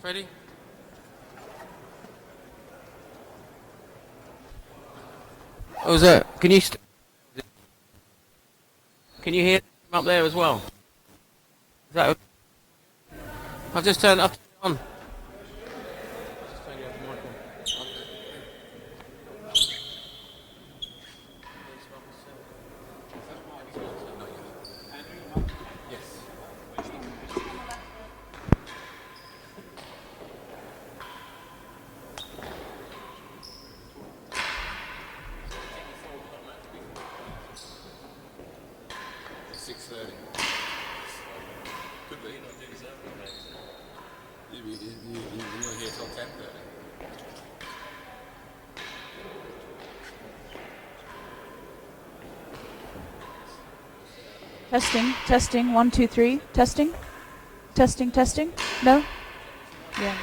Ready? Oh, is that? Can you hear from up there as well? Is that okay? I've just turned it on. Testing, testing, 1, 2, 3, testing, testing, testing. No? Yeah.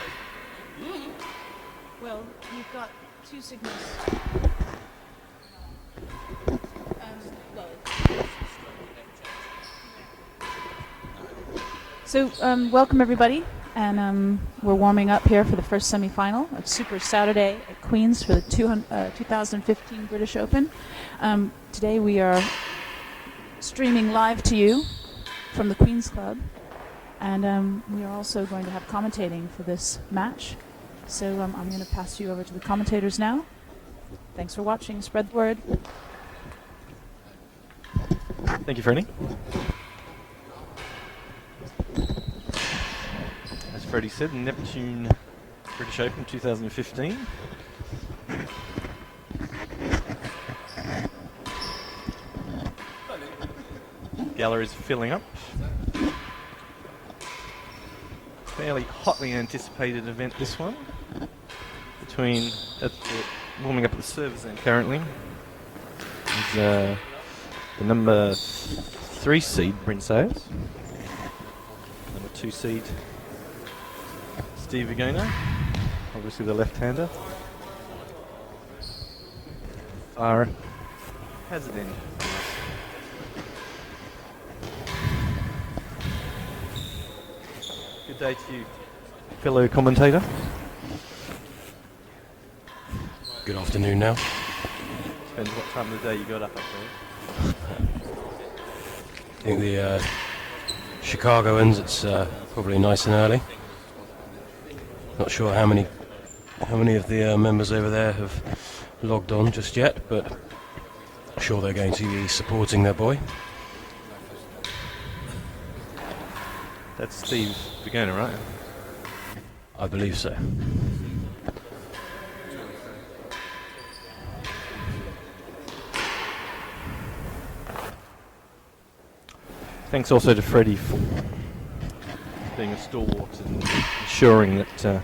Well, you've got 2 signals. So, welcome everybody, and we're warming up here for the first semi-final of Super Saturday at Queen's for the 2015 British Open. Today we are streaming live to you from the Queen's Club, and we are also going to have commentating for this match. So I'm going to pass you over to the commentators now. Thanks for watching. Spread the word. Thank you, Freddie. As Freddie said, Neptune British Open 2015. Galleries filling up. Fairly hotly anticipated event, this one. Warming up at the servers end currently is the number 3 seed, Bryn Sayers. Number 2 seed, Steve Virgona, obviously the left-hander. Far hazard end. Good day to you, fellow commentator. Good afternoon now. Depends what time of the day you got up there. I think the Chicagoans, it's probably nice and early. Not sure how many of the members over there have logged on just yet, but I'm sure they're going to be supporting their boy. That's Steve Virgona, right? I believe so. Thanks also to Freddie for being a stalwart and ensuring that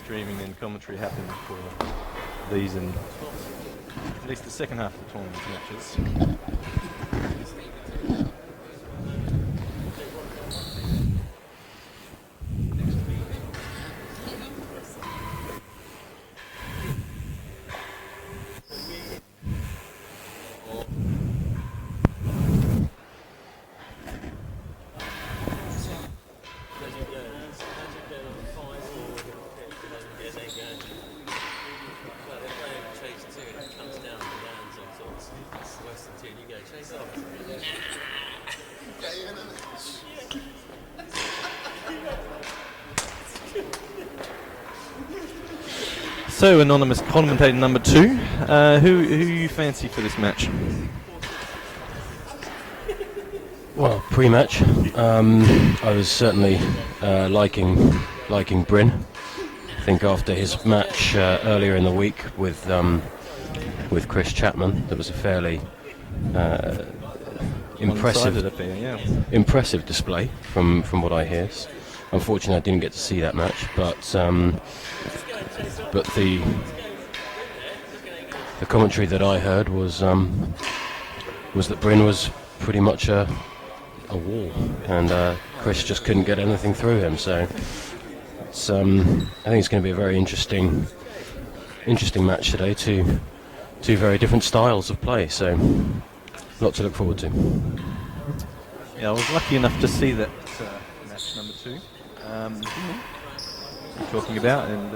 streaming and commentary happen for these and at least the second half of the tournament matches. So, anonymous commentator number 2, who you fancy for this match? Well, pre-match, I was certainly liking Bryn. I think after his match earlier in the week with Chris Chapman, there was a fairly impressive display from what I hear. Unfortunately, I didn't get to see that match, but the commentary that I heard was that Bryn was pretty much a wall, and Chris just couldn't get anything through him. So it's, I think it's going to be a very interesting match today. Two very different styles of play, so a lot to look forward to. Yeah, I was lucky enough to see that match number 2. you're talking about, and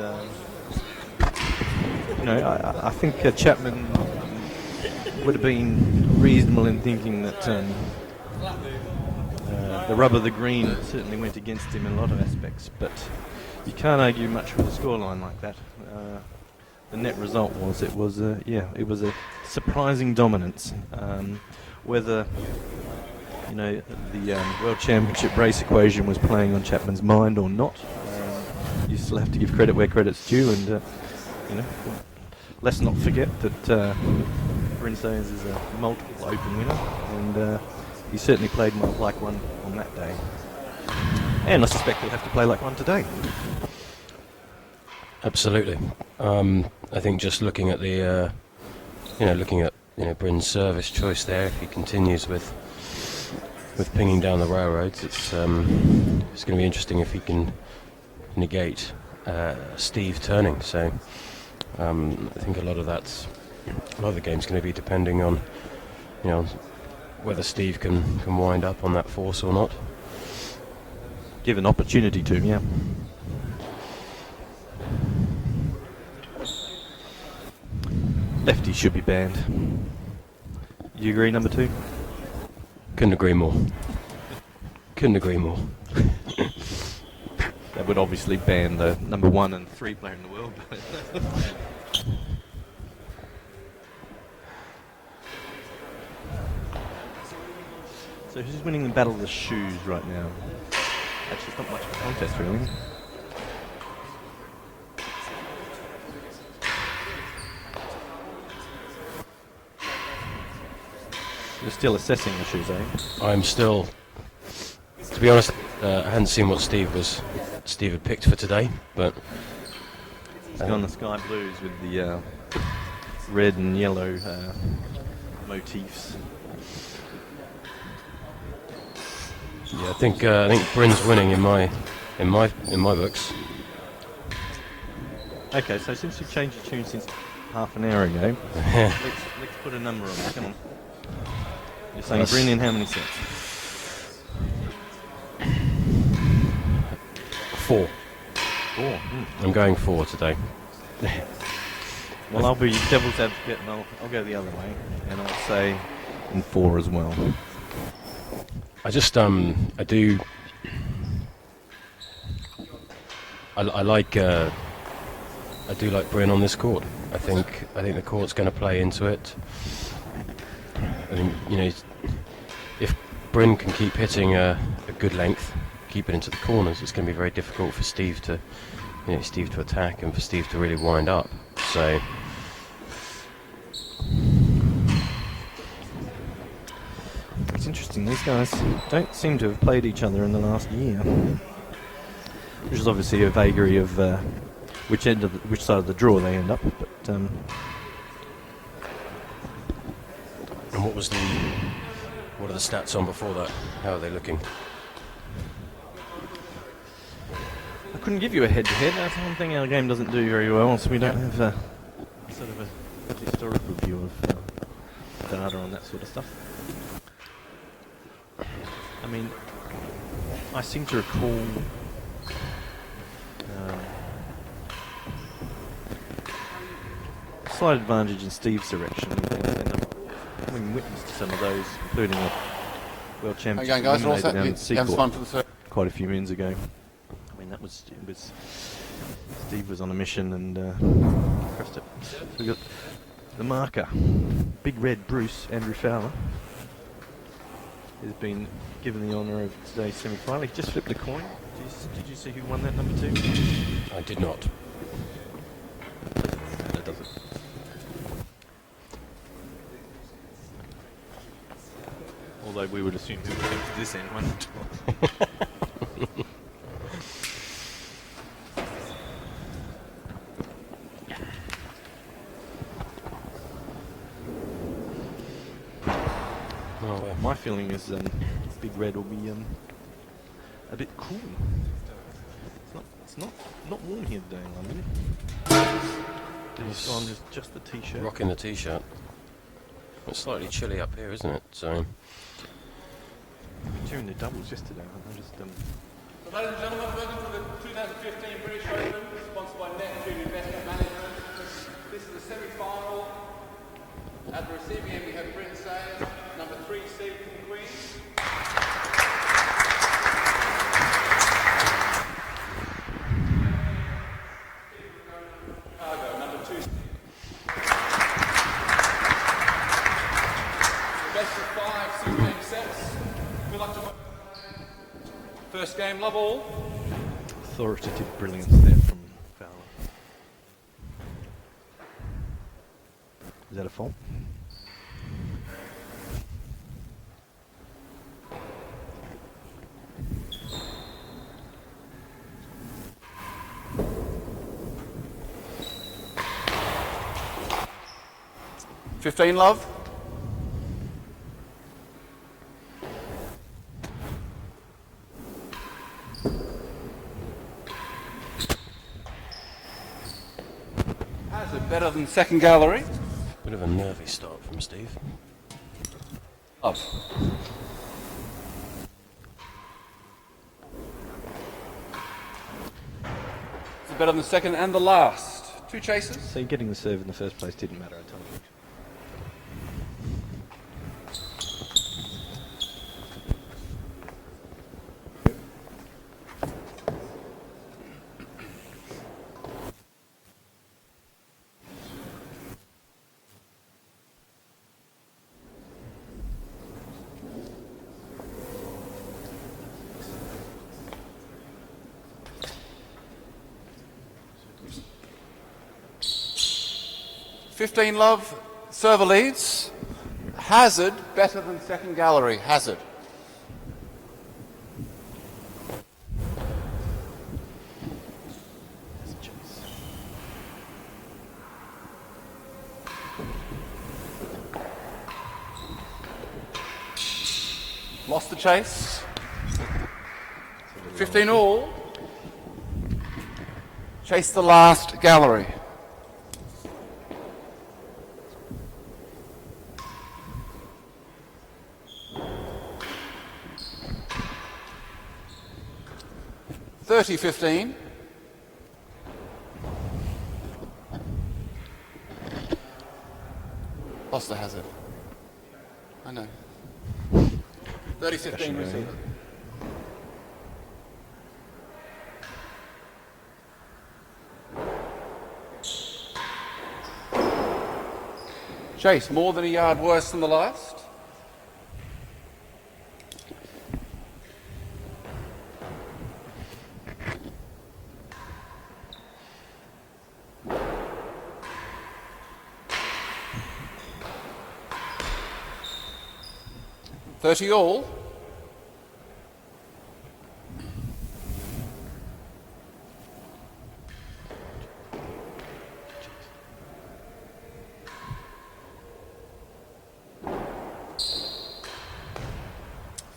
I think Chapman would have been reasonable in thinking that the rub of the green certainly went against him in a lot of aspects, but you can't argue much with a scoreline like that. The net result was it was a surprising dominance. Whether the World Championship race equation was playing on Chapman's mind or not, you still have to give credit where credit's due, and let's not forget that Bryn is a multiple Open winner, and he certainly played like one on that day. And I suspect he'll have to play like one today. Absolutely. I think just looking at the, Bryn's service choice there, if he continues with pinging down the railroads, it's going to be interesting if he can negate Steve turning. So I think a lot of the game's going to be depending on, whether Steve can wind up on that force or not. Give an opportunity to him, yeah. Lefty should be banned. You agree, number 2? Couldn't agree more. That would obviously ban the number 1 and 3 player in the world. So who's winning the battle of the shoes right now? Actually, it's not much of a contest, really. You're still assessing the shoes, eh? I'm still, to be honest, I hadn't seen what Steve had picked for today, but he's gone the sky blues with the red and yellow motifs. yeah, I think Bryn's winning in my books. Okay, so since you've changed your tune since half an hour ago, let's put a number on it. Come on. You're saying Bryn in how many sets? 4. 4. I'm going 4 today. Well, I'll be devil's advocate, and I'll go the other way, and I'll say in 4 as well. I just I do like Bryn on this court. I think the court's going to play into it. I think if Bryn can keep hitting a good length, keep it into the corners, it's going to be very difficult for Steve to attack and for Steve to really wind up. So it's interesting. These guys don't seem to have played each other in the last year, which is obviously a vagary of which side of the draw they end up. But and what are the stats on before that? How are they looking? I couldn't give you a head-to-head. That's one thing our game doesn't do very well, so we don't have sort of a historical view of data on that sort of stuff. I mean, I seem to recall slight advantage in Steve's direction, and having witnessed some of those, including a World Championship guys, all set? down at Seaport For the quite a few moons ago. I mean, it was Steve was on a mission and pressed it. So we got the marker, Big Red Bruce Andrew Fowler, has been given the honour of today's semi-final. He just flipped a coin. Did you see who won that, number 2? I did not. That does it. Although we would assume who would come to this end, wouldn't we? My feeling is Big Red will be a bit cool. It's not warm here today in London. It's on just the t-shirt. Rocking the t-shirt. It's slightly chilly up here, isn't it? So During the doubles yesterday, I just Ladies and gentlemen, welcome to the 2015 British Open, sponsored by Neptune Investment Management. This is the semi-final. At the receiving end we have Bryn Sayers, number 3 seed from Queens. Chicago, number 2 seed. Best of 5 6-game sets. Good luck to first game, love all. Authoritative brilliance there from Fowler. Is that a fault? $15 love. Hazard better than second gallery. Bit of a nervy start from Steve. Love. It's better than second and the last. 2 chases. So getting the serve in the first place didn't matter, I told you. $15 love, server leads. Hazard better than second gallery. Hazard. Lost the chase. 15 all. Chase the last gallery. $30-15. Lost the hazard. I know. 30-15 receiver. Chase more than a yard worse than the last. $30 all.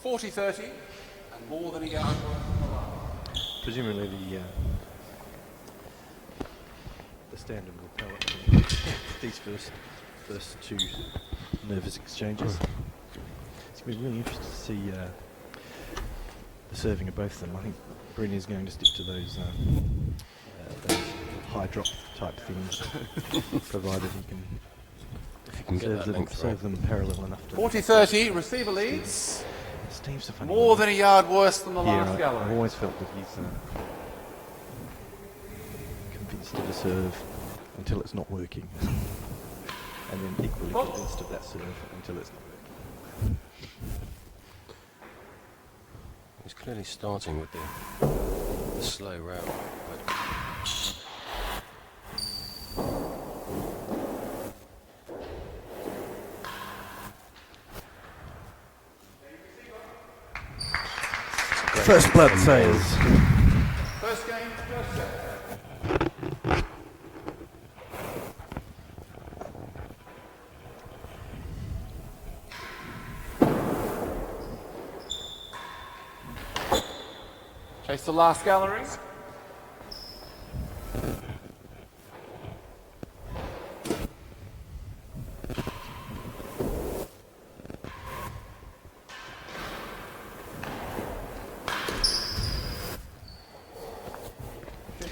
$40-30 and more than a yard. Presumably the standard will tell it these first 2 nervous exchanges. It's going to be really interesting to see the serving of both of them. I think Bryn is going to stick to those high drop type things, provided he can, If you can get that length serve them parallel enough to... 40-30, receiver leads. Steve's a funny More one. than a yard worse than the Yeah, last I've gallery. always felt that he's convinced of a serve until it's not working. And then equally convinced of that serve until it's not working. He's clearly starting with the slow route. But First blood says. First game, first set. Chase the last gallery.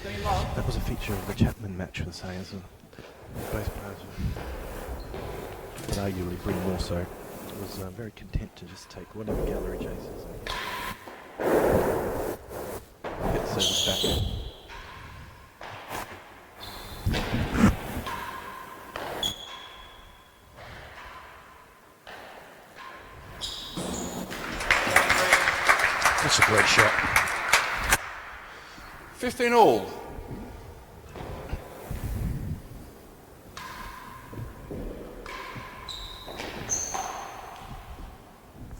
15 love. That was a feature of the Chapman match for the Sayers. Both players but arguably Bryn more so, was very content to just take whatever gallery chases and get the service back. That's a great shot. 15 all.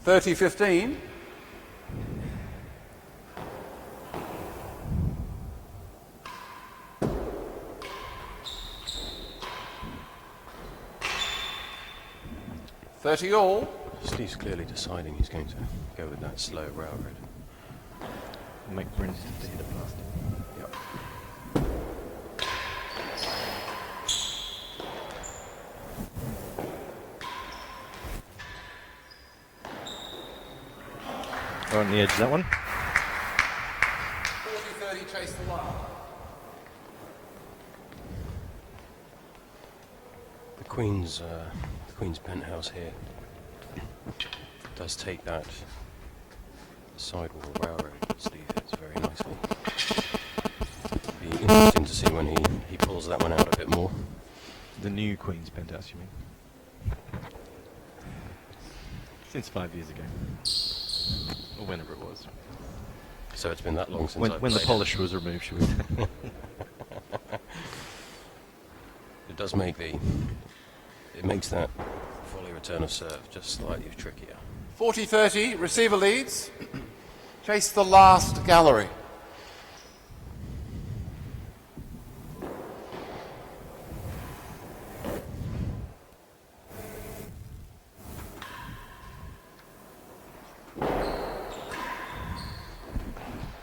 $30-15. $30 all. Steve's clearly deciding he's going to go with that slow railroad. Make Bryn stick to hit it past him. Yep. Right on the edge of that one. 40-30, chase the line. The Queen's penthouse here does take that sidewall railroad that Steve hits very nicely. Be interesting to see when he pulls that one out a bit more. The new Queen's penthouse, you mean? Since 5 years ago. Or whenever it was. So it's been that long since I've When the played. polish was removed, should we say. It does make it makes that volley return of serve just slightly trickier. 40-30, receiver leads. Chase the last gallery.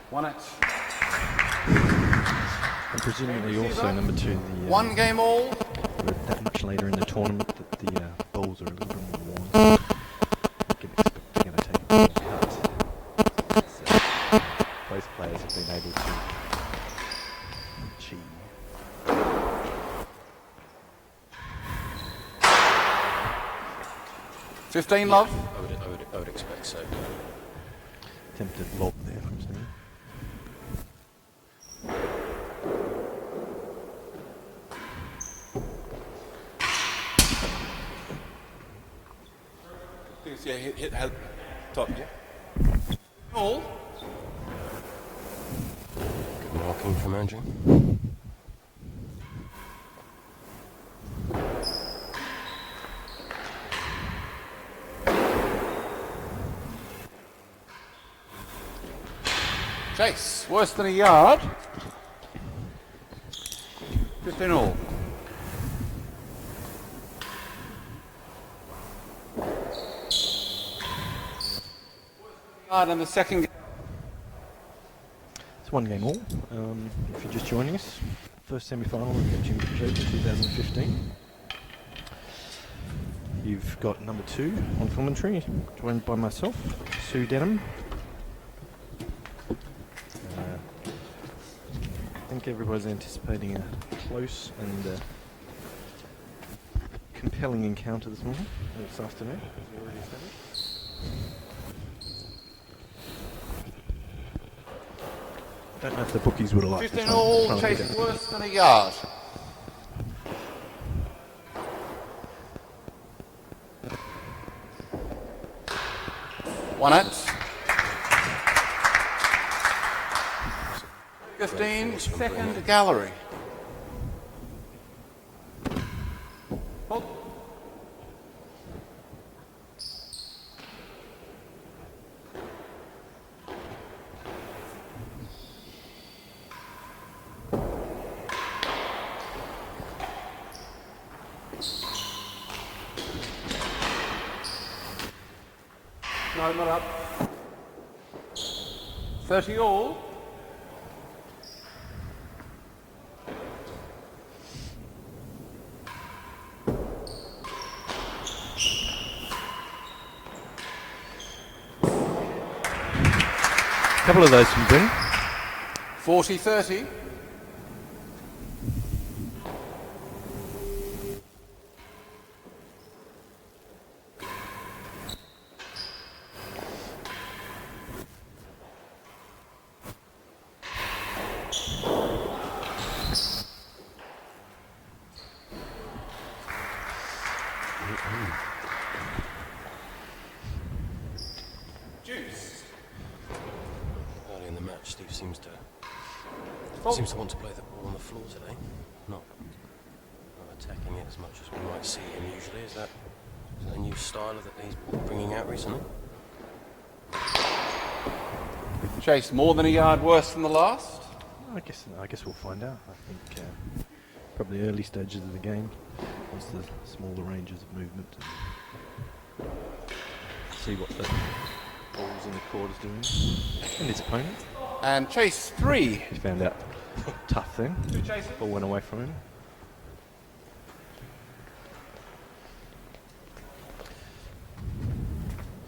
One at And presumably also number 2, the one game all. we're that much later in the tournament that the bowls are a little bit more worn. You can expect they're going to take a more cut. So both players have been able to achieve. $15 love. I would expect so. Attempted lob there from Steve. Yeah, hit head top, yeah. All. Good marking from Andrew. Chase, worse than a yard. 15 all. Yard in the second. It's one game all. If you're just joining us, first semi-final of the Junior Open 2015. You've got number 2 on commentary, joined by myself, Sue Denham. I think everybody's anticipating a close and compelling encounter this morning, this afternoon, as we already established. Don't know if the bookies would have liked 15 this one. all, Trying to chase get it. worse than a yard. One at. 15, force from second Bryn. gallery. Hold. No, not up. 30 all. A couple of those from Bryn. 40-30. seems to want to play the ball on the floor today, not attacking it as much as we might see him usually. Is that a new style that he's bringing out recently? Chase more than a yard worse than the last. I guess we'll find out. I think probably early stages of the game, once the smaller ranges of movement, and see what the balls in the court is doing and his opponent. And chase 3. He found out tough thing. Ball went away from him.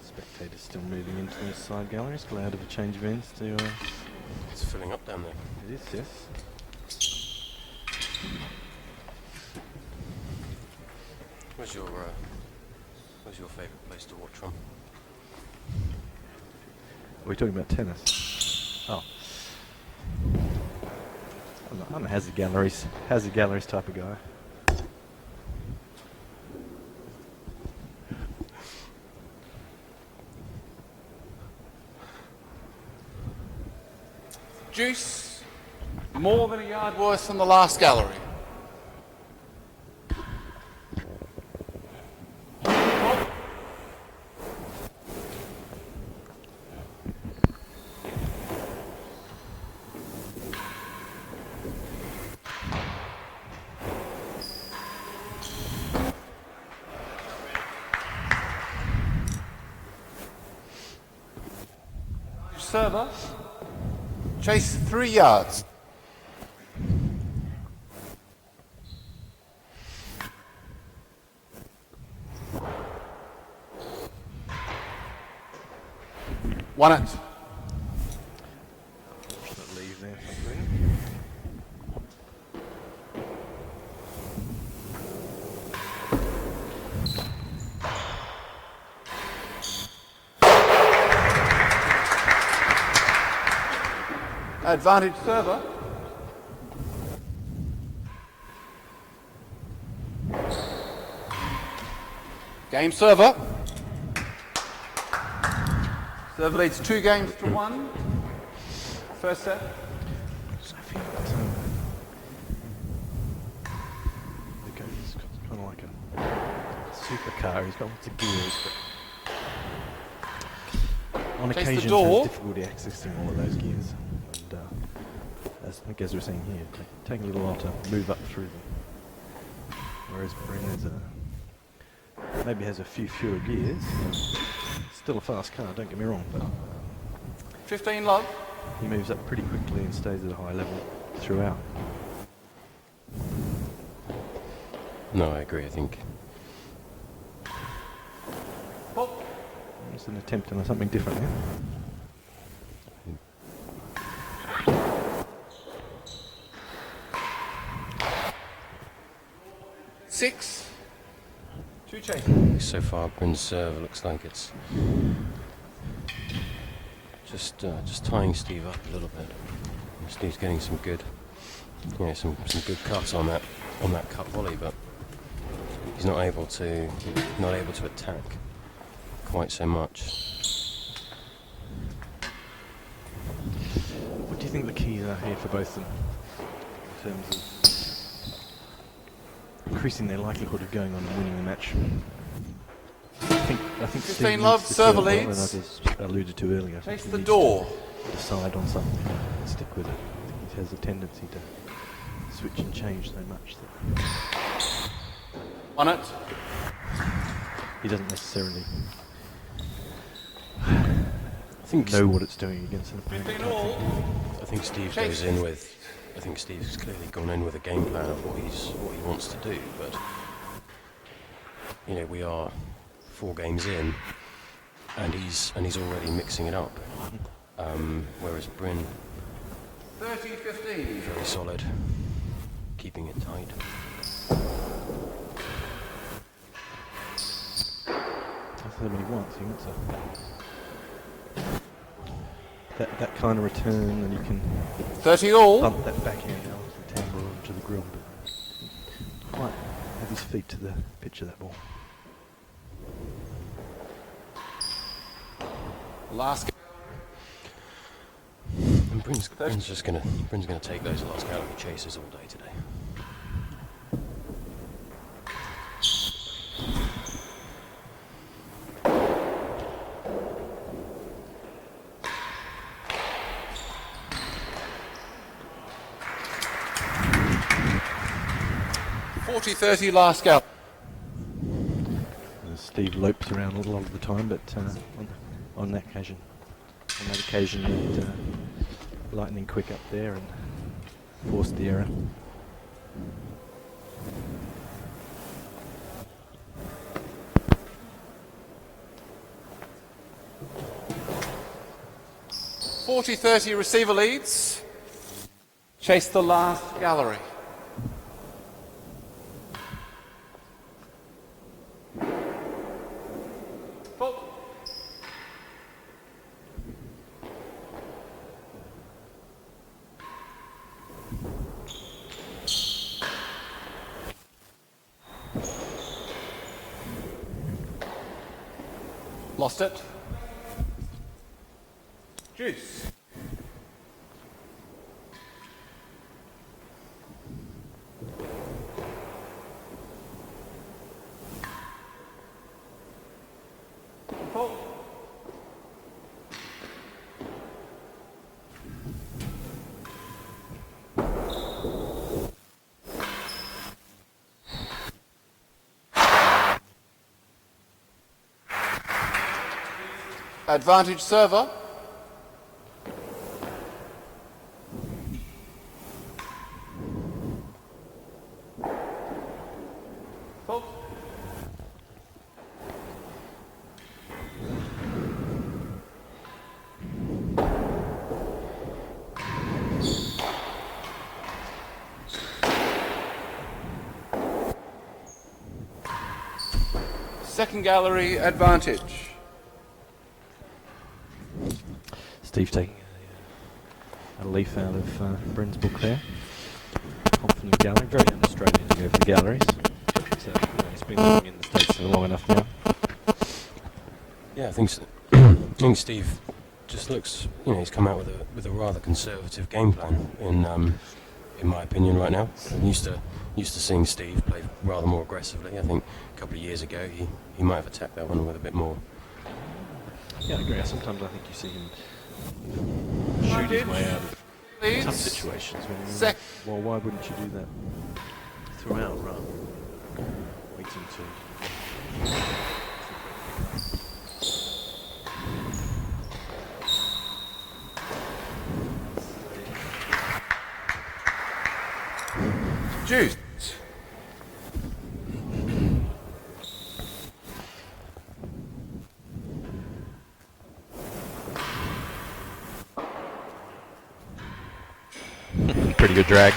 Spectators still moving into the side galleries. Glad of a change of ends to. It's filling up down there. It is, yes. Where's your favourite place to watch from? Are we talking about tennis? Oh. I'm a Hazard Galleries type of guy. Juice more than a yard worse than the last gallery. Server. Chase 3 yards. Won it. Leave there for Bryn. Advantage server. Game server. Server leads 2 games to 1. First set. So I feel that he's kind of like a supercar. He's got lots of gears, but on Chase the occasion door. has difficulty accessing all of those gears. And as I think as we're seeing here, taking a little while to move up through them. Whereas Bryn maybe has a few fewer gears. Still a fast car, don't get me wrong, but 15 love. he moves up pretty quickly and stays at a high level throughout. No, I agree. I think Pop. It's an attempt on something different here. 6. 2 chases. so far Bryn's serve looks like it's just tying Steve up a little bit. Steve's getting some good, some good cuts on that cut volley, but he's not able to attack quite so much. What do you think the keys are here for both of them in terms of increasing their likelihood of going on and winning the match? I think 15 Steve love, needs to server serve well, leads. and as I alluded to earlier, I think Chase he the needs door. to decide on something and stick with it. I think he has a tendency to switch and change so much that Won it. he doesn't necessarily I think know what it's doing against an opponent. 15 all. I think Steve Chase. goes in with. I think Steve's clearly gone in with a game plan of what he wants to do, but we are 4 games in, and he's already mixing it up. Whereas Bryn, 30-15. very solid, keeping it tight. That's what he wants. He wants that kind of return, and you can 30 all. bump that backhand out and tamper onto the grill, but quite have his feet to the pitch of that ball. Last. Bryn's gonna take those last gallery chases all day today. .40-30 last gallop. Steve lopes around a lot of the time, but on that occasion, lightning quick up there and forced the error. .40-30 receiver leads. Chase the last gallery. Lost it. Juice. Pull. Advantage server. Pull. Second gallery advantage. Steve taking a leaf out of Bryn's book there. Confident gallery, very un-Australian to go for the galleries. So he's been living in the States for long enough now. Yeah, I think so. I think Steve just looks, he's come out with a rather conservative game plan in my opinion right now. I'm used to seeing Steve play rather more aggressively. I think a couple of years ago he might have attacked that one with a bit more. Yeah, I agree. Sometimes I think you see him shoot his way out of tough situations. Well, why wouldn't you do that throughout rather than waiting to... Juice. Pretty good drag.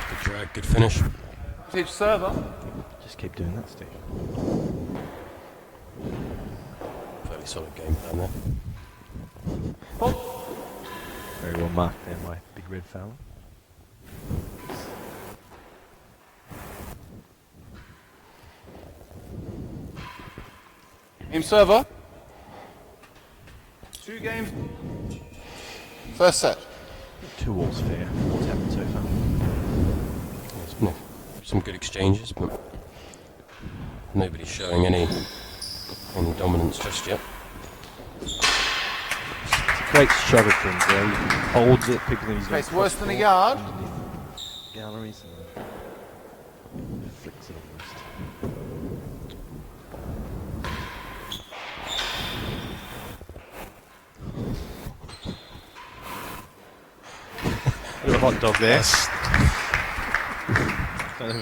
Good drag, good finish. Advantage server. Just keep doing that, Steve. Fairly solid game plan there. Pull. Very well marked there by Big Red Fowler. Game server. 2 games. First set. 2 all's fair. What's happened so far? There's been some good exchanges, but nobody's showing any dominance just yet. It's a great shot of things there. He holds it, people think he's going Pace worse than a yard. Galleries and flicks it almost. Bit of a hot dog there.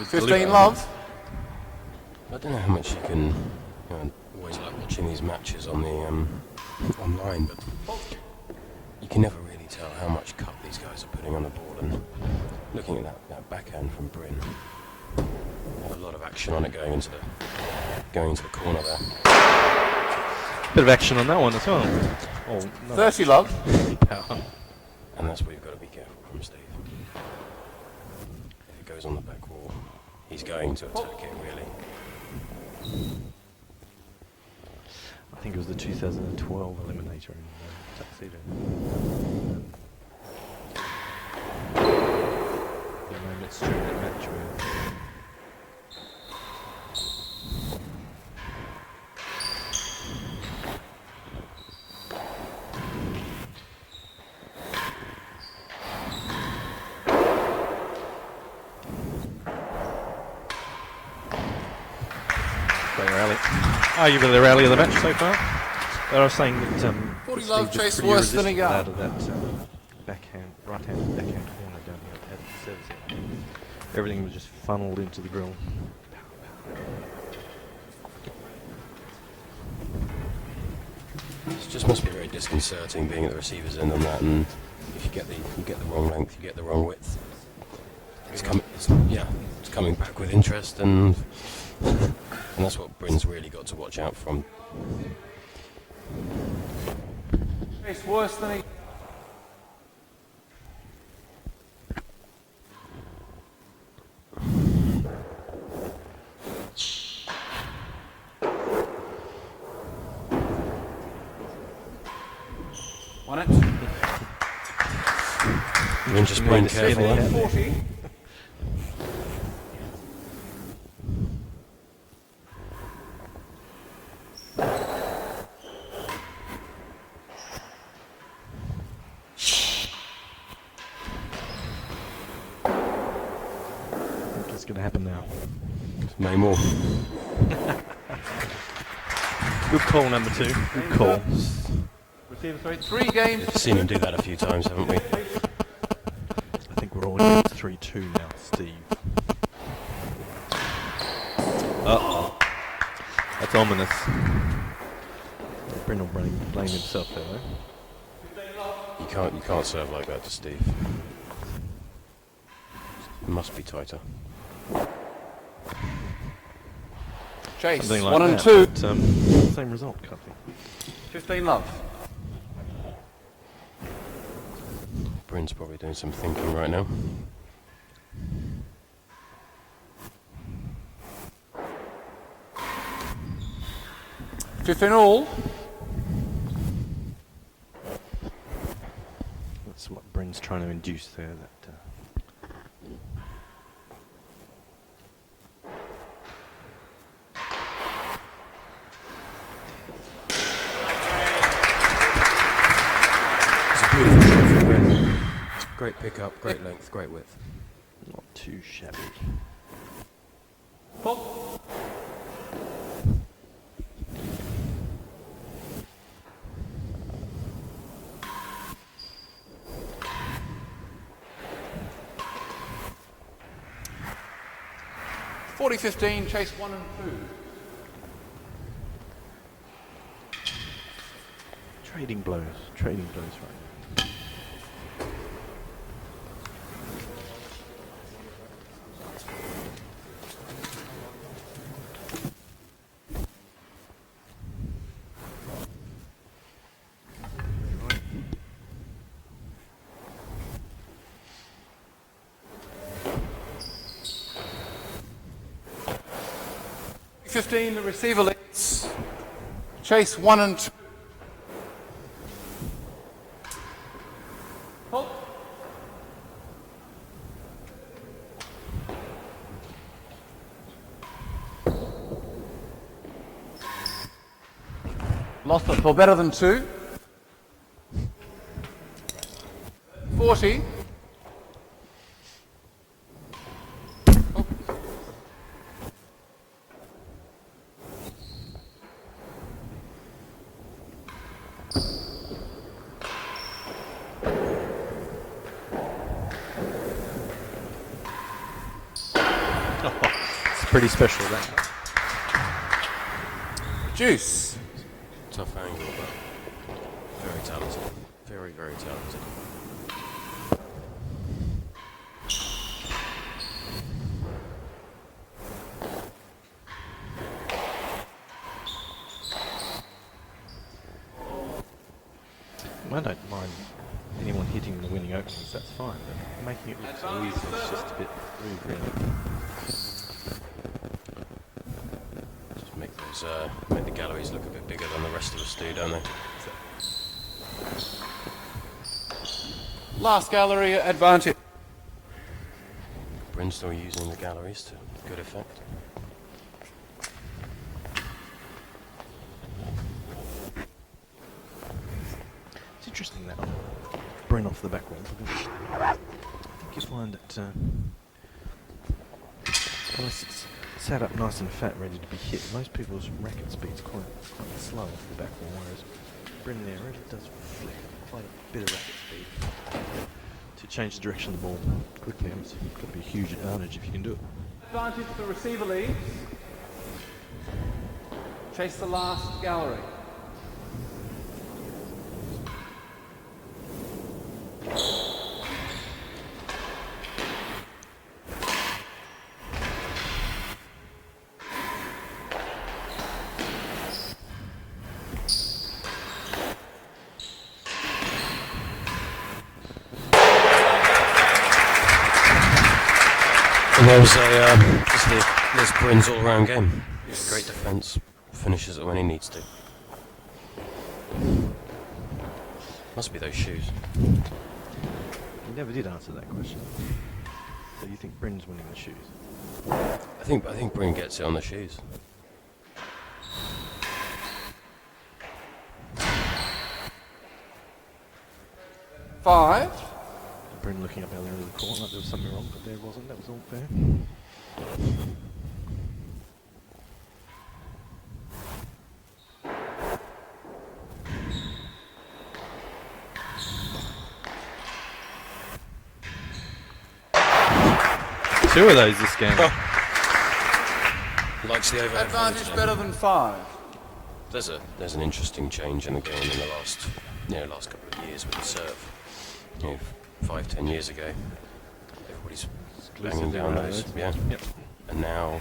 15 love. I don't know how much you can. I always like watching these matches on the online, but you can never really tell how much cut these guys are putting on the board. And looking at that backhand from Bryn, a lot of action on it going into the corner there. Bit of action on that one as well. Oh, no. 30 love. Power. And that's where you've got to be careful from Steve. If it goes on the back wall, he's going to attack it really. I think it was the 2012 eliminator in tuxedo. The moment during that match with great rally. Arguably the rally of the match so far. But I was saying that 40 Steve love was chase pretty worse than a irresistible gun. out of that right-hand backhand corner down here at the service end. Everything was just funneled into the grill. It just must be very disconcerting being at the receiver's end on that, and if you get the wrong length, you get the wrong width. It's coming back with interest, and and that's what Bryn's really got to watch out from. Chase worse than a 1 it. Bryn just being careful. Yeah. 40. What's going to happen now? May more. Good call, number 2. Good call. Receiver 3 games. We've seen him do that a few times, haven't we? I think we're all at 3-2 now, Steve. Uh-oh. That's ominous. Bryn will blame himself there, though. You can't serve like that to Steve. It must be tighter. Chase Something like 1 and that, 2. but, same result, can't we? 15 love. Bryn's probably doing some thinking right now. Fifteen all. That's what Bryn's trying to induce there. That. Beautiful shot from Bryn. Great pickup, great length, great width. Not too shabby. Pull. (40-15) chase 1 and 2. Trading blows right now. (15) the receiver leads. Chase 1 and 2. Pull. Lost it for better than 2. 40. It's pretty special, that. Juice. Tough angle, but very talented. Very, very talented. I don't mind anyone hitting the winning openings, that's fine, but making it look so easy is just a bit rude, really. Just make the galleries look a bit bigger than the rest of us do, don't they? Last gallery advantage. Bryn still using the galleries to good effect. It's interesting that Bryn off the back wall, because I think you find that well, it's sat up nice and fat, ready to be hit. Most people's racket speed's quite slow off the back wall, whereas Bryn there really does flick quite a bit of racket speed to change the direction of the ball quickly. And it's got to be a huge advantage if you can do it. Advantage the receiver leaves. Chase the last gallery. And there was there's Bryn's all-round game. Great defence, finishes it when he needs to. Must be those shoes. You never did answer that question. So you think Bryn's winning the shoes? I think Bryn gets it on the shoes. Five. Bryn looking up out there in the corner like there was something wrong, but there wasn't. That was all fair. Two of those this game. Likes the overhead. Advantage better than five. There's an interesting change in the game in the last couple of years with the serve. 5-10 years ago, everybody's banging down those, yeah. Yep. And now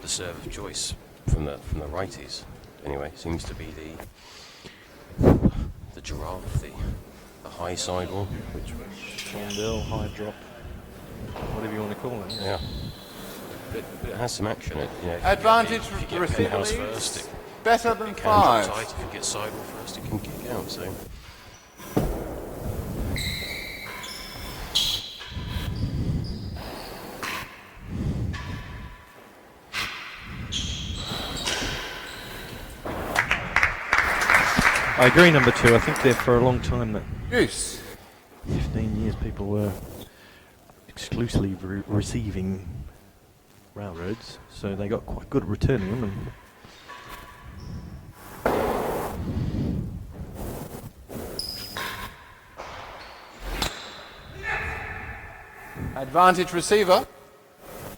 the serve of choice from the righties, anyway, seems to be the giraffe, the high sidewall, Which was Chandelle, high drop, whatever you want to call it. yeah. But it has some action. Advantage if you the get receiver penthouse leads. first, it Better than can drop five. tight. If you get sidewall first, it can kick out. So. I agree, number two. I think there for a long time that Use. 15 years people were exclusively receiving railroads, so they got quite good at returning them. Advantage receiver.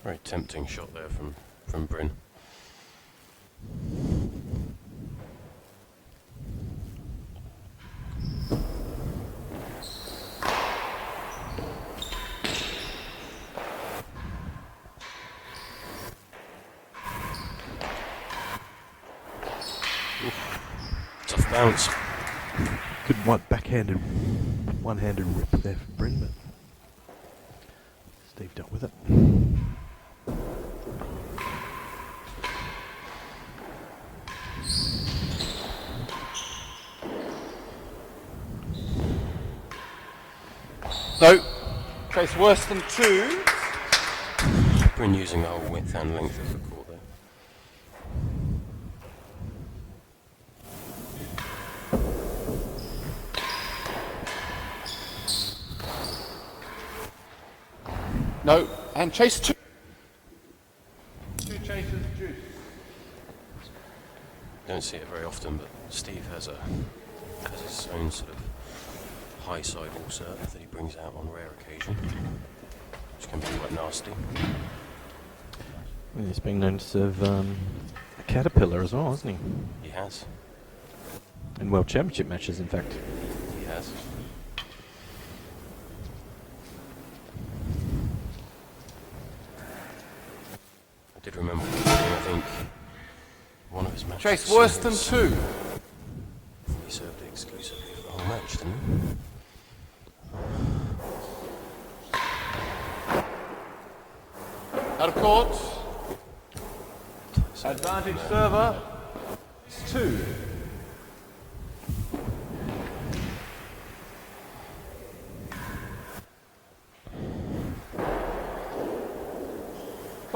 Very tempting shot there from Bryn. Tough bounce. Good one-handed rip there from Bryn, but Steve dealt with it. No. Chase worse than two. Bryn using the whole width and length of the court there. No. And chase two. Two chases juice. Don't see it very often, but Steve has his own sort of high sidewall serve that he brings out on rare occasion, which can be quite nasty. And he's been known to serve a caterpillar as well, hasn't he? He has. In World Championship matches, in fact. He has. I did remember, I think, one of his matches. Chase worse than two. He served it exclusively for the whole match, didn't he? Out of court. Advantage server. It's two.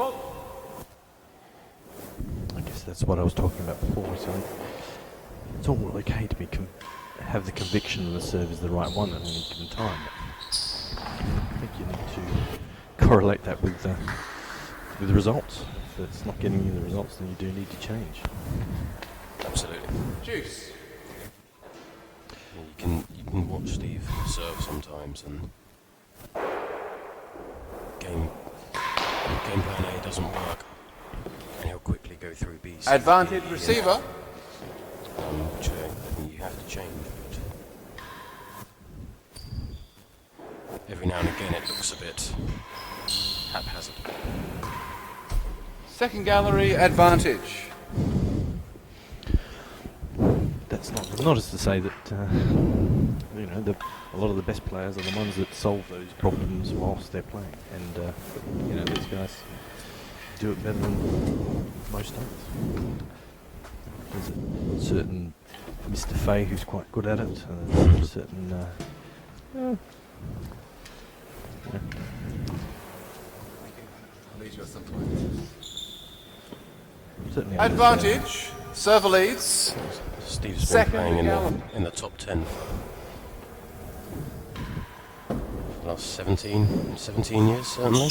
Paul. I guess that's what I was talking about before. So it's all okay to have the conviction that the serve is the right one at any given time. But I think you need to correlate that with the results. If it's not getting you the results, then you do need to change. Absolutely. Juice. You can watch Steve serve sometimes, and game plan A doesn't work, and he'll quickly go through B. C, Advantage D, receiver. which I think you have to change. But every now and again, it looks a bit haphazard. Second gallery advantage. That's not as to say that a lot of the best players are the ones that solve those problems whilst they're playing, and these guys do it better than most others. There's a certain Mr. Fay who's quite good at it. There's a certain certainly Advantage. Server leads. Steve's been Second playing gallery. in the top 10 for the last 17 years, certainly.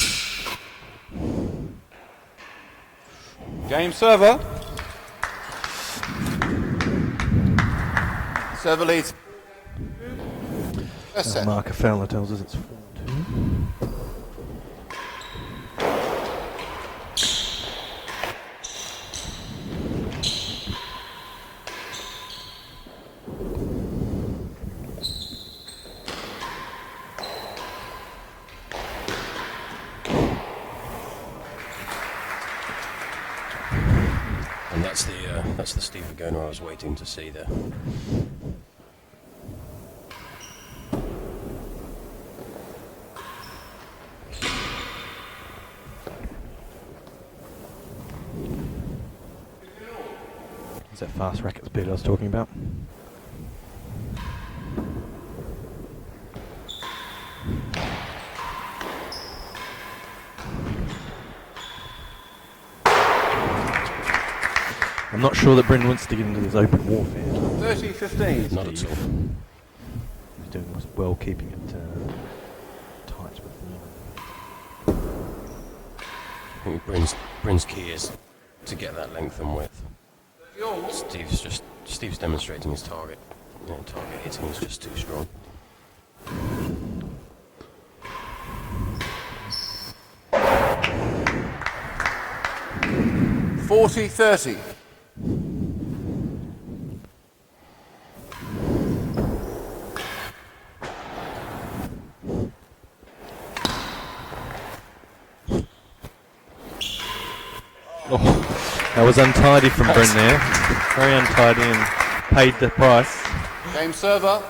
Game server. Server leads. First set. Marker Fowler tells us it's 4-2. And that's the Steve Virgona I was waiting to see there. Is that fast racket speed I was talking about? I'm not sure that Bryn wants to get into this open warfare. 30-15. Not at all. He's doing well keeping it tight with the I think Bryn's key is to get that length and width. Steve's demonstrating his target. Target hitting is just too strong. $40-30. That was untidy from Bryn there. Very untidy and paid the price. Game server.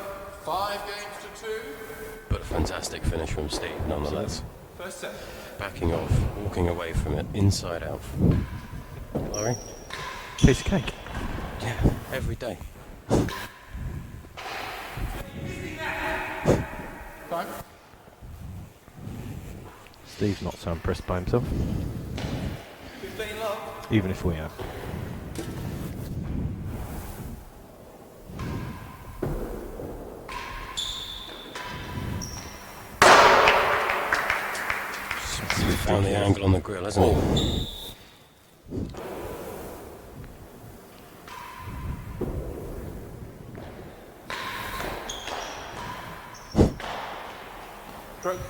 5 games to 2. But a fantastic finish from Steve, nonetheless. First set. Backing off, walking away from it, inside out. Larry? Piece of cake. Yeah, every day. Time. Steve's not so impressed by himself, 15 love. even if we are. Found the angle on the grill, hasn't he? Stroke.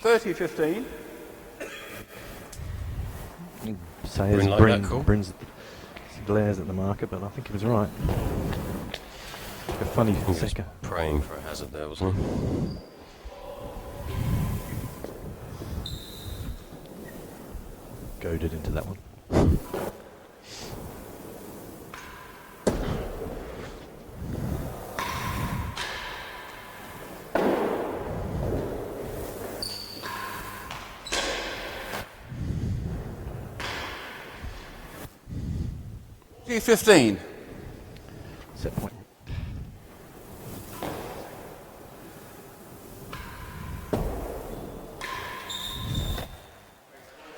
30-15. Say Bryn as like that call? Bryn's glares at the market, but I think he was right. A funny He was second. praying for a hazard there, wasn't he? Goaded into that one. G15. Set point.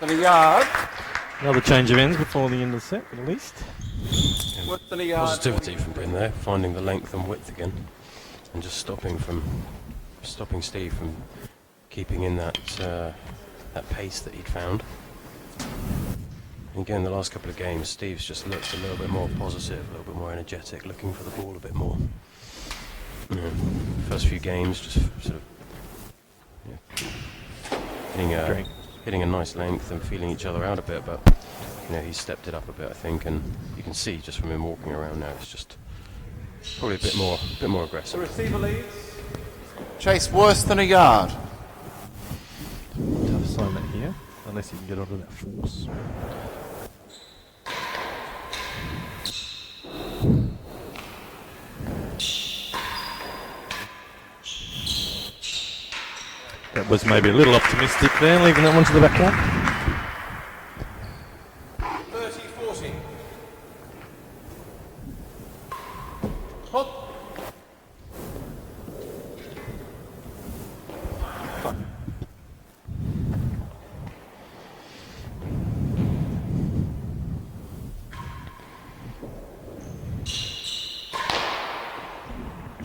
than a yard. Another change of ends before the end of the set, at least. Worse than a yard. Positivity from Bryn there, finding the length and width again, and just stopping Steve from keeping in that pace that he'd found. And again, the last couple of games, Steve's just looked a little bit more positive, a little bit more energetic, looking for the ball a bit more. You know, first few games, just sort of hitting a nice length and feeling each other out a bit, but you know, he's stepped it up a bit, I think, and you can see just from him walking around now, it's just probably a bit more The aggressive. receiver leads. Chase worse than a yard. Tough assignment here, unless you can get onto that force. That was maybe a little optimistic there, leaving that one to the back line. 30-40. Hop.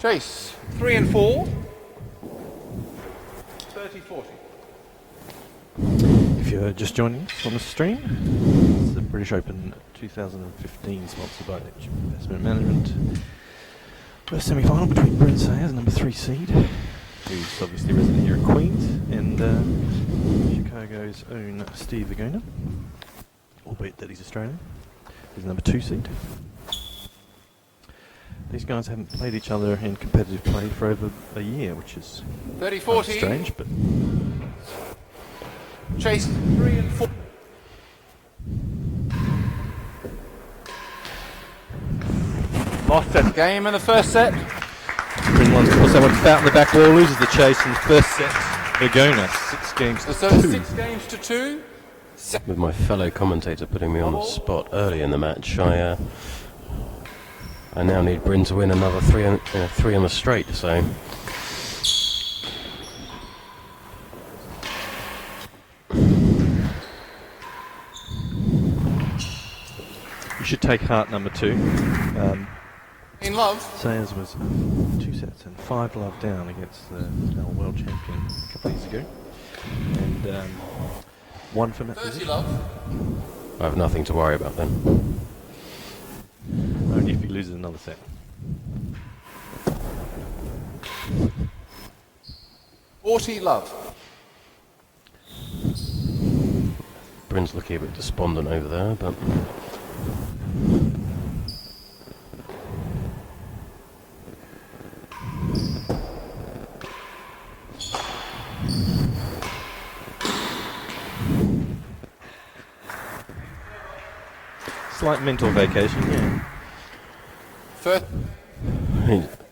Chase 3 and 4. 30-40. If you're just joining us on the stream, it's the British Open 2015 sponsored by Investment Management. First semi-final between Bryn Sayers, number 3 seed, who's obviously resident here at Queens, and Chicago's own Steve Virgona, albeit that he's Australian. He's number 2 seed. These guys haven't played each other in competitive play for over a year, which is 30-40. strange, but Chase 3 and 4. Lost that game in the first set. Bryn also wants to out in the back wall, loses the chase in the first set. Virgona, 6 games to So 2. 6 games to 2. with my fellow commentator putting me on the spot early in the match. I now need Bryn to win another 3 on the straight, so You should take heart number 2. In love. Sayers was 2 sets and 5 love down against the world champion a couple of years ago, and 1 for Matt 30 Vizic. love. I have nothing to worry about then. Only if he loses another set. Forty love. Bryn's looking a bit despondent over there, but Slight mental vacation, yeah.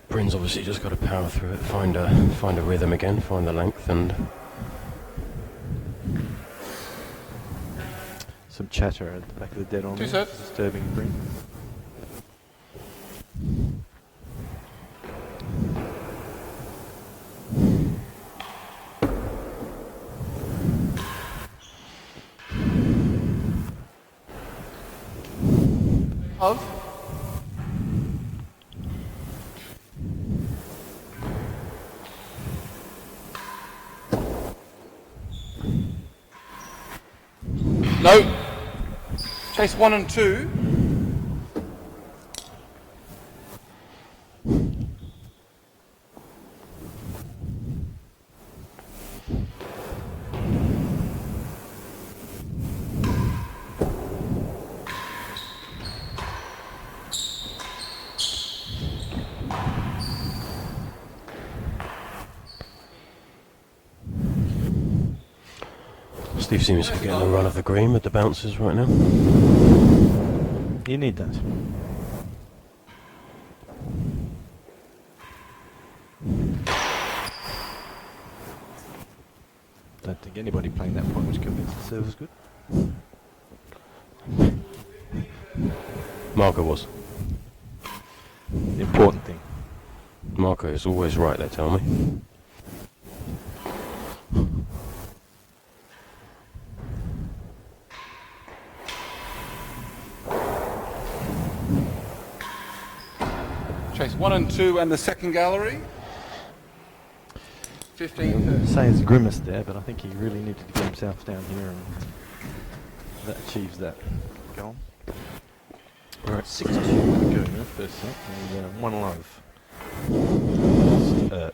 Bryn's obviously just got to power through it, find a rhythm again, find the length, and Some chatter at the back of the dead on 2 there, sets. disturbing Bryn. Love. No. Chase 1 and 2. Steve seems to be getting the run of the green with the bounces right now. You need that. Don't think anybody playing that point was convinced the serve was good. Marco was. The important thing. Marco is always right, they tell me. Chase 1 and 2 and the second gallery. 15:30. Say it's grimace there, but I think he really needed to get himself down here, and that achieves that goal. We're at 6-2 to go now, first set, and 1 love.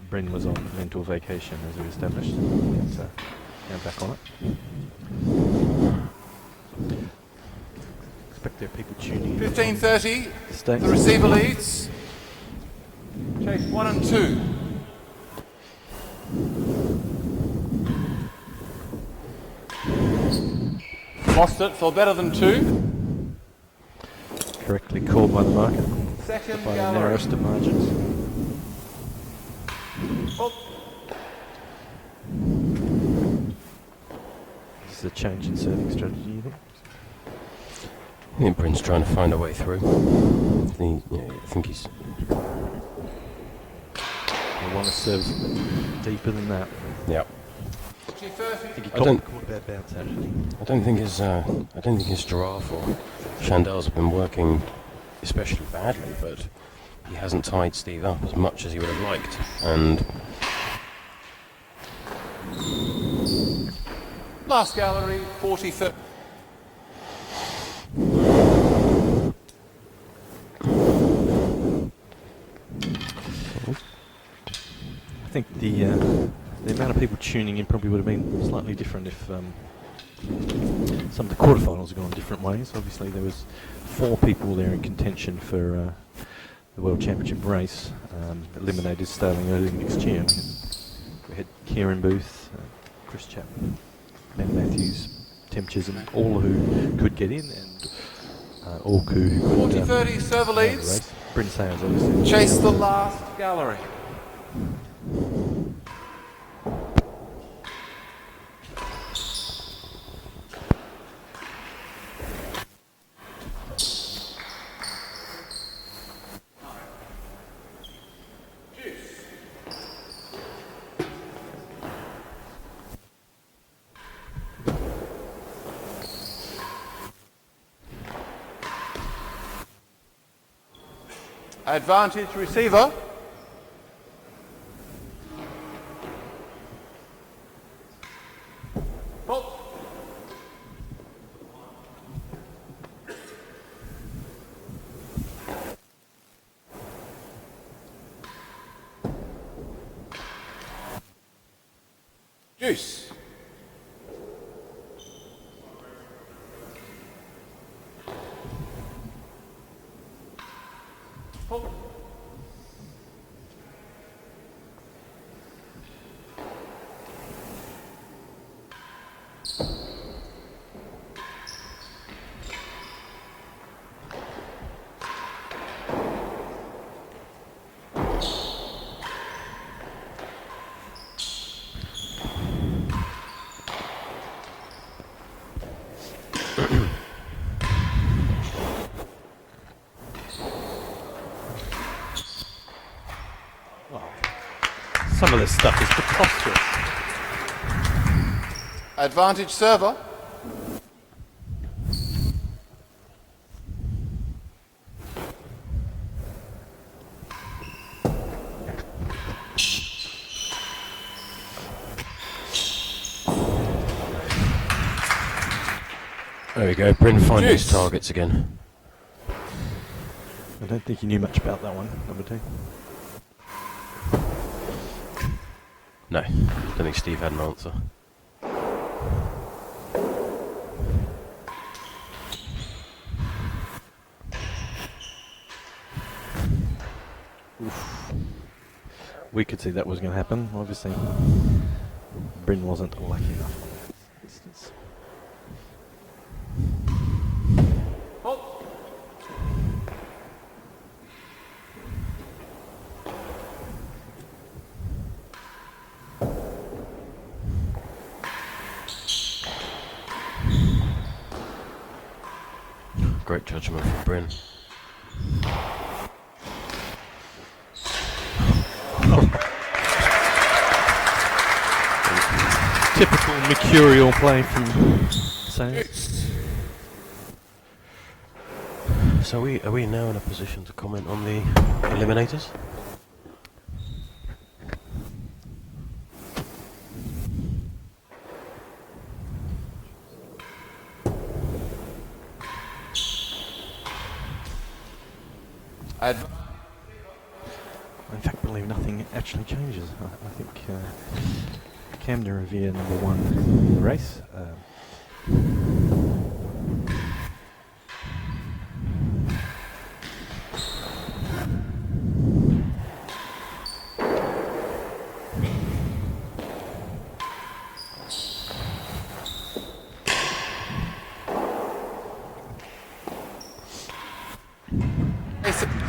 Bryn was on mental vacation, as we established. So now back on it. Expect there are people tuning in. 15:30. States. The receiver leads. Chase 1 and 2. Lost it for better than 2. Correctly called by the market, Second by the gallery. narrowest of margins. Oh, This is a change in serving strategy, you think? I think Bryn's trying to find a way through. I think he's... I want to serve deeper than that. Yeah. 40-30. I think he I don't- caught a bad bounce, actually. I don't think his giraffe or Chandel's have been working especially badly, but he hasn't tied Steve up as much as he would have liked. And Last gallery, 40-30. I think the amount of people tuning in probably would have been slightly different if some of the quarterfinals had gone different ways. Obviously, there was 4 people there in contention for the World Championship race, eliminated starting early next year. We had Kieran Booth, Chris Chapman, Ben Matthews, Tim Chisholm, all who could get in, and all who could 40-30 server the leads. race. Bryn Sayers, obviously. Chase the last gallery. Advantage receiver. Oh. Juice. Oh. Some of this stuff is preposterous. Advantage server. there we go, Bryn finding his Juice. targets again. I don't think you knew much about that one, number 2. No, don't think Steve had an answer. We could see that was going to happen, obviously. Bryn wasn't lucky enough on that instance. Oh. Great judgment from Bryn. Typical mercurial play from Sayers. Juice. So are we now in a position to comment on the eliminators? I in fact believe nothing actually changes. I think T&RA number 1 in the race.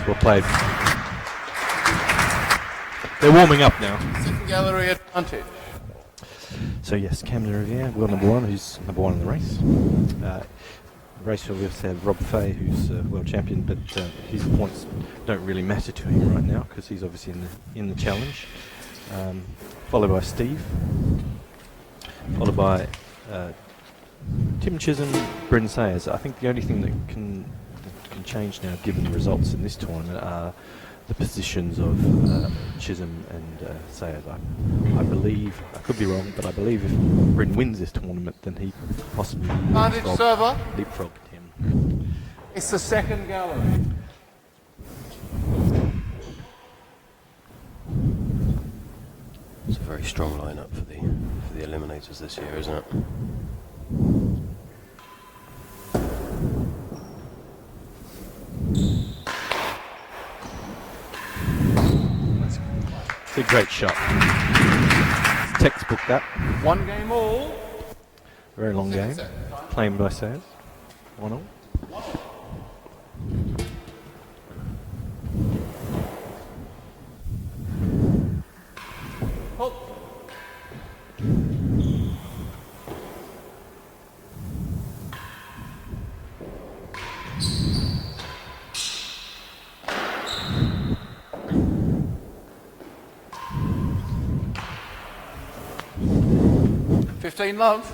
Well played. They're warming up now. Second gallery advantage. So yes, T&RA, world number 1, who's number 1 in the race. Race we also have Rob Fay, who's world champion, but his points don't really matter to him right now because he's obviously in the challenge. Followed by Steve, followed by Tim Chisholm, Bryn Sayers. I think the only thing that can change now, given the results in this tournament, are the positions of Chisholm and Sayers. I believe, I could be wrong, but I believe if Bryn wins this tournament, then he possibly Advantage server. leapfrogged him. It's the second gallery. It's a very strong lineup for the eliminators this year, isn't it? It's a great shot. It's textbook that. 1 game all. Very long game. Claimed by Sayers. 1-all. Halt. Fifteen love.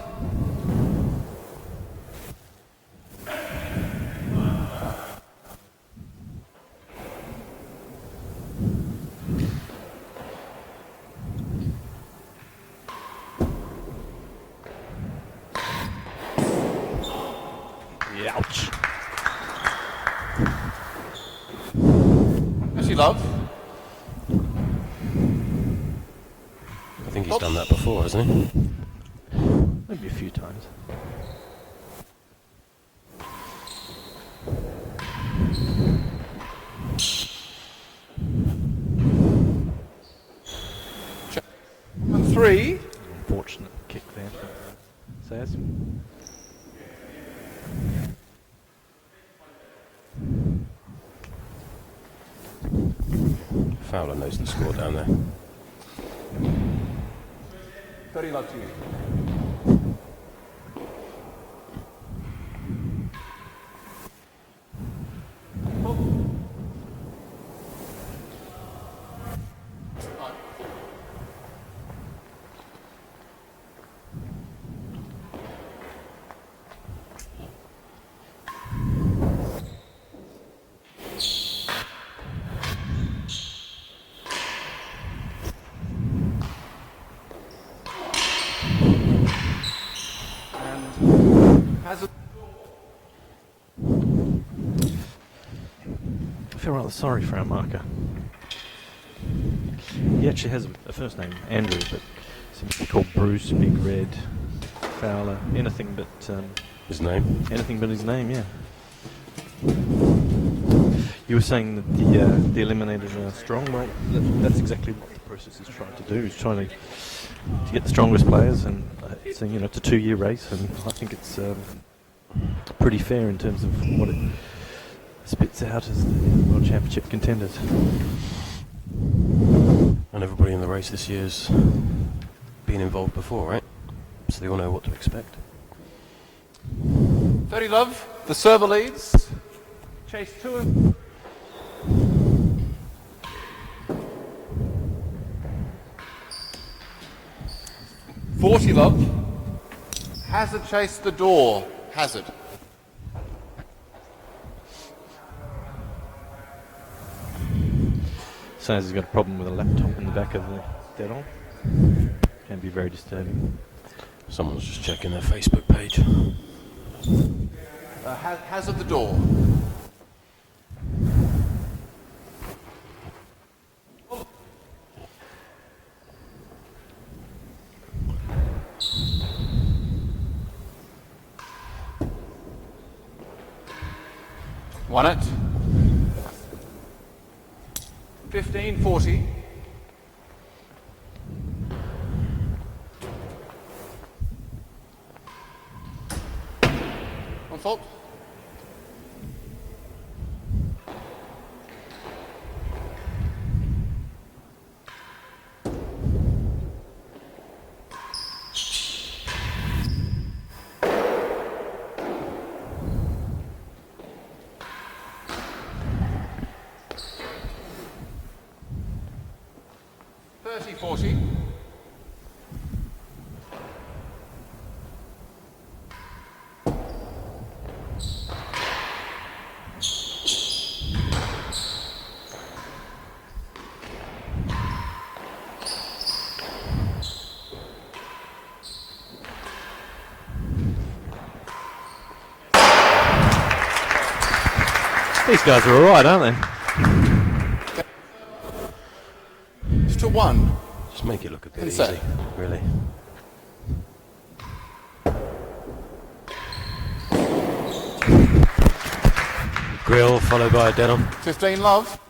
Ouch. Mercy love. I think he's done that before, hasn't he? Maybe a few times. And 3. Unfortunate kick there for Sayers. Fowler knows the score down there. 30 love to you. I feel rather sorry for our marker. He actually has a first name, Andrew, but seems to be called Bruce, Big Red, Fowler, anything but His name? anything but his name. Yeah. You were saying that the eliminators are strong. Well, that's exactly what the process is trying to do. Is trying to get the strongest players, and it's a, it's a 2-year race, and I think it's pretty fair in terms of what it spits out as the World Championship contenders. And everybody in the race this year's been involved before, right? So they all know what to expect. 30 love. The server leads. Chase 2 and 40 love. Hazard chase the door. Hazard. Says he's got a problem with a laptop in the back of the dead on. Can be very disturbing. Someone's just checking their Facebook page. Hazard the door. Won it. 15-40. On fault. .40. These guys are alright, aren't they? To 1. Just make it look a bit Inside. easy, really. Grill followed by a dead on. 15 love.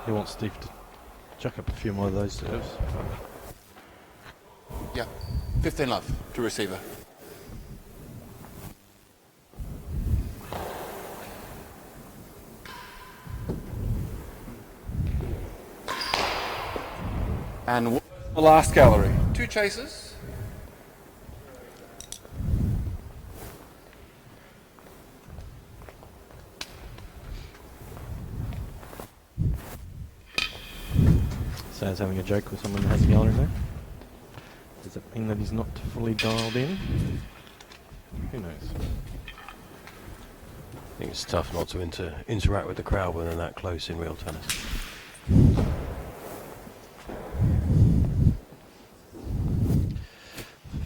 He wants Steve to chuck up a few more of those serves. Yeah. 15 love to receiver. And the last gallery. 2 chases. Sounds having a joke with someone that has a gallery there. Does that mean that he's not fully dialed in? Who knows? I think it's tough not to interact with the crowd when they're that close in real tennis.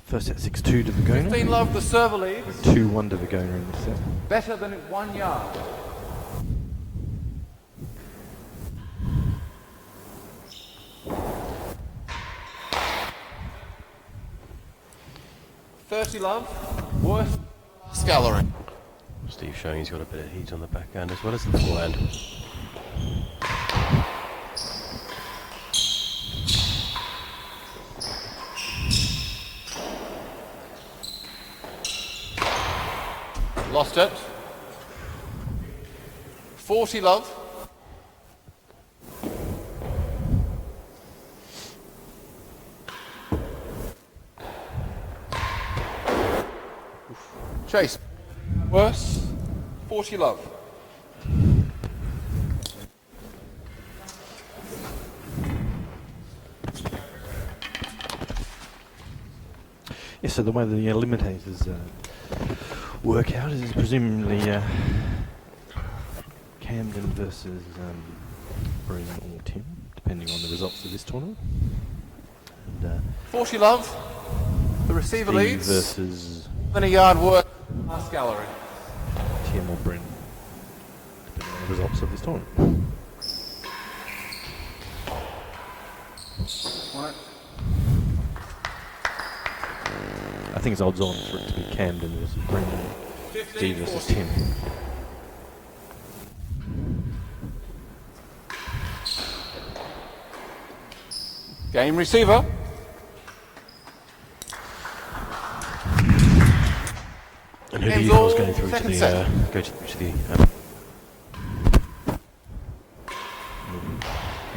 First set 6-2 to 15 Virgona. love, the server leads. 2-1 to Virgona in this set. Better than at 1 yard. .30 love, worth gallery. Steve showing he's got a bit of heat on the backhand as well as the forehand. Lost it. 40 love. Chase. Worse. 40 love. Yeah, so the way the eliminators work out is presumably Camden versus Bryn or Tim, depending on the results of this tournament. And 40 love. The receiver Steve leads. versus Then a yard worth. Last gallery. Tim or Bryn, depending on the results of this tournament. I think it's odds on for it to be Camden versus Bryn, Steve versus Tim. Game receiver. And who do Game's you feel is all going through to second the set. go to the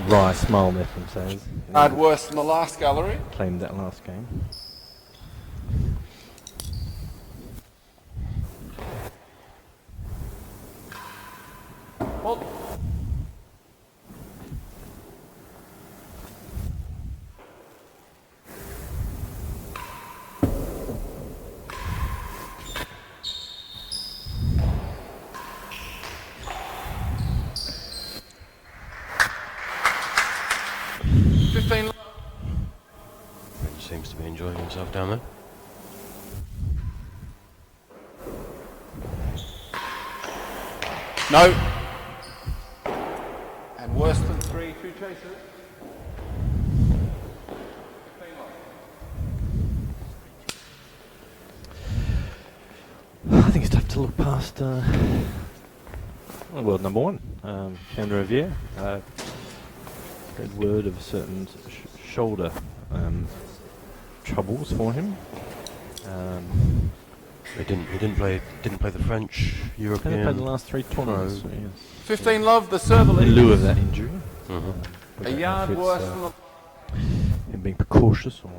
Wry smile there from Saz. Yard worse than the last gallery. Claimed that last game. Hold. Bryn seems to be enjoying himself down there. No. And worse than 3, 2 chasers. I think it's tough to look past world number one, T&RA. Heard word of certain shoulder troubles for him. He didn't play the French He European. played the last 3 tournaments. Pro. Yes. 15 love, the server In leads. lieu of that injury. Mhm. We A don't know yard if it's, worse than the... him being precautious or...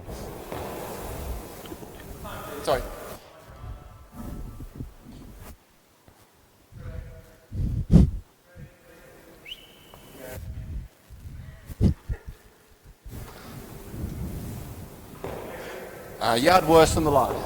Sorry. A yard worse than the last.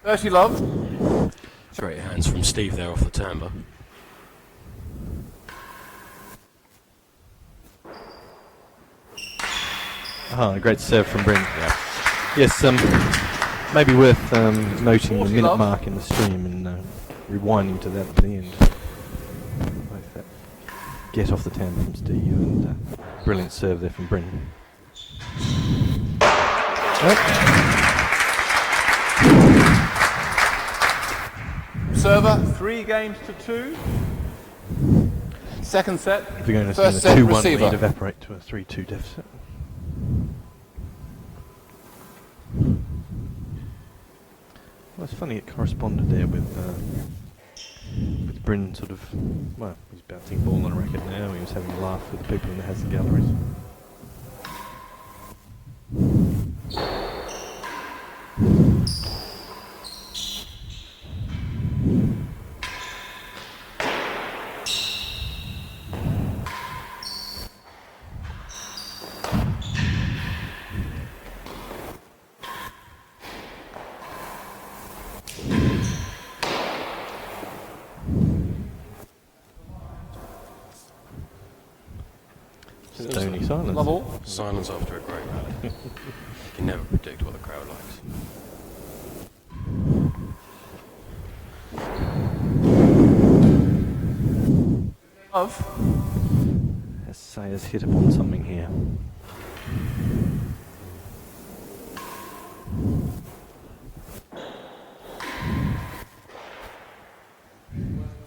Dirty love. Great hands from Steve there off the timbre. Ah, great serve from Bryn. Yeah. Yes, maybe worth noting the 40 minute love. mark in the stream and rewinding to that at the end. Both that get off the tan from Steve and brilliant serve there from Bryn. Server, 3 games to 2. Second set. If we're going to see First the set 2-1 receiver. lead evaporate to a 3-2 deficit. Well, it's funny it corresponded there with Bryn sort of, well, he's bouncing ball on a racket now, he was having a laugh with the people in the hazard galleries. Stony silence. Love all. Silence after a great rally. You can never predict what the crowd likes. Love. Sayers hit upon something here.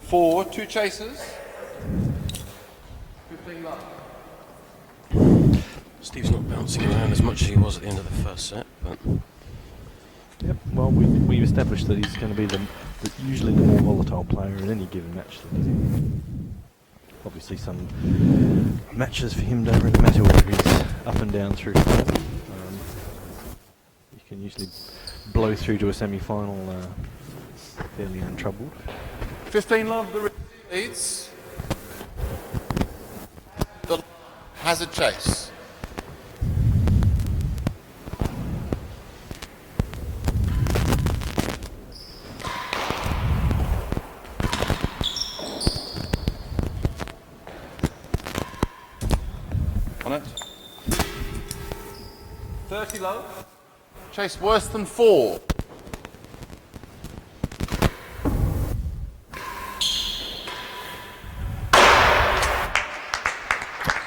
Four, 2 chasers. 15 love. Steve's not bouncing around as much as he was at the end of the first set, but Yep. Well, we've established that he's going to be usually the more volatile player in any given match that he's in. Obviously, some matches for him don't really matter whether he's up and down through final. You can usually blow through to a semi-final fairly untroubled. 15 love, the leads. The hazard chase. On it. 30 low. Chase worse than 4.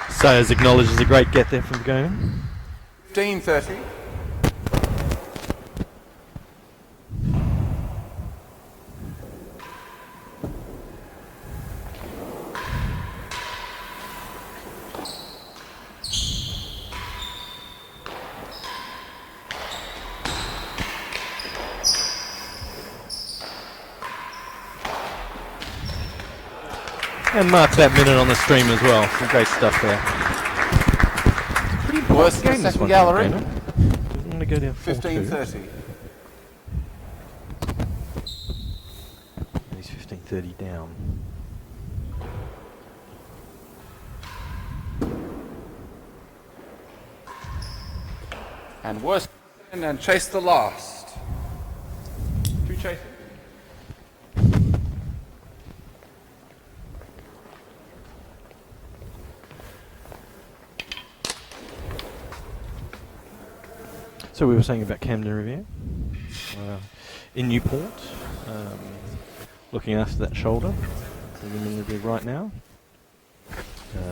Sayers acknowledges a great get there from Virgona. 15-30. And mark that minute on the stream as well. Some great stuff there. Pretty Worse than the game, this second one, gallery. I'm going to go down 4-2. 15:30. He's 15:30 down. And worse and chase the last. 2 chasing. So we were saying about Camden Riviere in Newport, looking after that shoulder for the Women Riviere right now.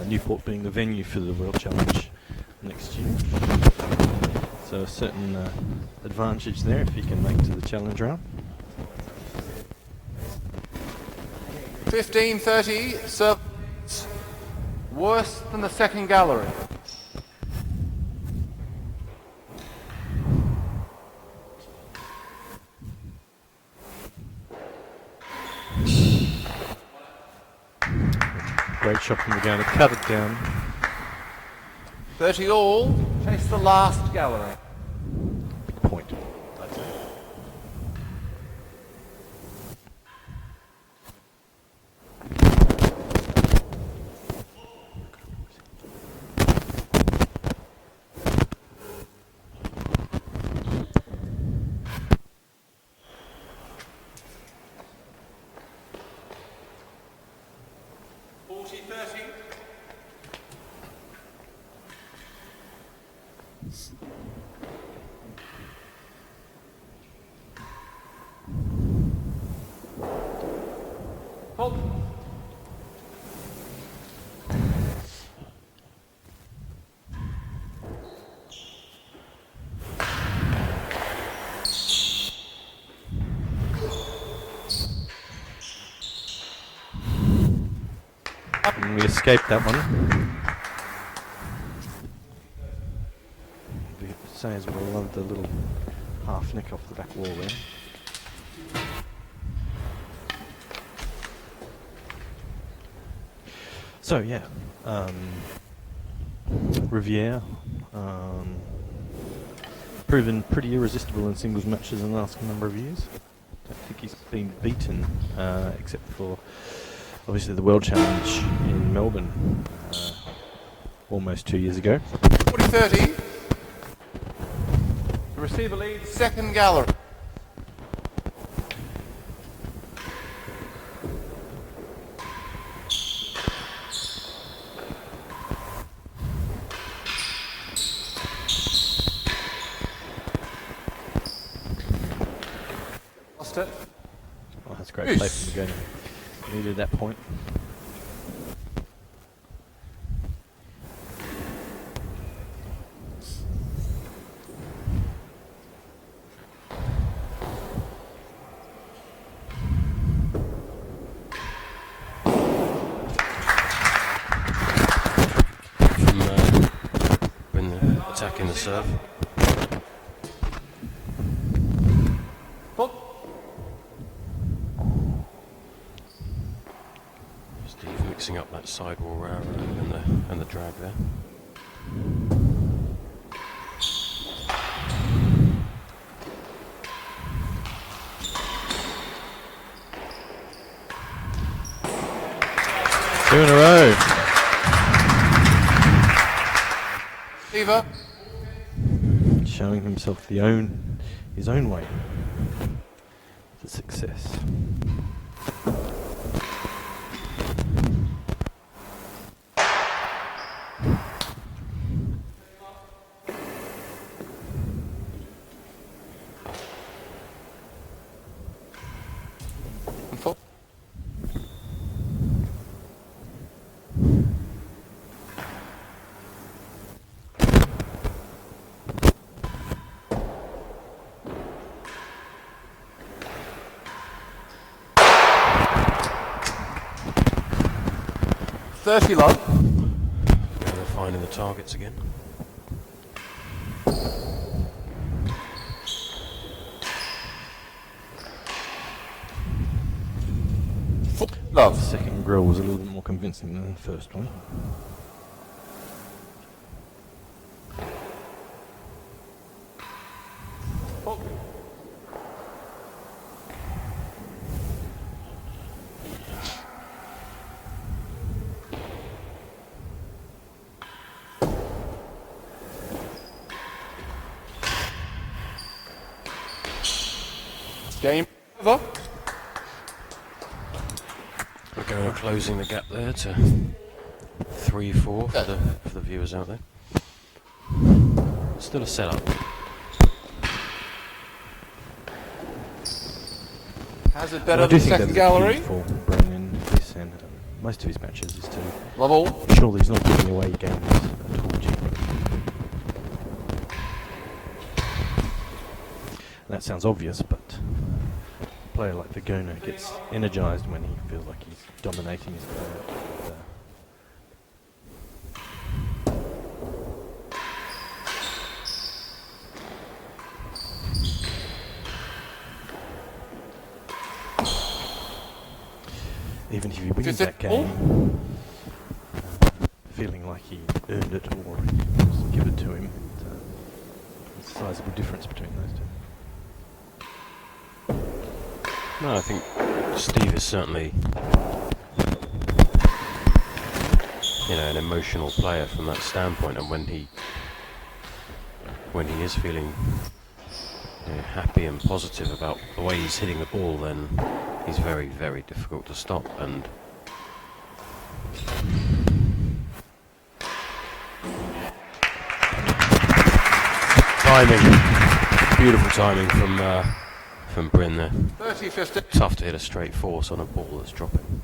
Newport being the venue for the World Challenge next year. So a certain advantage there if you can make it to the challenge round. 15:30. Serve worse than the second gallery. Great shot from the gun to cut it down. 30 all. Chase the last gallery. Big point. I'd say. Hold. And we escaped that one. The Sayers would have loved the little half nick off the back wall there. So yeah, Riviere, proven pretty irresistible in singles matches in the last number of years. Don't think he's been beaten, except for obviously the World Challenge in Melbourne almost 2 years ago. 40-30. The receiver leads second gallery. Lost it. Oh, that's great play from the game. Needed that point. When they're attacking the serve. Hold. Steve mixing up that sidewall and the drag there. Two in a row. Receiver. Showing himself his own way to success. And full. $30 love. They're finding the targets again. The Love. second grill was a little bit more convincing than the first one. Game over. Virgona closing the gap there to 3-4 for the viewers out there. Still a setup. Has it Well, better I do than think second that's gallery? the key for Bryn in this and most of his matches is to Love all. ensure that he's not giving away games at all cheaply. That sounds obvious, but a player like Virgona gets energised when he feels like he's dominating his opponent. Even if he wins Just that it all? game, feeling like he earned it or it was given to him, there's a sizable difference between those two. No, I think Steve is certainly, an emotional player from that standpoint, and when he is feeling happy and positive about the way he's hitting the ball, then he's very, very difficult to stop. And timing, beautiful timing from Bryn there. 30-15. Tough to hit a straight force on a ball that's dropping.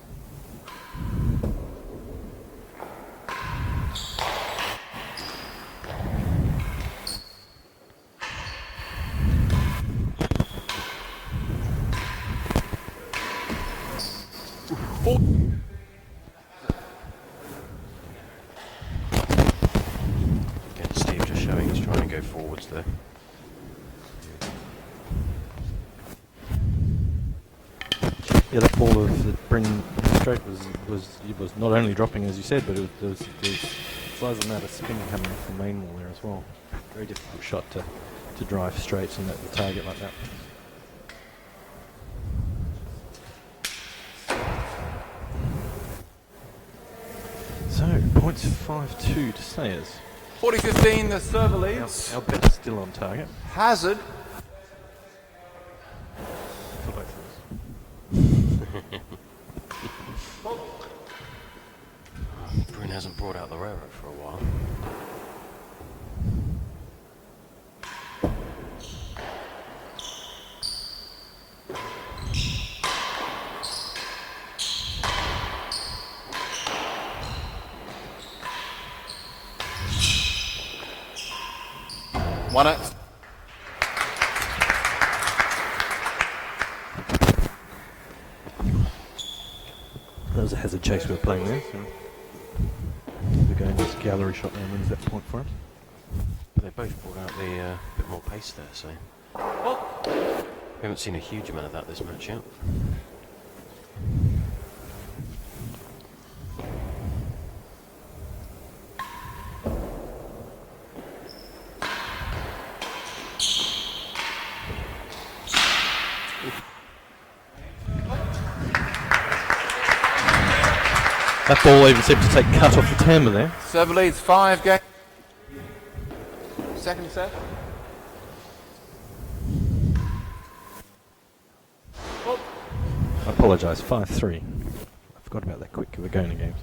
Again, Steve just showing he's trying to go forwards there. Yeah, that ball of the Bryn straight was not only dropping as you said, but there was a sizable amount of spin coming off the main wall there as well. Very difficult shot to drive straight and at the target like that. So, points 5-2 to Sayers. 40-15, the server leads. Our bet is still on target Hazard. for both of us. Bryn hasn't brought out the railroad for a while. Won it. That was a hazard chase we were playing there, so we're going this gallery shot now wins that point for us. But they both brought out the bit more pace there, so we haven't seen a huge amount of that this match yet. That ball even seemed to take cut off the timber there. Server leads 5 game. Second set. I apologise, 5-3. I forgot about that quick Virgona game.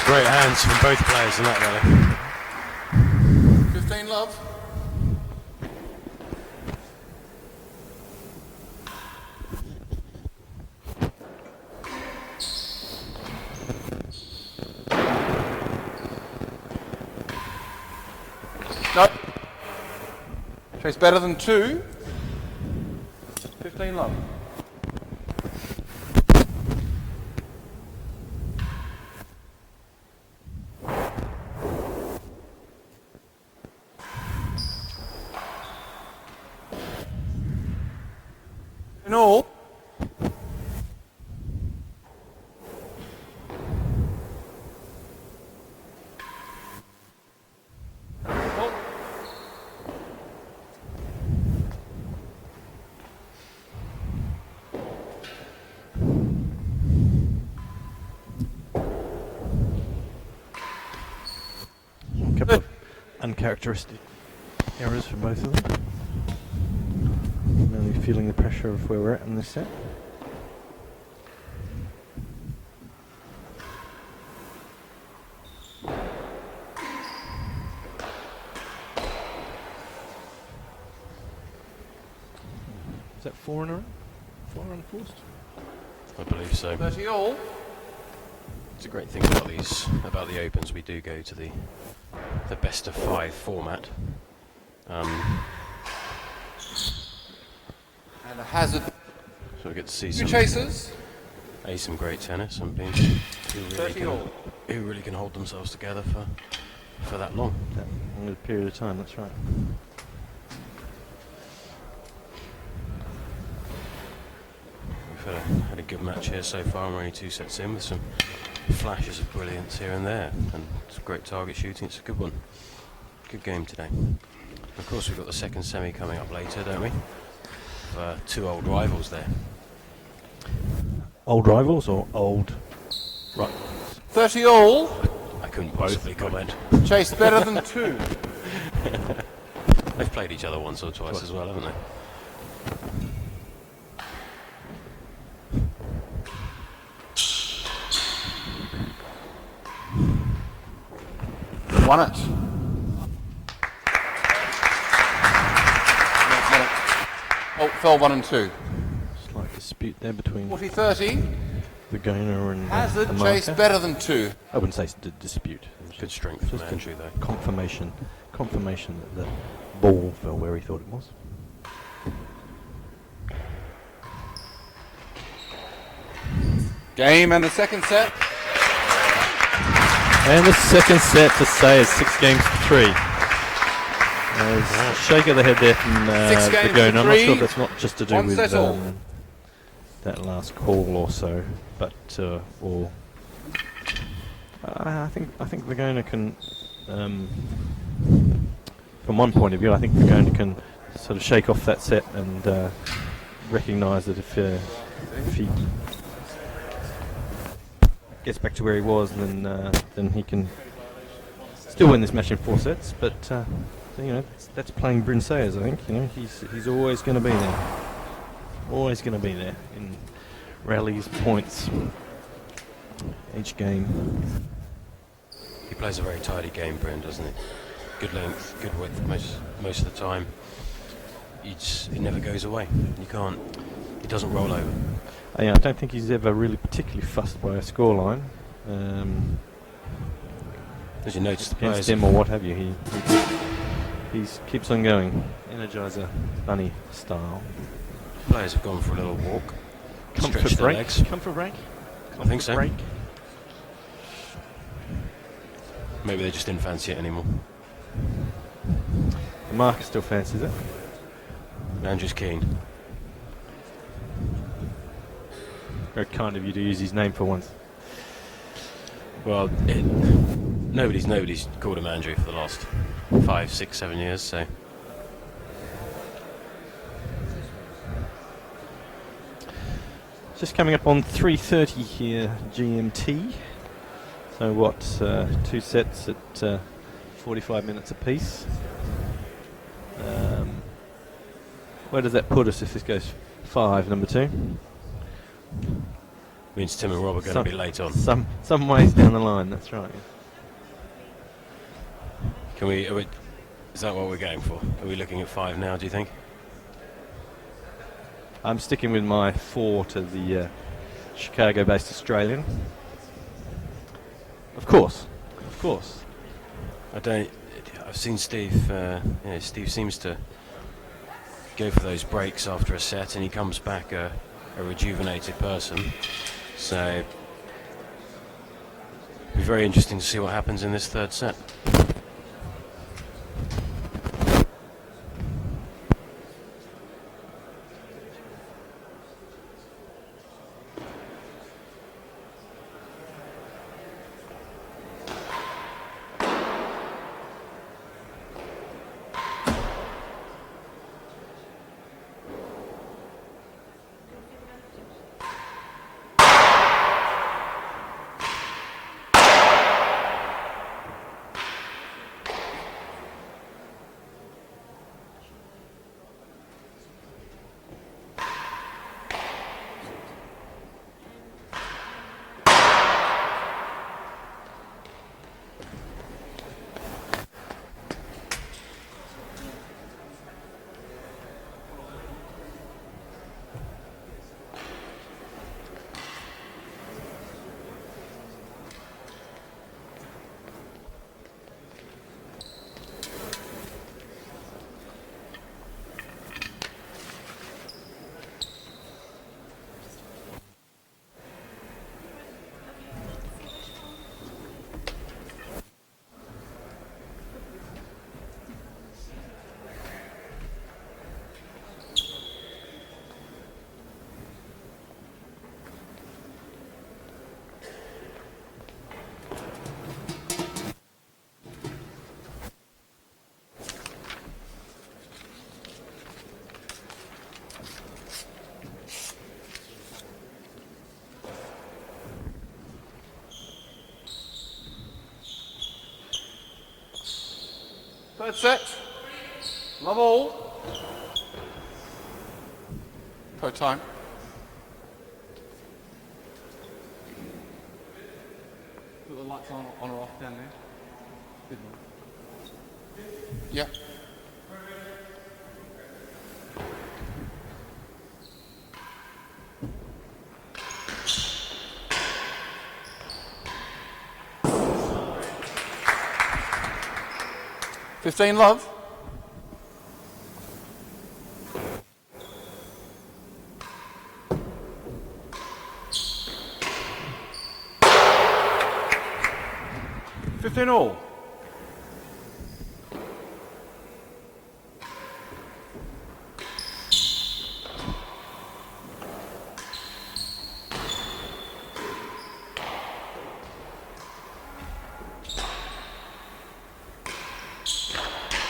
Great hands from both players in that rally. 15 love. No. Chase better than 2. 15 love. In all, A couple of uncharacteristic errors for both of them. Really feeling the pressure of where we're at in this set. Is that 4 in a row? 4 unforced? I believe so. 30 all. It's a great thing about the Opens. We do go to the best of 5 format. And a hazard. So we get to see 2 chasers. some great tennis and being who 30 all. really can hold themselves together for that long. That long a period of time, that's right. We've had a good match here so far, and we're only 2 sets in with some flashes of brilliance here and there, and some great target shooting. It's a good one. Good game today. Of course, we've got the second semi coming up later, don't we? 2 old rivals there. Old rivals or old? Right. 30 all. I couldn't possibly comment. Chase better than 2. They've played each other once or twice as well, haven't they? Won it. Oh, fell 1 and 2. Slight dispute there between 40-30. Virgona and Hazard, and chase Marker. better than 2. I wouldn't say dispute. It was Good strength from just Andrew, though. confirmation that the ball fell where he thought it was. Game and the second set. And the second set to say is 6 games to 3. There's a shake of the head there from 6 games Virgona. to I'm not sure 3. if that's not just to do 1 with set all. that last call or so, but or I think Virgona can, from one point of view, I think Virgona can sort of shake off that set and recognise that if he gets back to where he was, then he can still win this match in 4 sets. But that's playing Bryn Sayers. I think he's always going to be there, always going to be there in rallies, points, each game. He plays a very tidy game, Bryn, doesn't he? Good length, good width most of the time. He never goes away. He doesn't roll over. I don't think he's ever really particularly fussed by a scoreline. As you notice, the Against players him or what have you, he keeps on going. Energizer bunny style. players have gone for a little walk. Comfort stretch their break. legs. Comfort break. I think so. Break. Maybe they just didn't fancy it anymore. The marker still fancies it. Andrew's keen. Very kind of you to use his name for once. Well, nobody's called him Andrew for the last 5, 6, 7 years, so. Just coming up on 3:30 here, GMT. So what, 2 sets at 45 minutes apiece. Where does that put us if this goes 5, number 2? Means Tim and Rob are going to be late on. Some ways down the line, that's right. Is that what we're going for? Are we looking at 5 now, do you think? I'm sticking with my 4 to the Chicago-based Australian. Of course. I I've seen Steve. Steve seems to go for those breaks after a set, and he comes back a rejuvenated person. So, it'll be very interesting to see what happens in this third set. Third set. Love all. Per time. Put the lights on or off down there. Good one. Yeah. Love. All.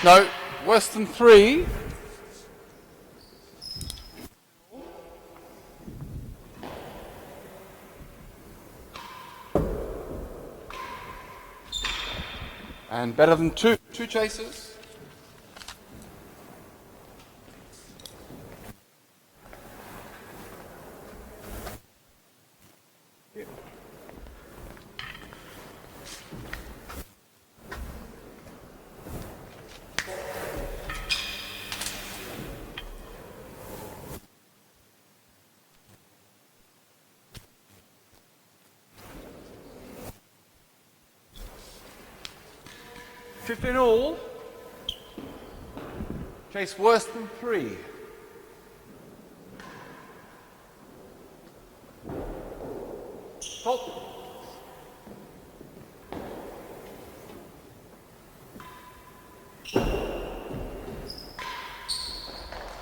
No, worse than 3. And better than 2. 2 chases. All. Chase worse than 3. Halt.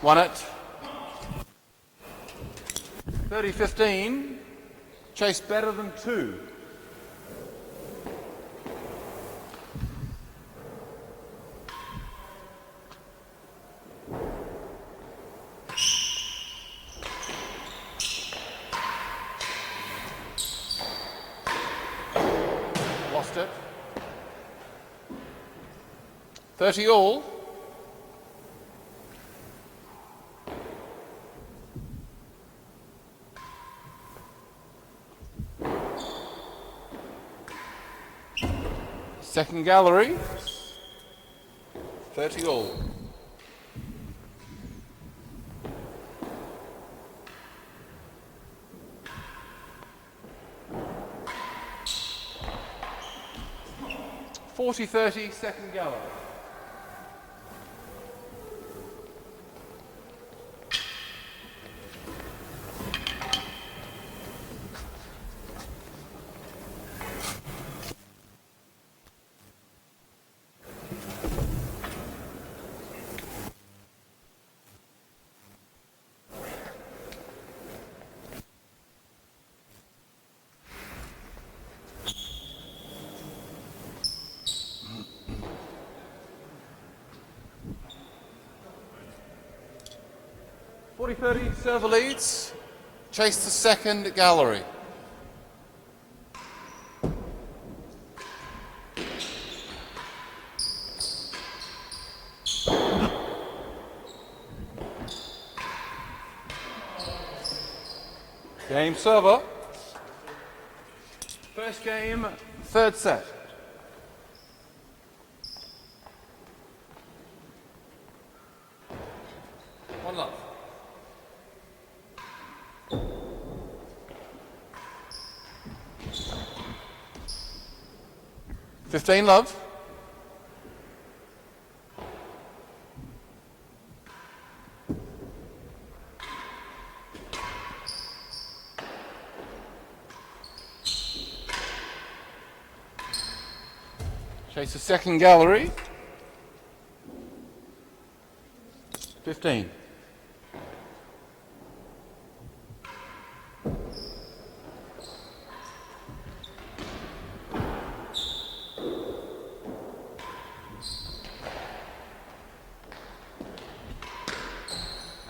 Won it. 30-15. Chase better than 2. Lost it. 30 all. Second gallery. 30 all. (40-30) second gallery. 40-30, server leads. Chase the second gallery. Game server. First game, third set. One love. $15 love. Chase the second gallery. 15.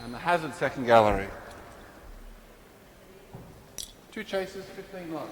And the hazard second gallery. Two chases, 15 love.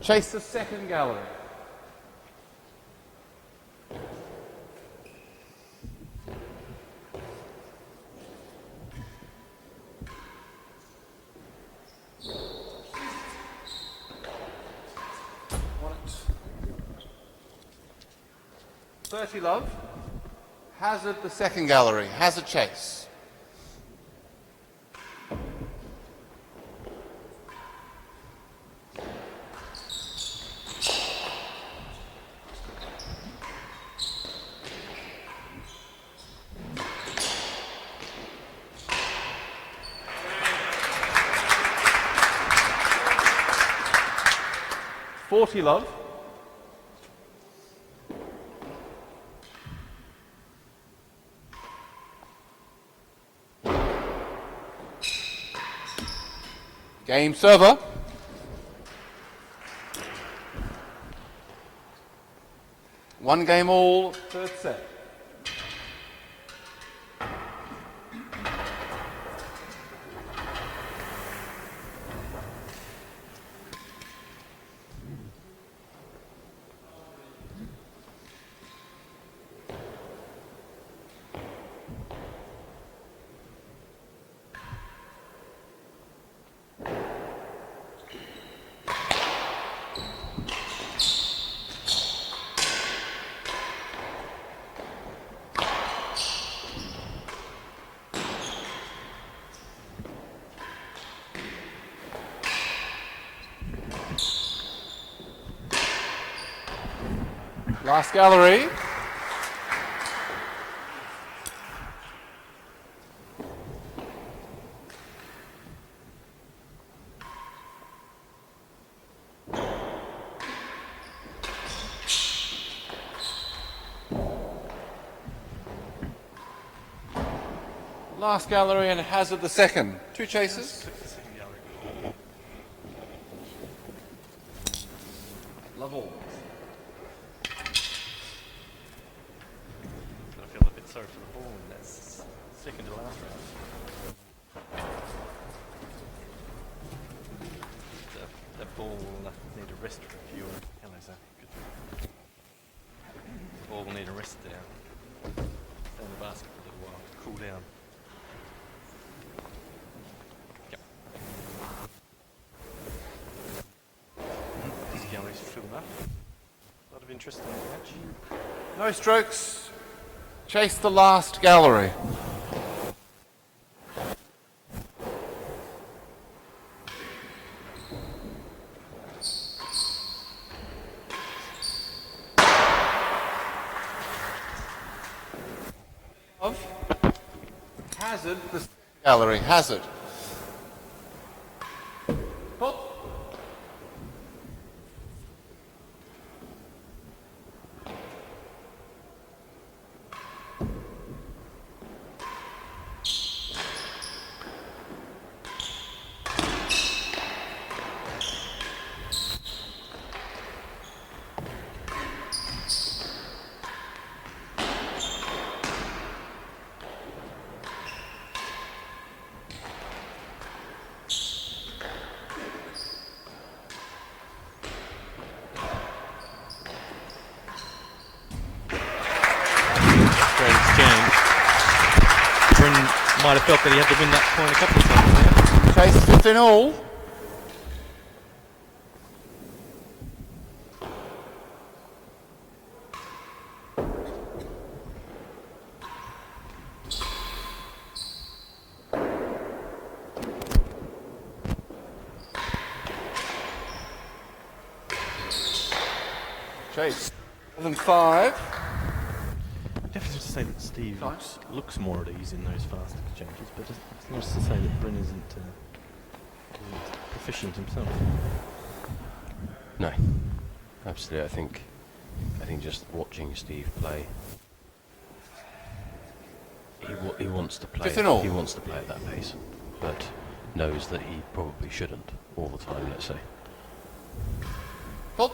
Chase the second gallery. Want it. 30 love. Hazard the second gallery. Hazard chase. $40 love. Game server. One game all, third set. Last gallery. Last gallery and hazard the second. Two chases. Love all. I feel a bit sorry for the ball in that second to last round. That ball will need a rest for a few. Hello, sir. Good. The ball will need a rest down. Stay in the basket for a little while to cool down. Yep. These galleries filled up. A lot of interest in the match. No strokes. Chase the last gallery. of Hazard, the gallery. Hazard. Pull. Great exchange. Bryn might have felt that he had to win that point a couple of times there. Chase 15 all. Chase 5. Definitely to say that Steve looks more at ease in those fast exchanges, but it's not to say that Bryn isn't proficient himself. No, absolutely. I think just watching Steve play, he wants to play. Fifth in all. He wants to play at that pace, but knows that he probably shouldn't all the time. Let's say. Pull.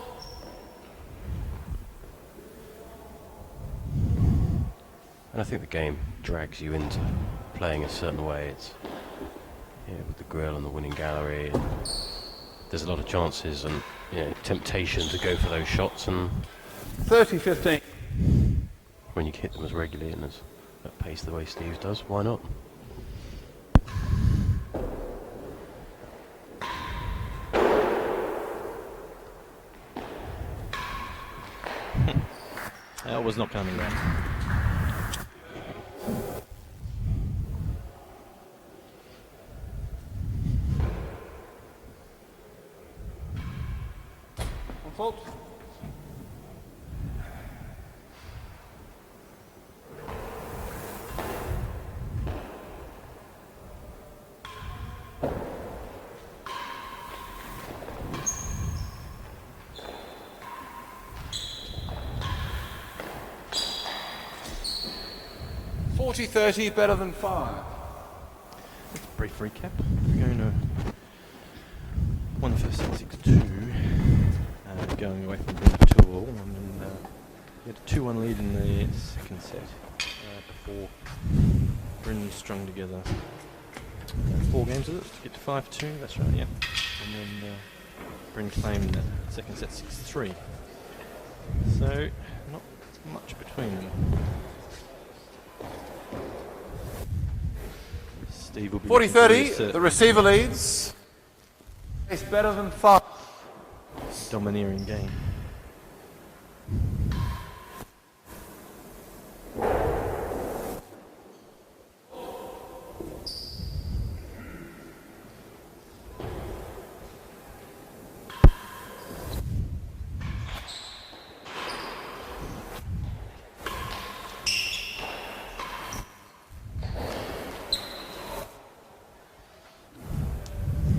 And I think the game drags you into playing a certain way. It's with the grill and the winning gallery. And there's a lot of chances and temptation to go for those shots. And 30-15. when you hit them as regularly and as at pace the way Steve does, why not? That was not coming back. Fault. $40-30, better than 5. Let's brief recap. We're going to won the first set 6-2, going away from Bryn 2-all, and then he had a 2-1 lead in the second set before Bryn strung together 4 games of it to get to 5-2. That's right, yeah. And then Bryn claimed that second set 6-3. So not much between them. Steve will be 40-30, the receiver leads. It's better than 5. domineering game.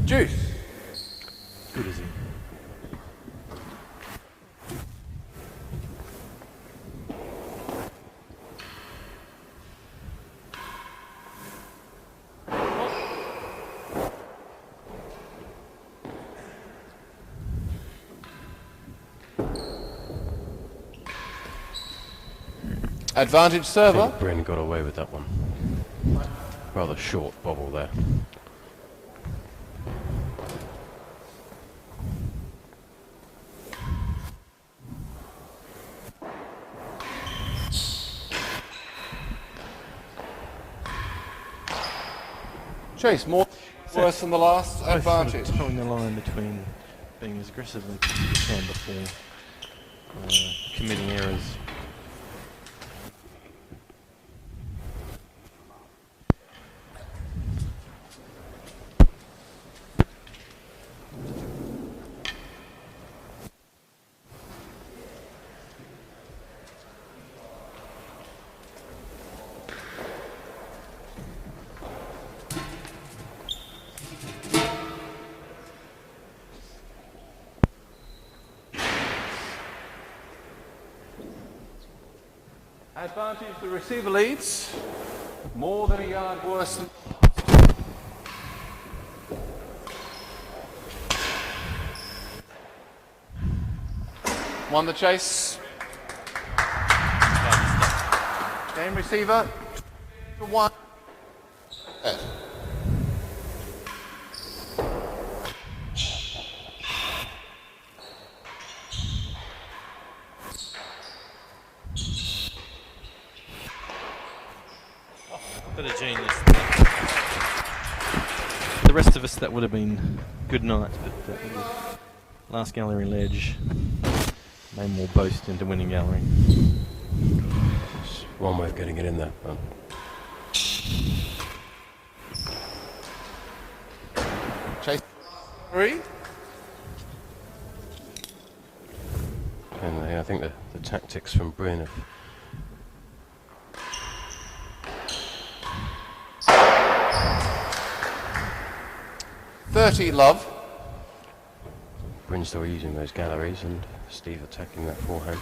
Juice. Good as he. Advantage I server. think Bryn got away with that one. Rather short bobble there. Chase, more worse than the last. Both sort of Advantage. towing the line between being as aggressive as you can before committing errors. Advantage, the receiver leads. More than a yard worse than... Won the chase. Game receiver. 1. Bit of genius. The rest of us, that would have been good night, but last gallery ledge, no more boast into winning gallery. It's one way of getting it in there. But Chase 3. and I think the tactics from Bryn have 30 love. Bryn's still using those galleries and Steve attacking that forehand.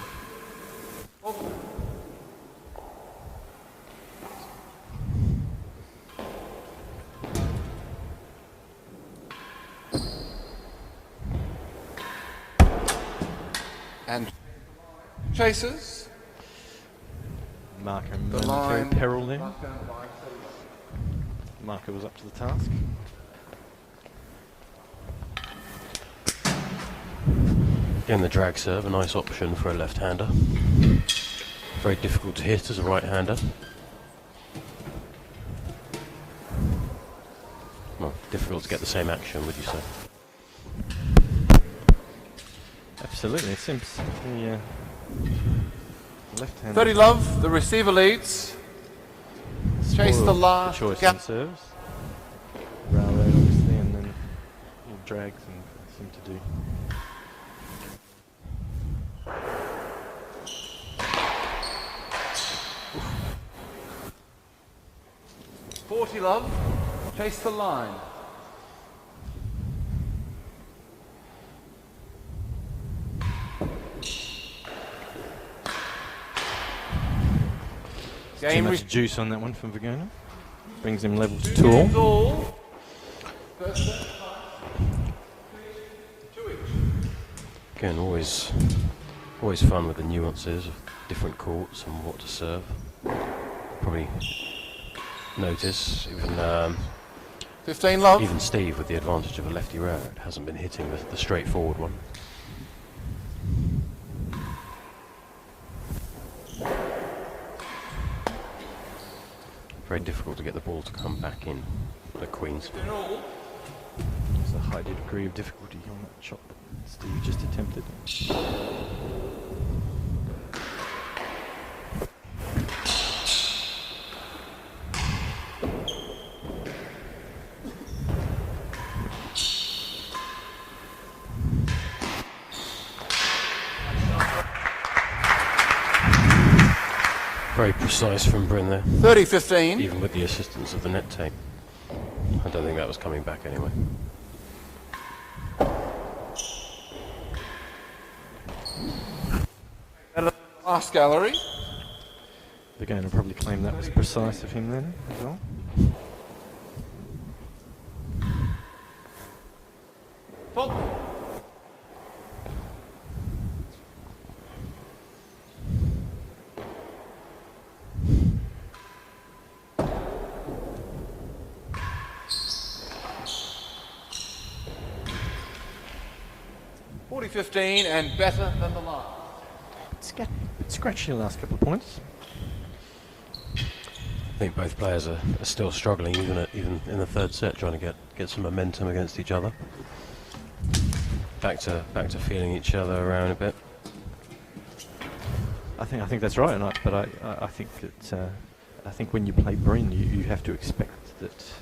And chasers. Marker The momentary line. peril there. Marker was up to the task. Again, the drag serve, a nice option for a left-hander. Very difficult to hit as a right-hander. Well, difficult to get the same action, would you say? Absolutely, it seems the left hand 30 love. The receiver leads. Chase the last choice gap. on serves. Railroad obviously, and then he drags and seem to do. 40 love. Chase the line. Too Game much juice on that one from Virgona. Brings him level to 2 all. all. First set, 2 each. Again, always fun with the nuances of different courts and what to serve. Probably notice even 15 love. even Steve, with the advantage of a lefty round, hasn't been hitting the straightforward one. Very difficult to get the ball to come back in the Queens. There's a high degree of difficulty on that shot that Steve just attempted. Very precise from Bryn there, 30-15. even with the assistance of the net tape. I don't think that was coming back anyway. Last gallery. Virgona will probably claim that was precise of him then as well. Full. .40-15 and better than the last. Scratchy the last couple of points. I think both players are still struggling, even in the third set, trying to get some momentum against each other. Back to feeling each other around a bit. I think that's right, but I think that I think when you play Bryn, you have to expect that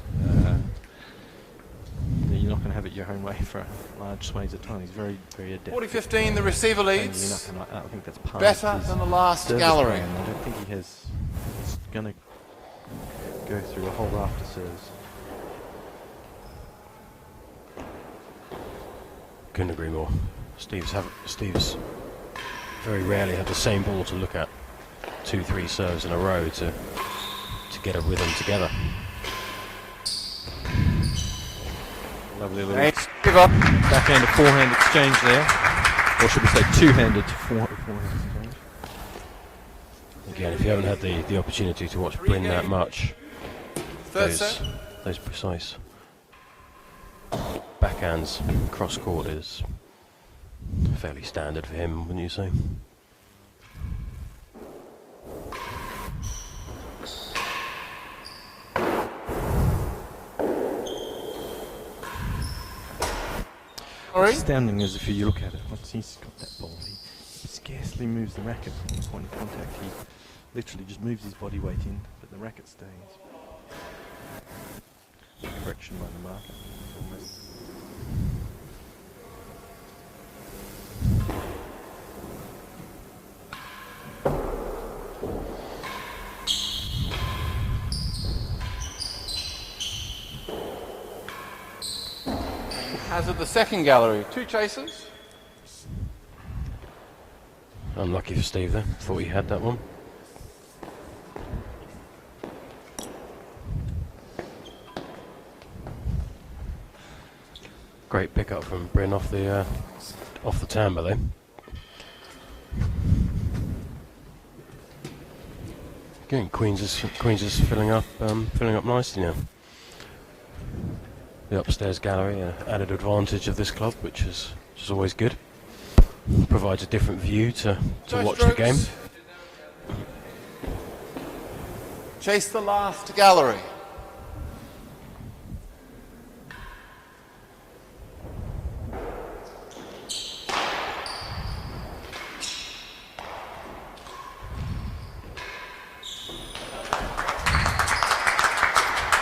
you're not going to have it your own way for large swathes of time. He's very, very adept. 40-15, the receiver leads. And I think that's part Better of his than the last service gallery. plan. I don't think he's going to go through a whole raft of serves. Couldn't agree more. Steve's very rarely had the same ball to look at 2-3 serves in a row to get a rhythm together. Lovely little Give up. backhand to forehand exchange there. Or should we say two-handed to forehand exchange. Again, if you haven't had the opportunity to watch Bryn that much, Third set. those precise backhands cross court is fairly standard for him, wouldn't you say? What's astounding is if you look at it, once he's got that ball, he scarcely moves the racket from the point of contact. He literally just moves his body weight in, but the racket stays. Correction by the marker. Almost. Hazard the second gallery. 2 chasers. Unlucky for Steve there. Thought he had that one. Great pickup from Bryn off the timbre though. Again, Queens is filling up nicely now. The upstairs gallery, added advantage of this club, which is always good. Provides a different view to watch the game. Chase the last gallery.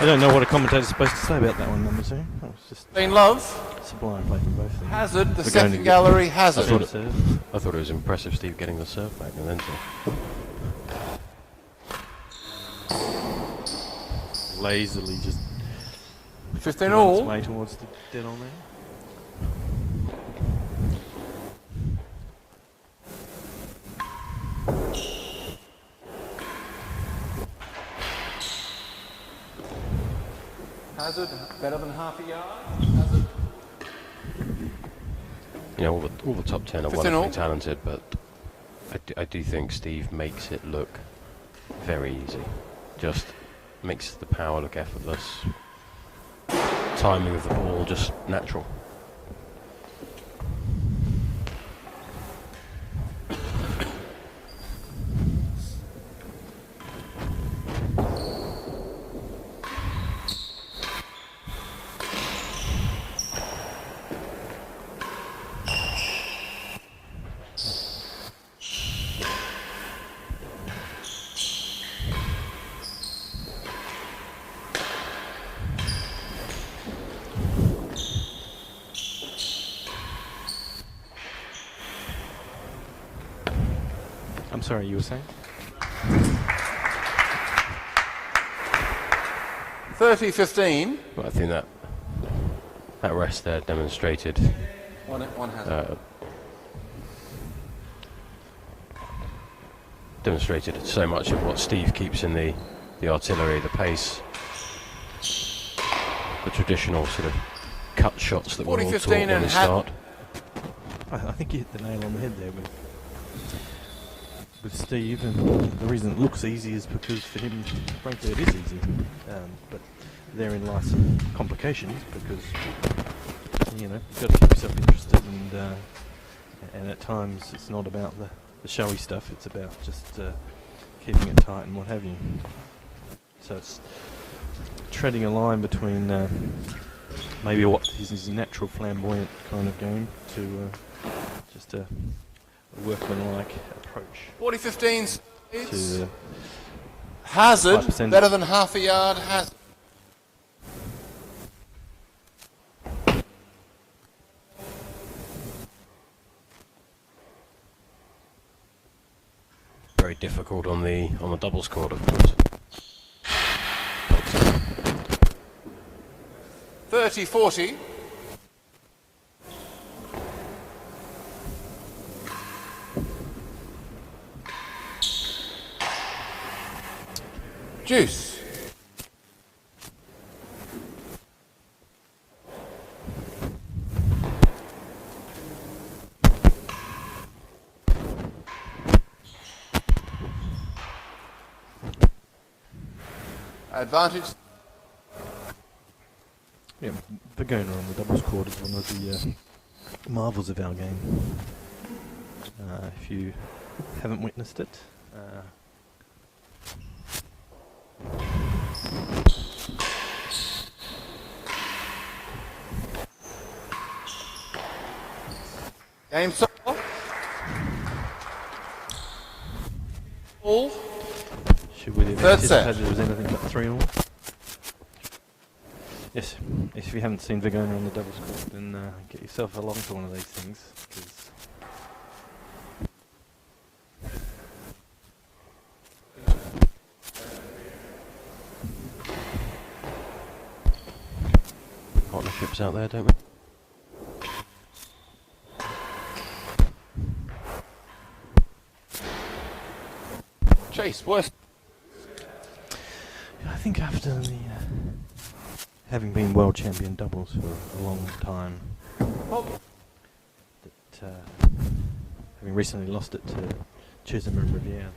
I don't know what a commentator's supposed to say about that one, number 2. That was just Been Love. sublime play from both of them. Hazard the We're going second to get- gallery. I Hazard. thought it was impressive, Steve, getting the serve back and then some. Lazily just 15 on its all. way towards the dead on there. Hazard better than half a yard. Hazard. You know, all the top 10 are 15 all. wonderfully talented, but I do think Steve makes it look very easy. Just makes the power look effortless. Timing of the ball just natural. I'm sorry, you were saying? 30-15. But I think that rest there demonstrated One hazard. demonstrated so much of what Steve keeps in the artillery, the pace, the traditional sort of cut shots that we're all 40-15 taught when and we start. I think you hit the nail on the head there with Steve, and the reason it looks easy is because for him, frankly, it is easy. But therein lies some complications because you've got to keep yourself interested, and at times it's not about the showy stuff; it's about just keeping it tight and what have you. So it's treading a line between maybe what is his natural flamboyant kind of game to just a workmanlike approach 40-15. to the Hazard 5%. better than half a yard. Hazard. Very difficult on the doubles court, of course. 30-40. Juice. Advantage. Yeah, Virgona on the doubles court is one of the marvels of our game. If you haven't witnessed it, Game so. All. should we have Third set. anticipated there was anything but 3-all? Yes, if you haven't seen Virgona on the doubles court, then get yourself along to one of these things. 'Cause Partnerships out there, don't we? Chase, worst. I think after the having been world champion doubles for a long time, that having recently lost it to Chisholm and Riviere,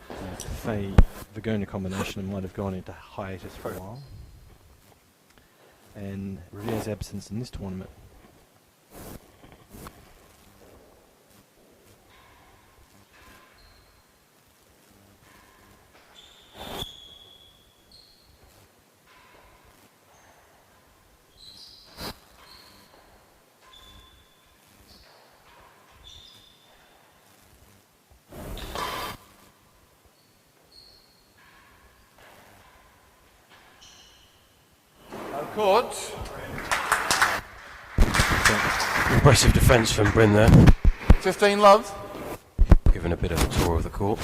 that the Faye Virgona combination might have gone into hiatus for a while, and Riviere's absence in this tournament Court. Impressive defence from Bryn there, 15 love. giving a bit of a tour of the court.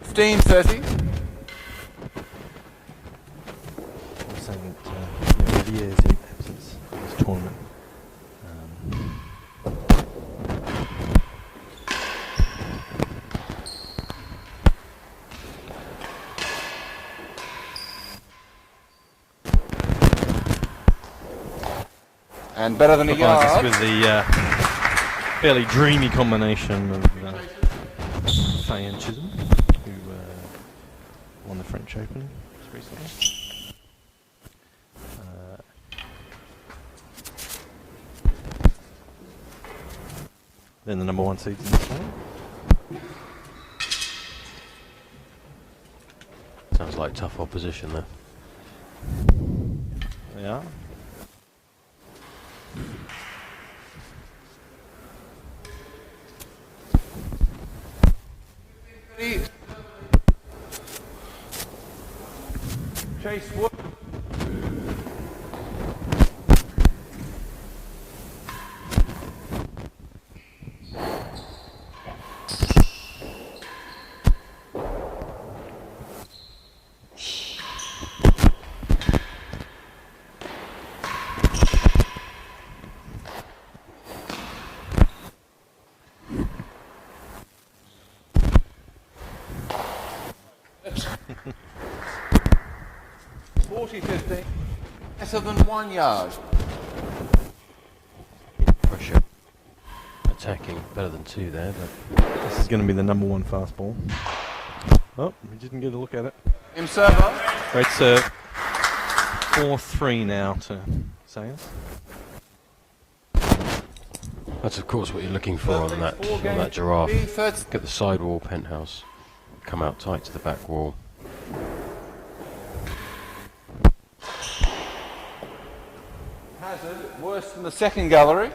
Fifteen 30. I was saying that Riviere's absence in this tournament And better than a provides us yard. with the fairly dreamy combination of Faye and Chisholm, who won the French Open just recently. Then the number one seeds in this one. Sounds like tough opposition there. They are. Chase Wood. Lesser than 1 yard. Pressure. Attacking better than 2 there, but This is going to be the number one fastball. Oh, we didn't get a look at it. Him server. Great serve. 4-3 now to Sayers. that's of course what you're looking for on that giraffe. Get the sidewall penthouse, come out tight to the back wall. Hazard, worse than the second gallery.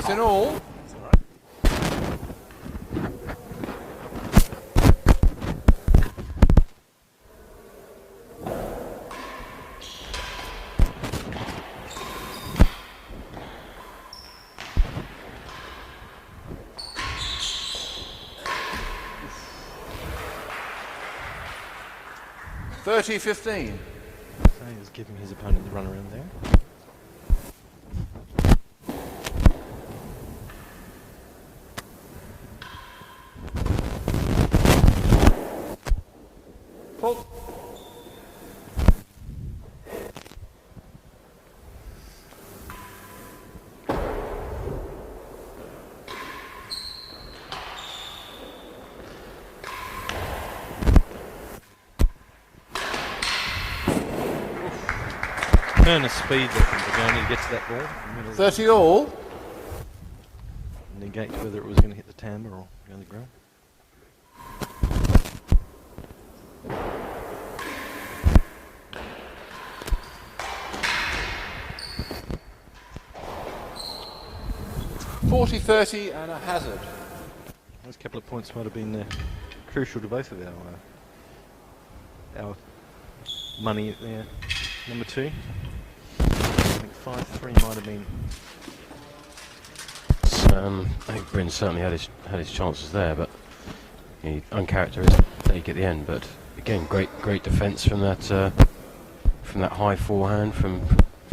15 all. $30-15. So he was giving his opponent the run around there. Fault. Turn of speed that Virgona to get to that ball. In the middle 30 all. negate whether it was going to hit the timber or go on the ground. $40-30 and a hazard. Those couple of points might have been crucial to both of our money at there. Number two. I think 5-3 might have been. I think Bryn certainly had his chances there, but he uncharacteristic take at the end. But again, great defence from that high forehand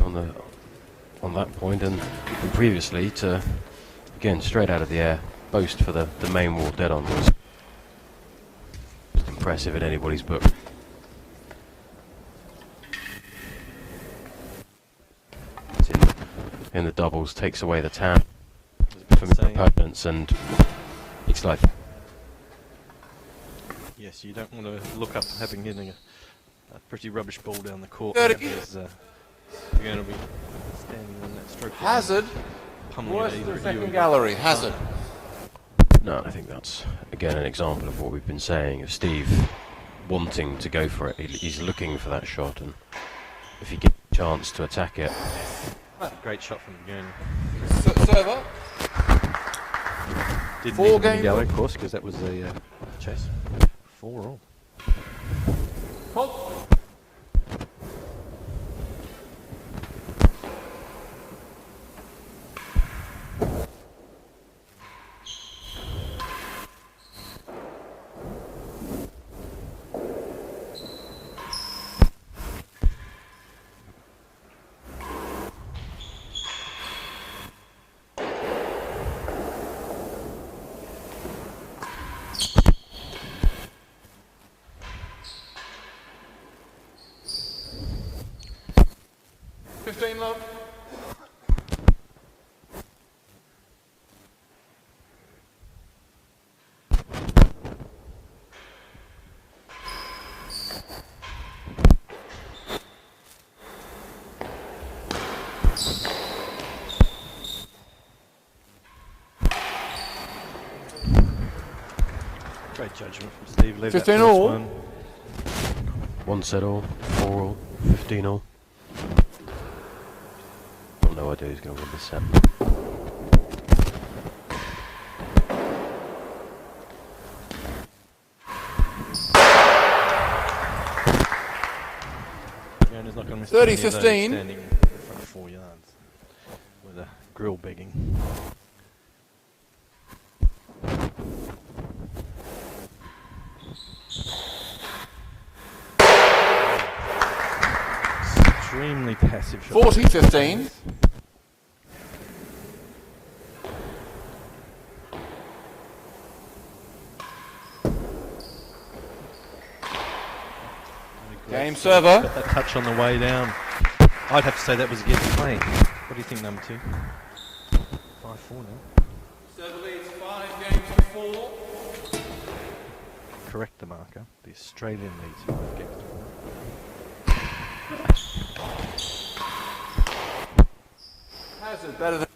on that point, and previously to again straight out of the air boast for the main wall dead on was impressive in anybody's book. In the doubles takes away the tan from your opponents, and it's like Yes, you don't want to look up having hitting a pretty rubbish ball down the court. 30. Because you're going to be standing on that stroke. Hazard. Pummeling Worse either than of you second and- gallery. Hazard. no, I think that's again an example of what we've been saying of Steve wanting to go for it. He's looking for that shot, and if he gets a chance to attack it, Great shot from Virgona. Server. Didn't Four need the game gallery, book. of course, because that was a chase. 4 all. Fault. Love. Great judgment from Steve. Leave that 15 first all. one. 1 set all, 4 all, 15 all. Got no idea who's going to win this set. Virgona's not going to miss 30, any of those 15. standing in the front 4 yards with a grill begging. Extremely passive shot. 40-15. Game server. Got that touch on the way down. I'd have to say that was against playing. What do you think, number 2? 5-4 now. Server leads 5 games to 4. Correct the marker. The Australian leads 5 games to 4. Hazard better than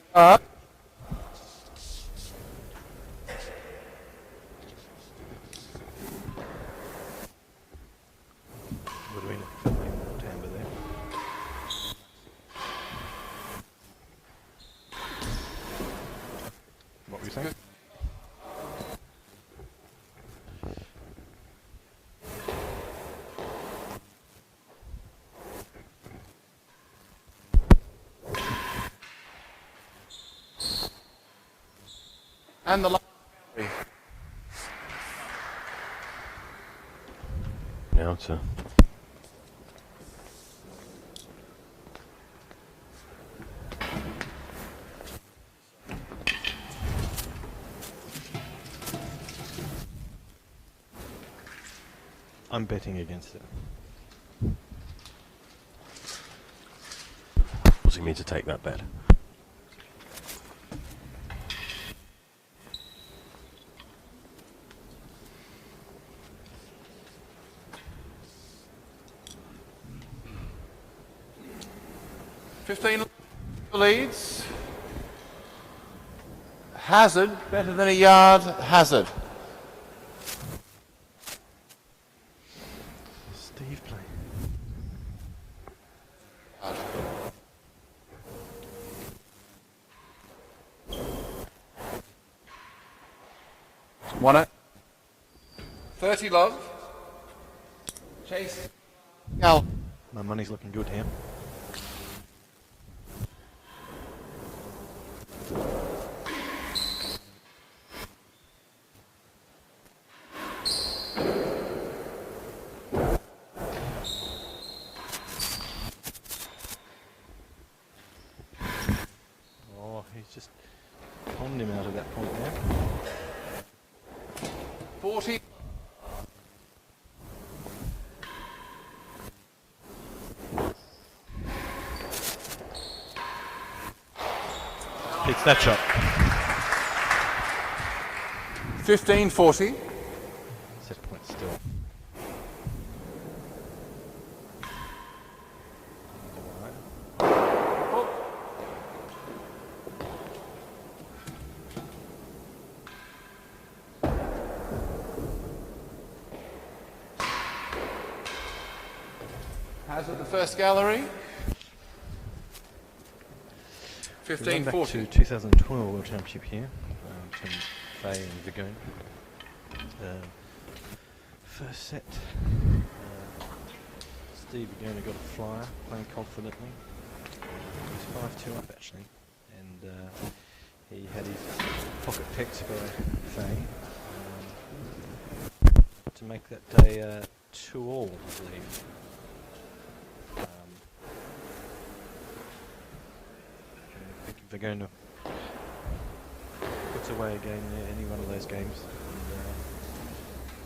Would have been a more timber there. were you saying? And the last. Now to I'm betting against it. forcing me to take that bet. $15 leads. Hazard, better than a yard, Hazard. Steve playing. Won it. 30 love. Chase. Gal. My money's looking good here. Oh, he's just ponned him out at that point there. 40. Hits that shot. 15-40. Set point still. Hazard the first gallery. Going back 15-40. to 2012 World Championship here between Fay and Virgona. First set, Steve Virgona got a flyer, playing confidently. He was 5-2 up actually, and he had his pocket picks by Fay to make that day 2-all, I believe. Virgona puts away again any one of those games. And,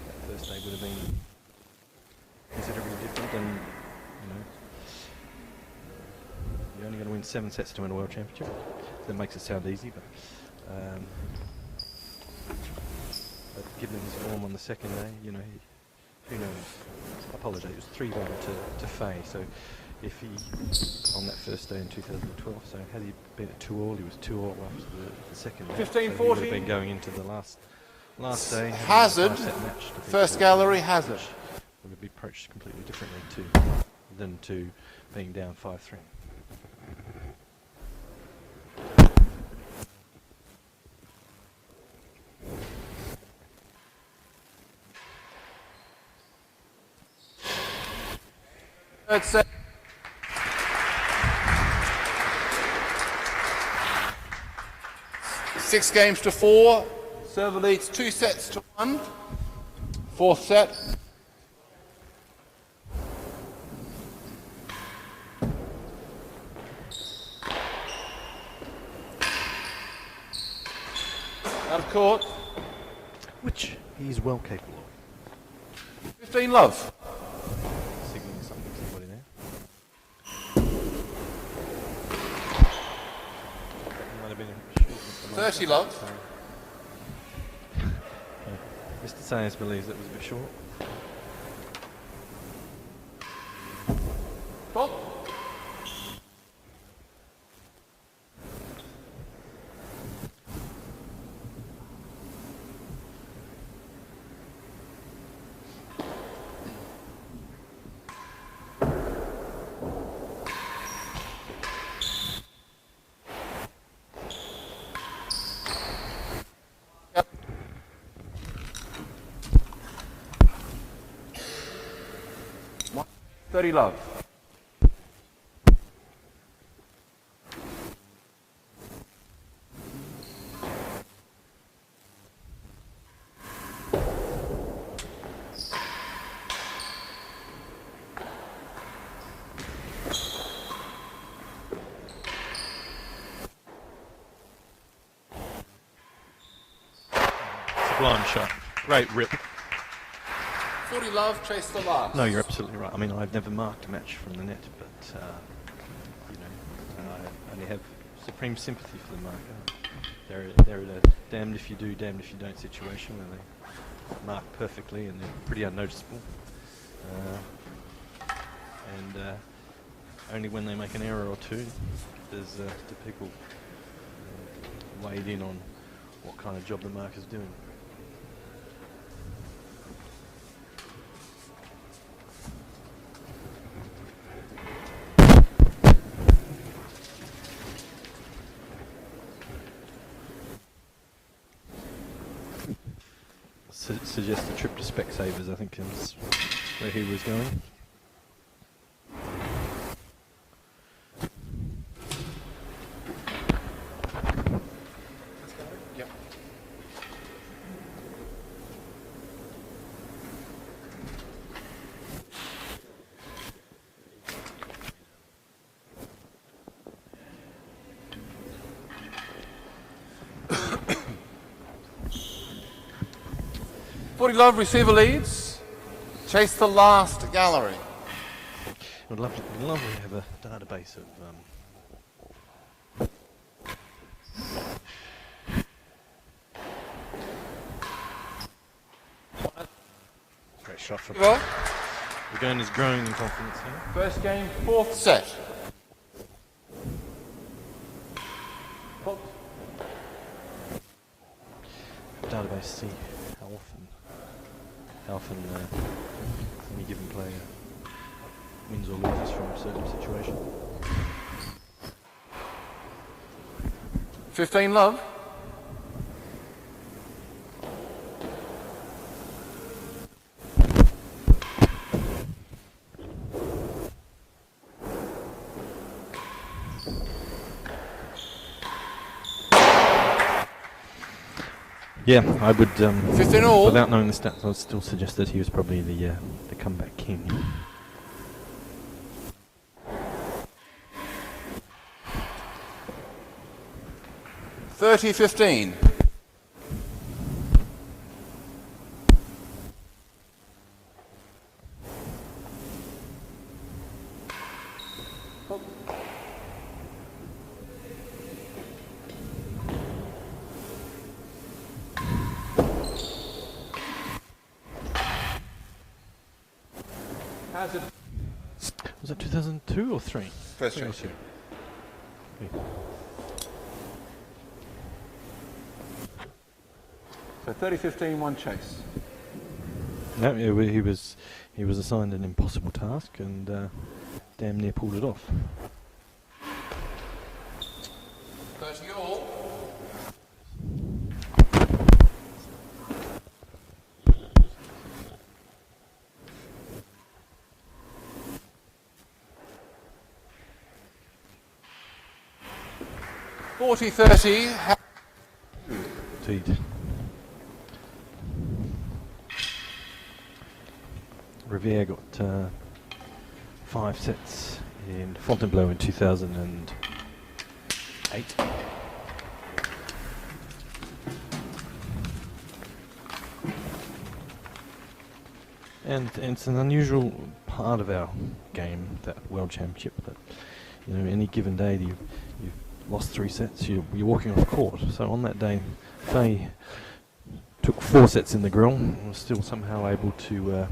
that first day would have been considerably different, and you know, you're only going to win 7 sets to win a world championship. That makes it sound easy, but given his form on the second day, you know, who knows? I apologise. It was 3-1 to Fay, so. If he, on that first day in 2012, so had he been at 2-all, he was 2-all after the second day. 15-40. So he would have been going into the last day. Hazard, first gallery, Hazard. It would be approached completely differently than to being down 5-3. Third set. Six games to 4. Server leads 2 sets to 1. Fourth set. Out of court. Which he's well capable of. 15 love. Signalling something to somebody there. That might have been a short Mr. 30 love. Mr. Sayers believes it was a bit short. Bob. 30 love. Sublime shot. Great rip. 40 love, chase the last. No, you're absolutely right. I mean, I've never marked a match from the net, but you know, I only have supreme sympathy for the marker. They're in a damned if you do, damned if you don't situation where they mark perfectly and they're pretty unnoticeable. And only when they make an error or two does do people wade in on what kind of job the marker's doing. Suggest a trip to Specsavers, I think is where he was going. Yep. Forty love, receiver leads. Chase the last gallery. Would love to have a database of great shot from Well, Virgona is growing in confidence here. first game, fourth set. Database see how often any given player wins or loses from a certain situation. 15 love. Yeah, I would. 15 all. Without knowing the stats, I would still suggest that he was probably the comeback king. $30-15. Hazard. Was it 2002 or 3? First Three or chase. two. Okay. So 30-15, one chase. No, he was assigned an impossible task and damn near pulled it off. 30 all. $40-30. Indeed. Riviere got 5 sets in Fontainebleau in 2008. And it's an unusual part of our game, that World Championship, that any given day you've lost 3 sets, you're walking off court. So on that day, Faye took 4 sets in the grill and was still somehow able to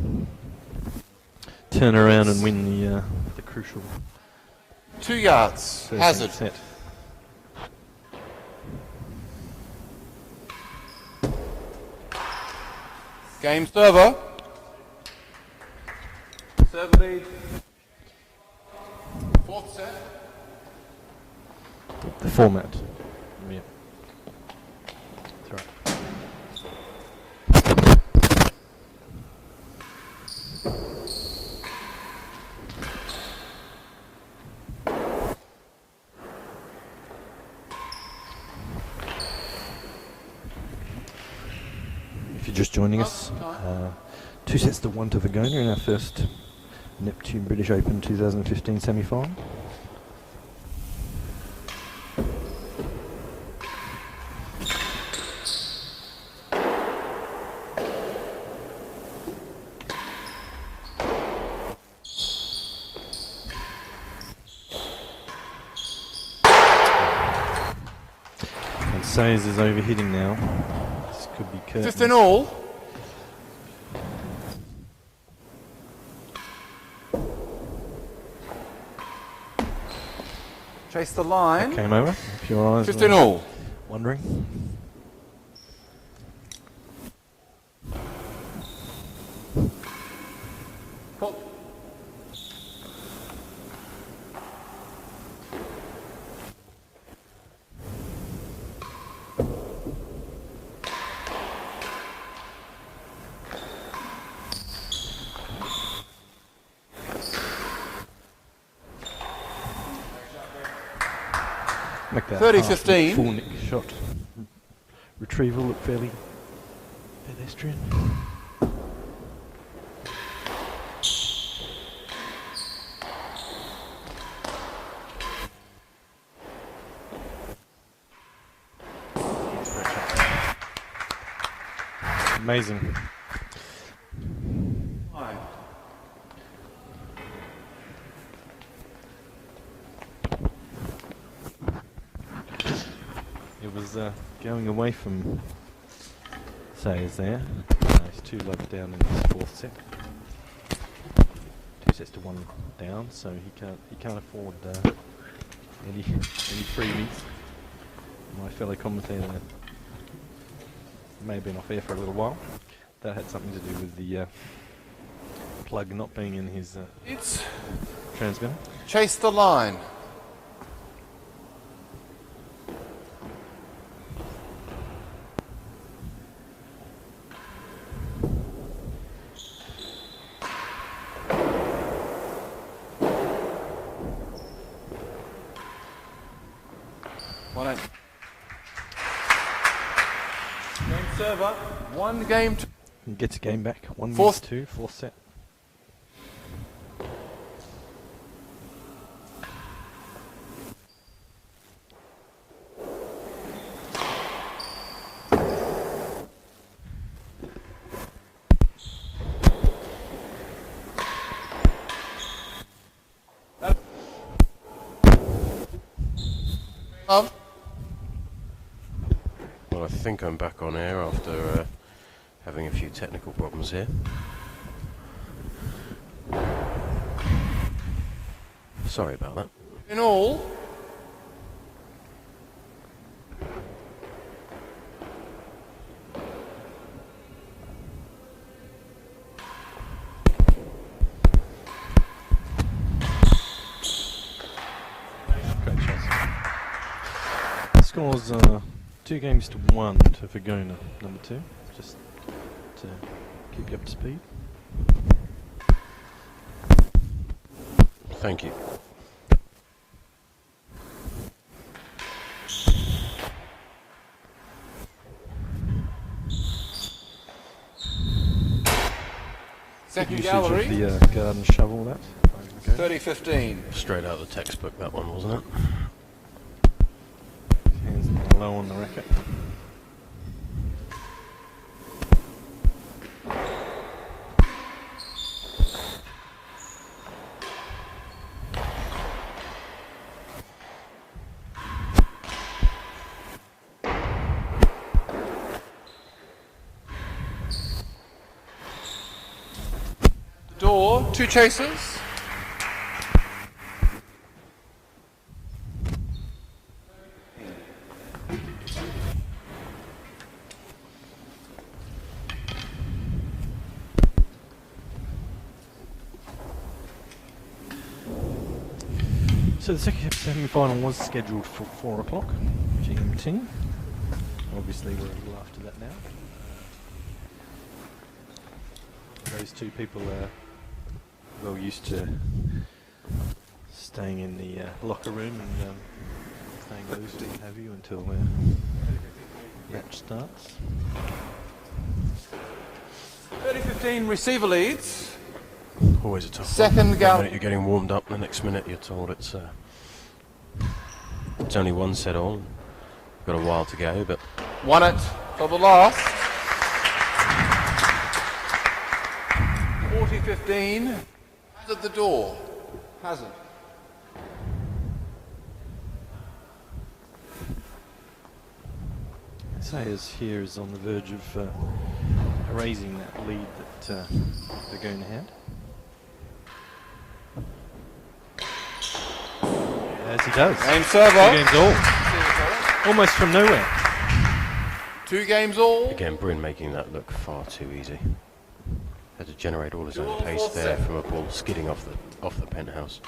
turn around and win the crucial 2 yards. 13th Hazard. set. Game server. Server lead. Fourth set. The format. Yeah. That's right. If you're just joining us, 2 sets to 1 to Virgona in our first Neptune British Open 2015 semi-final. And Sayers is overhitting now. This could be curtains. 15 all. Chase the line. Came over. If your eyes 15 were all. wondering. Pull. Make that 30-15. full nick shot. Retrieval look fairly pedestrian. Amazing. Fine. It was going away from Sayers there. He's 2 love down in his 4th set. 2 sets to 1 down, so he can't afford any freebies. My fellow commentator may have been off air for a little while. That had something to do with the plug not being in his It's transmitter. chase the line. One out. Game server. 1 game. And gets a game back. 1 Fourth. 2, 4th set. Love. Well, I think I'm back on air after having a few technical problems here. Sorry about that. In all. Great shots. Scores 2 games to 1 to Virgona, number 2. Just to keep you up to speed. Thank you. Second Usage gallery. of the garden shovel, that. Okay. 30-15. Straight out of the textbook, that one, wasn't it? Hands low on the racket. Door. 2 chasers. So the second semi-final was scheduled for 4 o'clock GMT. Obviously we're a little after that now. Those 2 people are well used to staying in the locker room and staying loose and what have you until the match starts. 30-15 receiver leads. Always a tough Second one. gal- One minute you're getting warmed up, the next minute you're told it's only one set all. Got a while to go, but Won it for the last. 40-15. Hazard the door. Hazard. Sayers here is on the verge of erasing that lead that Virgona had. As he does. Game server. 2 games all. Almost from nowhere. 2 games all. again, Bryn making that look far too easy. Had to generate all his own Duel pace for there set. from a ball skidding off the penthouse.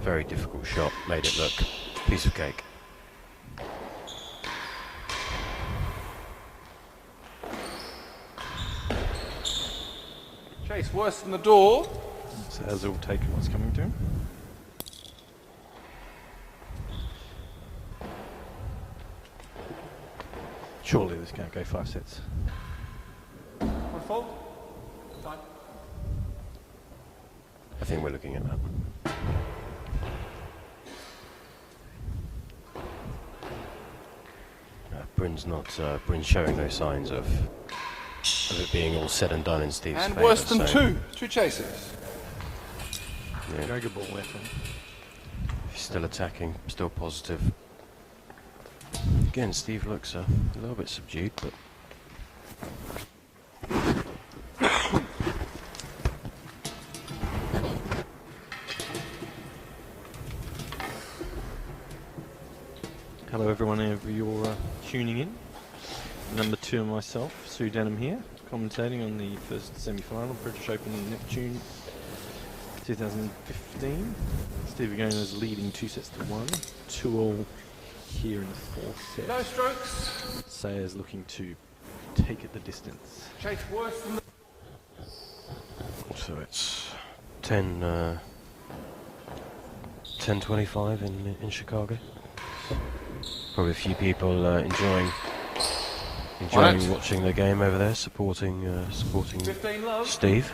Very difficult shot, made it look piece of cake. Chase worse than the door. Sayers will take what's coming to him. Surely this can't go 5 sets. One fault. Time. I think we're looking at that. Bryn's showing no signs of it being all said and done in Steve's And favour. worse than so, 2 chases. yeah, Very good ball there from him. he's still attacking, still positive. Again, Steve looks a little bit subdued, but Hello everyone, whenever you're tuning in. Number 2 and myself, Sue Denham here, commentating on the first semi-final, British Open in Neptune 2015. Steve Virgona is leading 2-1, 2-all here in the 4th set. No strokes. Sayers looking to take it the distance. Chase worse than the... so it's 10:25 in Chicago. Probably a few people enjoying watching the game over there, supporting 15 love. Steve.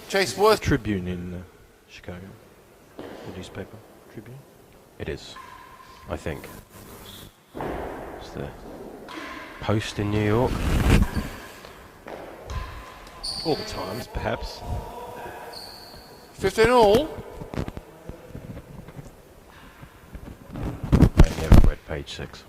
Chase worse. Tribune in Chicago. The newspaper Tribune. It is, I think. It's the Post in New York. All the times, perhaps. 15 all. I never read page 6.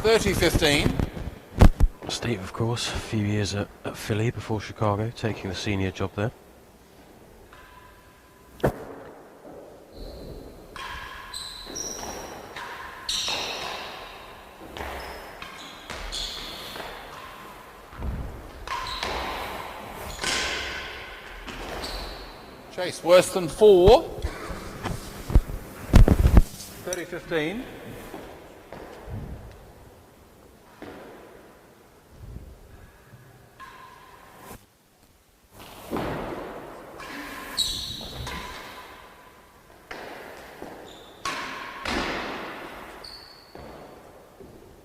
$30-15. Steve, of course, a few years at Philly before Chicago, taking the senior job there. Chase worse than 4. 30-15.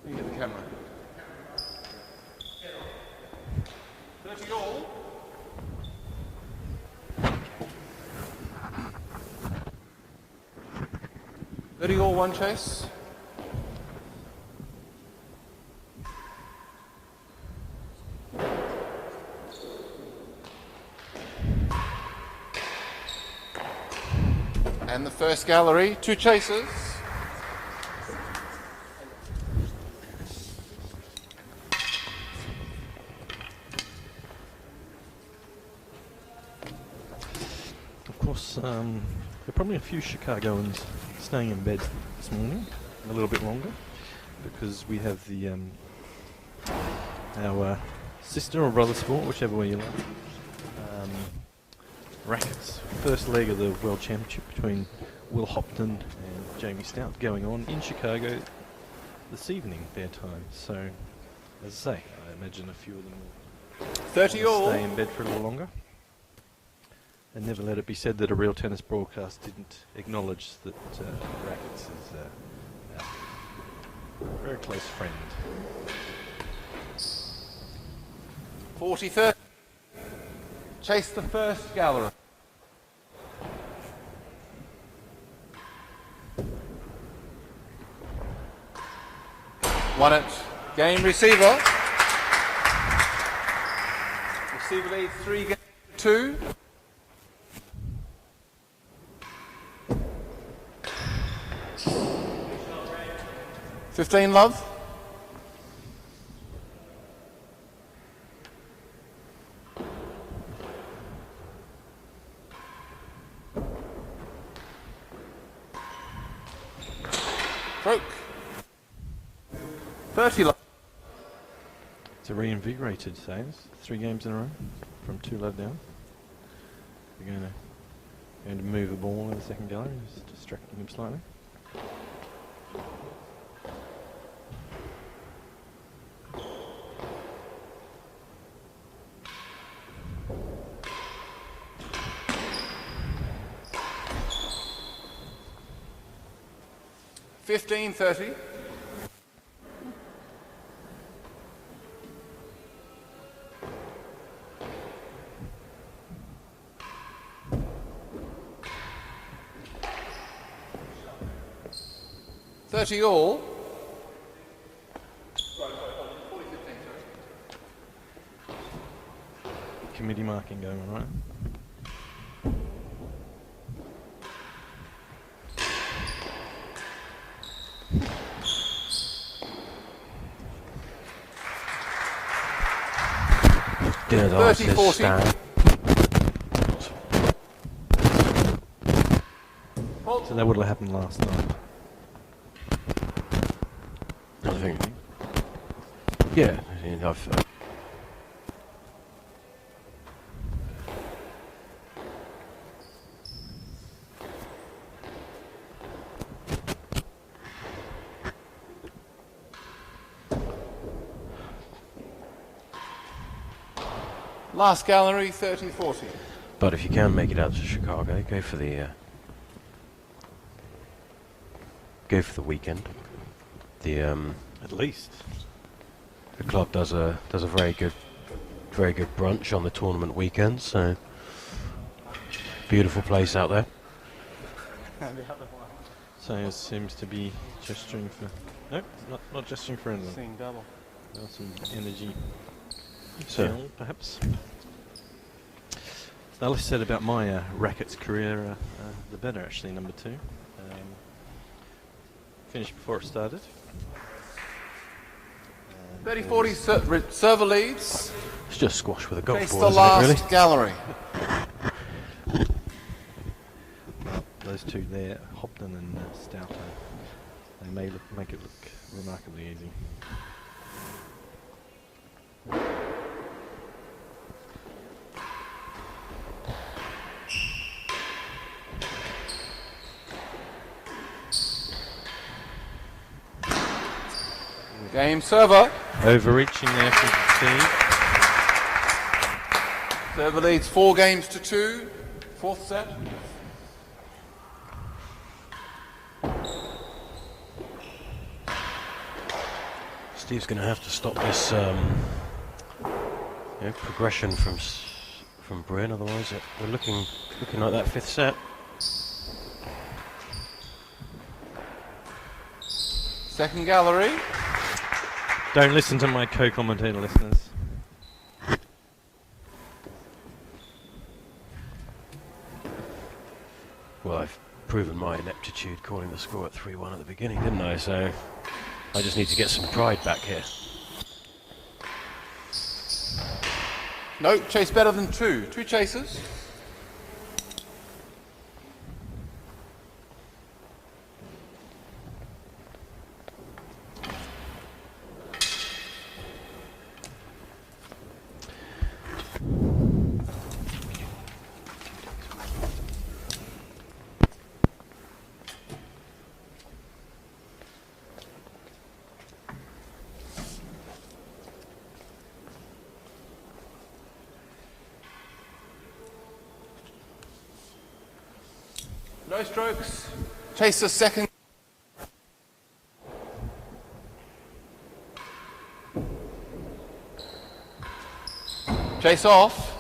You get the camera. 30 all. All 1 chase. And the first gallery, 2 chases. Of course, there are probably a few Chicagoans staying in bed this morning, a little bit longer, because we have the our sister or brother sport, whichever way you like, rackets. First leg of the World Championship between Will Hopton and Jamie Stout going on in Chicago this evening, their time. So, as I say, I imagine a few of them will 30 all. stay in bed for a little longer. And never let it be said that a real tennis broadcast didn't acknowledge that rackets is a very close friend. 40-30. Chase the first gallery. Won it. Game receiver. Receiver leads 3 games to 2. $15 love. Broke. 30 love. It's a reinvigorated saves. 3 games in a row from 2 love down. We're going to move the ball in the second gallery, just distracting him slightly. $15.30. $30 all. Committee marking going on, right? Good 30-40. stand. So that would have happened last night. I think. Yeah, I've. Last gallery, 30-40. But if you can make it out to Chicago, go for the weekend. The At least. the club does a very good brunch on the tournament weekend. So beautiful place out there. So seems to be gesturing for. Nope, not gesturing for anything. Seeing double. Well, some energy. So Feel, perhaps. The less said about my rackets career, the better. Actually, number 2. Finished before it started. 30-40 server leads. it's just squash with a golf Face ball, the isn't it, last really? gallery. Well, those two there, Hopton and Stouter, they make it look remarkably easy. Game server. Overreaching there from Steve. Server leads 4 games to 2. 4th set. Steve's going to have to stop this progression from Bryn, otherwise we're looking like that 5th set. Second gallery. Don't listen to my co-commentator, listeners. Well, I've proven my ineptitude calling the score at 3-1 at the beginning, didn't I? So I just need to get some pride back here. No, chase better than 2. 2 chases. Go strokes. Chase the second. Chase off.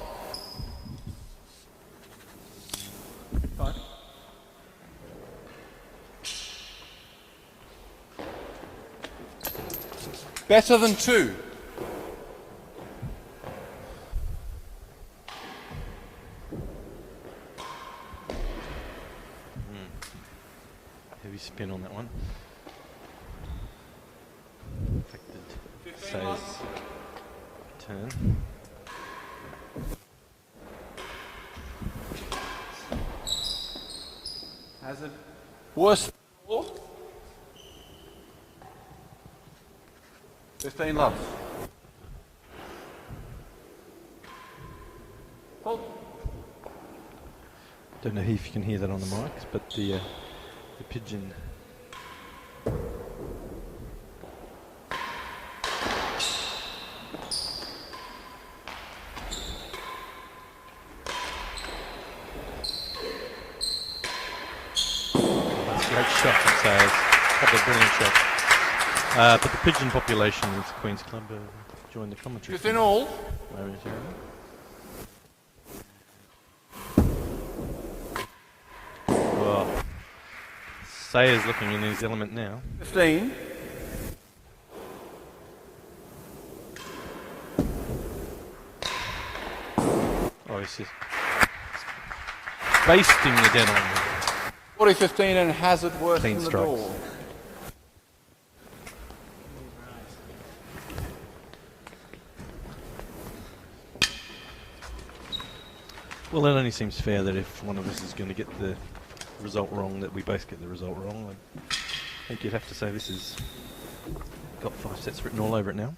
Better than 2. Heavy spin on that one. Affected 15 Sayers' left. turn. Hazard. Worse. 15 loves. Hold. Don't know if you can hear that on the mics, but the pigeon. That's a great shot from Sayers. Couple of brilliant shots. But the pigeon population is Queen's Club joined the commentary. 15 all. Momentarily. Well, Sayers looking in his element now. 15. Oh, he's just basting the dead on. 40-15 and Hazard worse Clean than the strikes. door. Well, it only seems fair that if one of us is going to get the result wrong, that we both get the result wrong. I think you'd have to say this has got 5 sets written all over it now.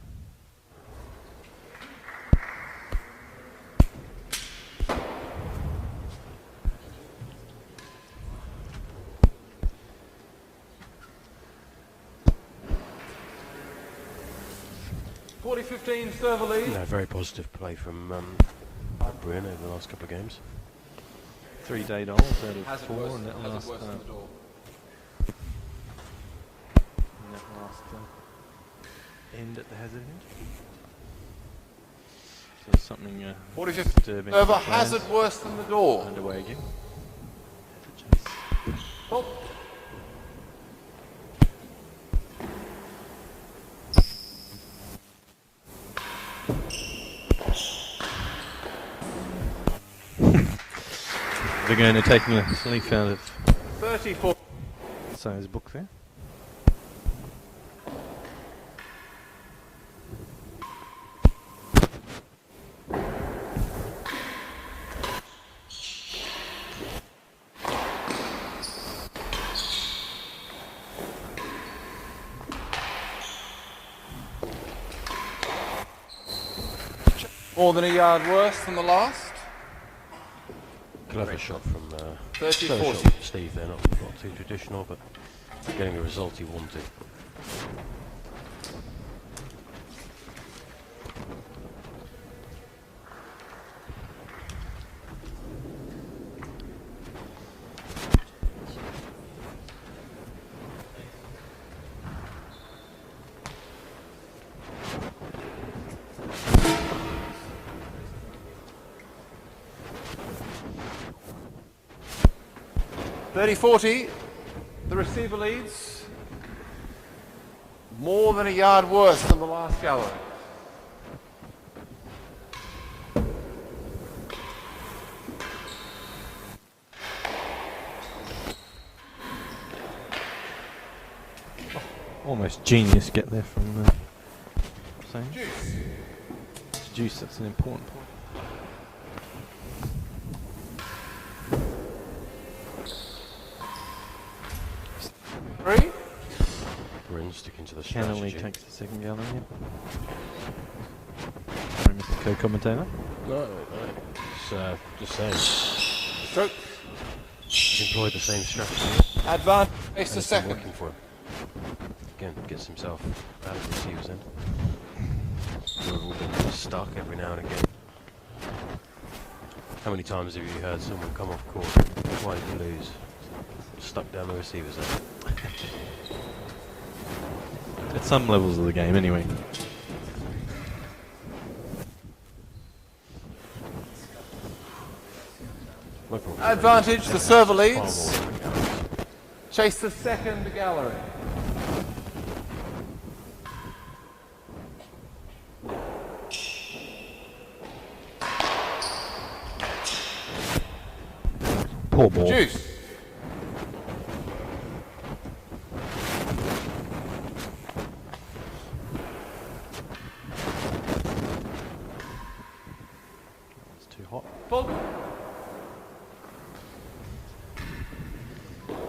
$40-15 server lead. No, very positive play from Bryn over the last couple of games. 3-day dolls out of Hazard 4 worse, in that Hazard last, worse than the door. End at the Hazard end. So there's something 40-15 disturbing server. for players Hazard worse than the door. underway again. Hold. They're going to take a leaf out of 34. Sayers' book there. More than a yard worse than the last. Clever shot from 30-40. clever shot from Steve there, not too traditional, but getting the result he wanted. $30-40. The receiver leads. More than a yard worse than the last gallery. Almost genius get there from Sayers. Juice, that's an important point. Three. Bryn sticking to the Cannily strategy. takes the second gallery. Sorry, Mr. Co-commentator. No. Just saying. Stroke. He's employed the same strategy. Advantage. And Face to it's been second. working for him. Again, gets himself out of the receiver's end. We've all been stuck every now and again. How many times have you heard someone come off court? Why did you lose? stuck down the receivers there. At some levels of the game, anyway. No problem. Advantage, the server Far leads. more than ours. Chase the second gallery. Poor ball. Juice. It's too hot. Full.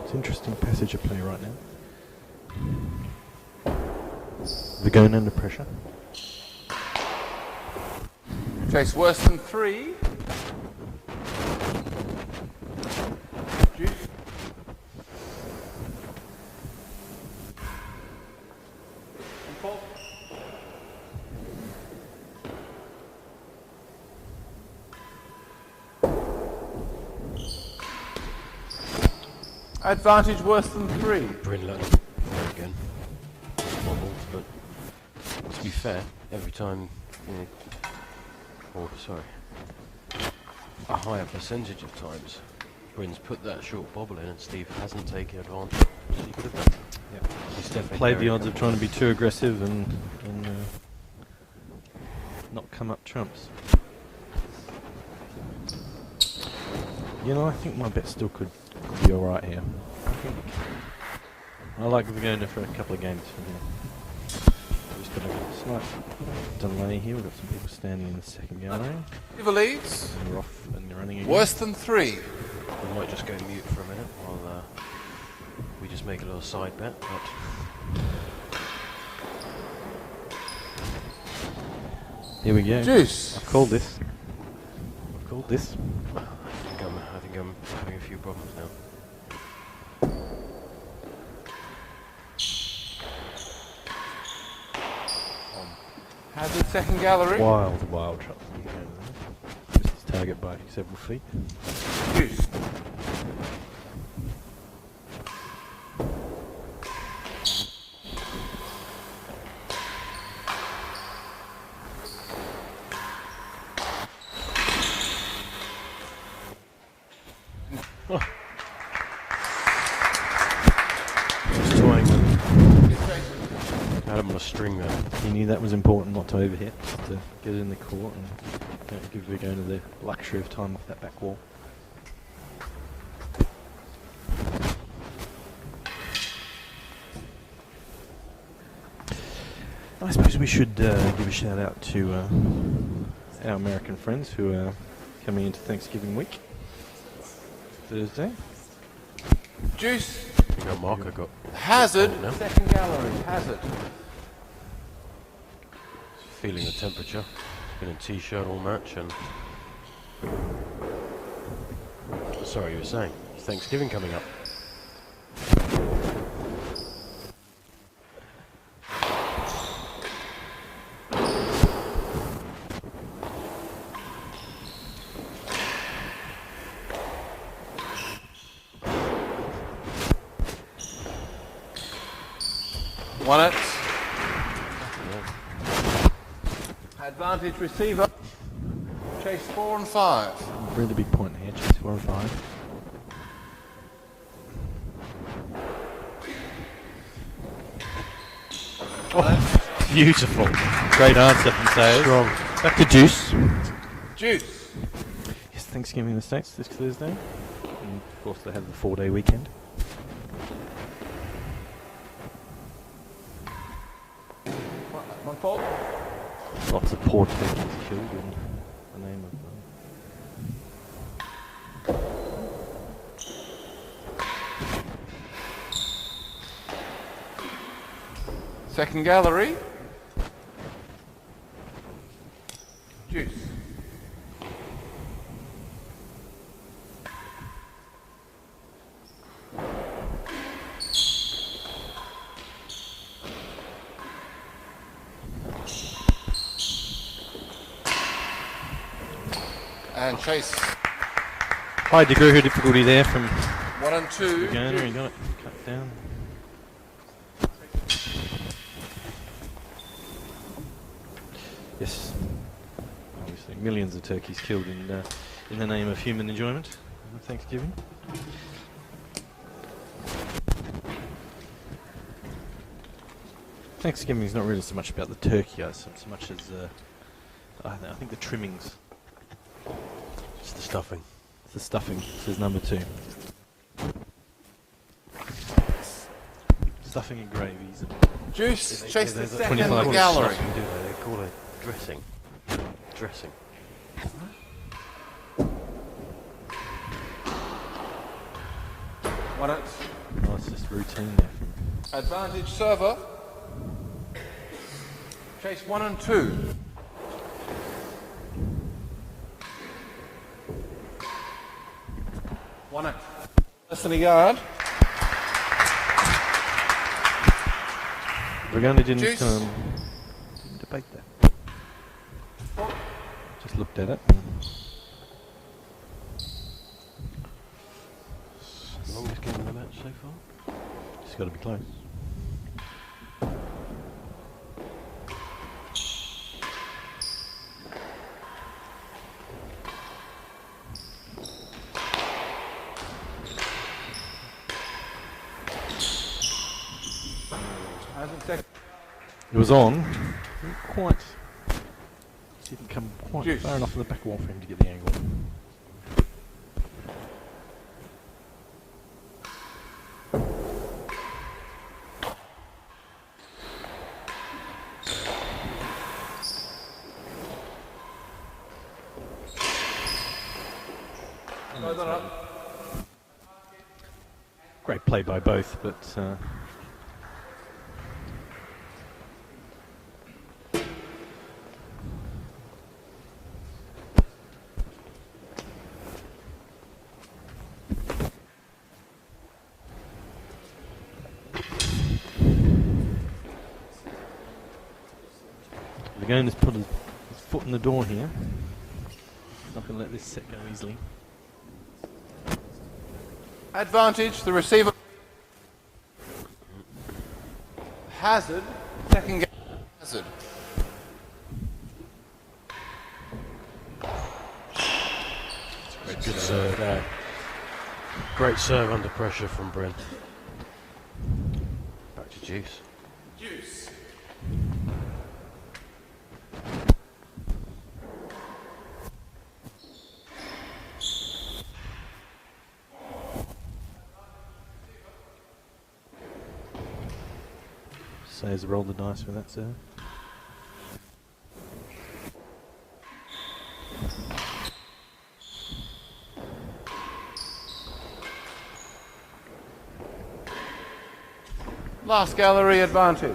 It's interesting passage of play right now. They're going under pressure. Chase worse than 3. Juice. And full. Advantage worse than 3. Bryn let them play again. Wobbled, but to be fair, every time, a higher percentage of times, Bryn's put that short bobble in and Steve hasn't taken advantage. He could have done. Yep. He's definitely Played the very odds of trying to be too aggressive and not come up trumps. You know, I think my bet still could be alright here. I like Virgona for a couple of games from here. Just got a slight delay here. We've got some people standing in the second gallery. Receiver leads. And you're off and you're running again. Worse than 3. We might just go mute for a minute while we just make a little side bet. But Here we go. Juice. I've called this. I've called this. I think I'm having a few problems now. Hazard second gallery. Wild shot. Missed his target by several feet. Juice. Just toying with had him on a string there. He knew that was important not to overhit, just to get it in the court and don't give Virgona the luxury of time off that back wall. I suppose we should give a shout out to our American friends who are coming into Thanksgiving week. Thursday. Juice. I think our marker got Hazard no? second gallery. Hazard. feeling the temperature. Been in t-shirt all match and... Sorry, you were saying? Thanksgiving coming up. Won it. Advantage receiver. Chase 4 and 5. Really big point here, chase 4 and 5. Oh, beautiful. Great answer from Sayers. Strong. Back to Juice. Juice. Yes, Thanksgiving in the States this Thursday. And of course they have the 4-day weekend. One fault. Lots of poor turkeys killed in the name of... Second gallery. Juice. And chase. High degree of difficulty there from 1 and 2. Virgona, he got it cut down. Yes. Obviously, millions of turkeys killed in the name of human enjoyment on Thanksgiving. Thanksgiving is not really so much about the turkey so much as I think the trimmings. It's the stuffing. It's the stuffing, says number 2. Stuffing and gravies. And Juice, chase the second 25 the gallery. Stuffing, do they? They call it dressing. Dressing. One out. oh, it's just routine there. Advantage server. Chase 1 and 2. One out. Less than a yard. Virgona didn't Juice. didn't debate that. Just looked at it. Longest game of the match so far? Just got to be close. It was on. Didn't quite. Didn't come quite Juice. far enough in the back wall for him to get the angle. Great play by both, but Virgona's put his foot in the door here. Not going to let this set go easily. Advantage, the receiver. Hazard, second game. Hazard. Good serve there. Great serve under pressure from Bryn. Back to Juice. Juice. Sayers rolled the dice with that serve. Last gallery advantage.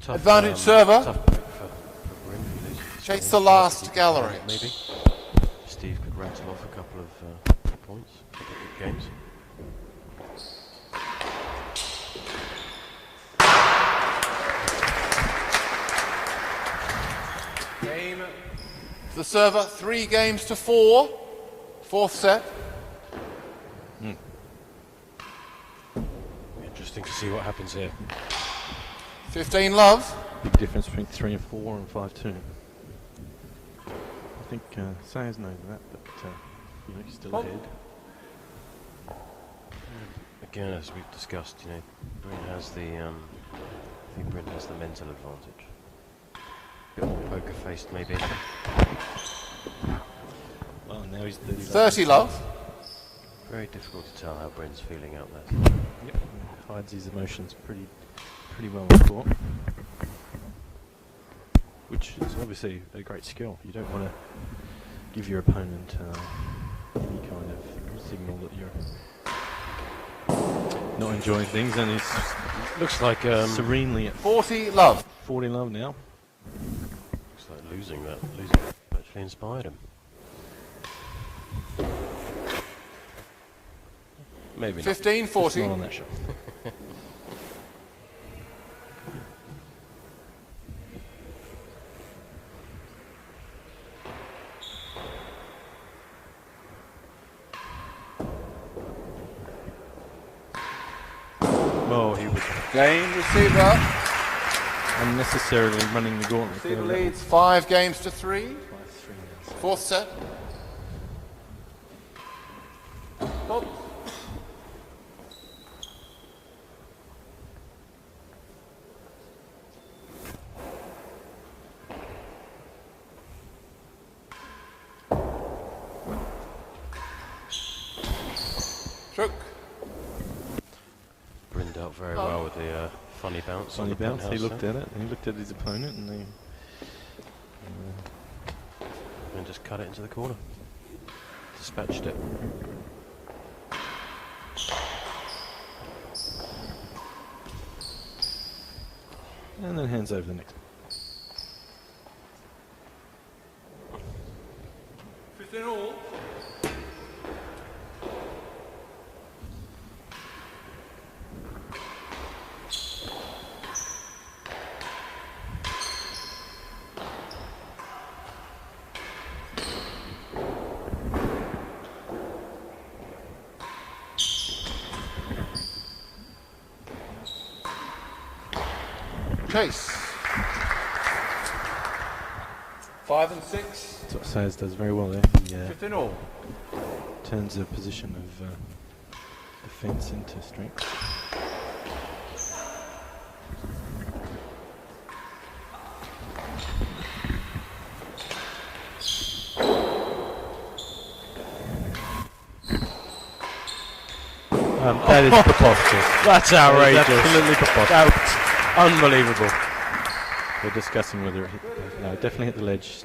Tough, Advantage server. Tough break for Bryn. who loses his Chase game. the last Steve gallery. Maybe Steve could rattle off a couple of points, a couple of good games. Game. The server, 3 games to 4. Fourth set. Interesting to see what happens here. 15 love. Big difference between 3 and 4 and 5-2. I think Sayers knows that, but he's still ahead. Again, as we've discussed, Bryn has the, I think Bryn has the mental advantage. A bit more poker faced, maybe. Well, now he's 30 love. 30 love. Very difficult to tell how Bryn's feeling out there. Yep. Hides his emotions pretty well in court. Which is obviously a great skill. You don't want to give your opponent any kind of signal that you're not enjoying things, and he's Looks like serenely at 40 love. 40 love now. looks like losing that actually inspired him. Maybe not. 15, Just 40. not on that shot. Oh, he was Game receiver. unnecessarily running the gauntlet. Receiver there. leads 5 games to 3. 5-3 now. Fourth set. Oh. Stroke. Bryn dealt very well with the funny bounce. Funny on the bounce. He penthouse looked there. at it, and he looked at his opponent, and he And just cut it into the corner. Dispatched it. and then hands over the next. 15 all. Chase. 5 and 6. That's what Sayers does very well there. He 15 all. turns a position of defence into strength. That is preposterous. That's outrageous. Absolutely preposterous. Unbelievable. We're discussing whether it hit, no, it definitely hit the ledge.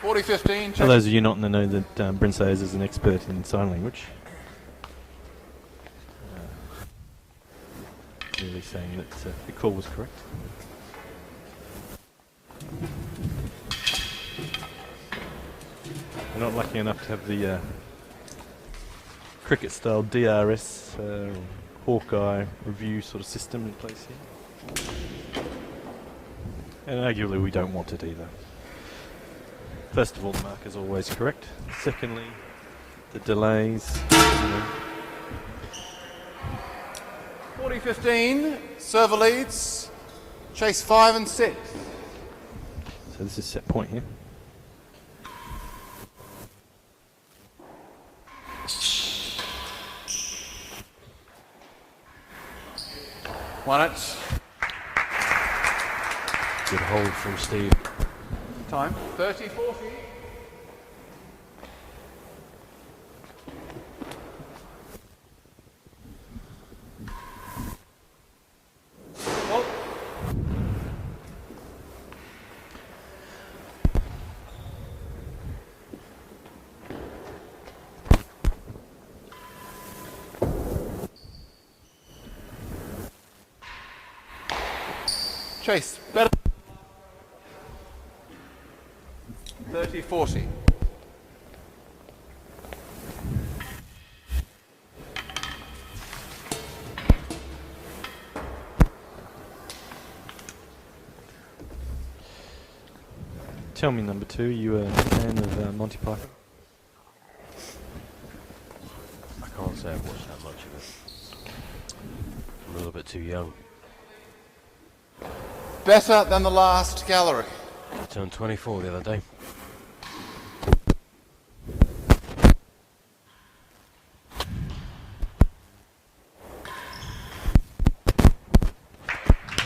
$40-15. For those of you not in the know, that Bryn Sayers is an expert in sign language. Really saying that the call was correct. We're not lucky enough to have the cricket-style DRS Hawkeye review sort of system in place here. And arguably we don't want it either. First of all, the mark is always correct. Secondly, the delays. 40-15. Server leads. Chase 5 and 6. So this is set point here. Won it. Good hold from Steve. Time. 30-40. Oh. Chase, better. 30-40. Tell me, number two, you a fan of Monty Python? I can't say I've watched that much of it. I'm a little bit too young. Better than the last gallery. I turned 24 the other day.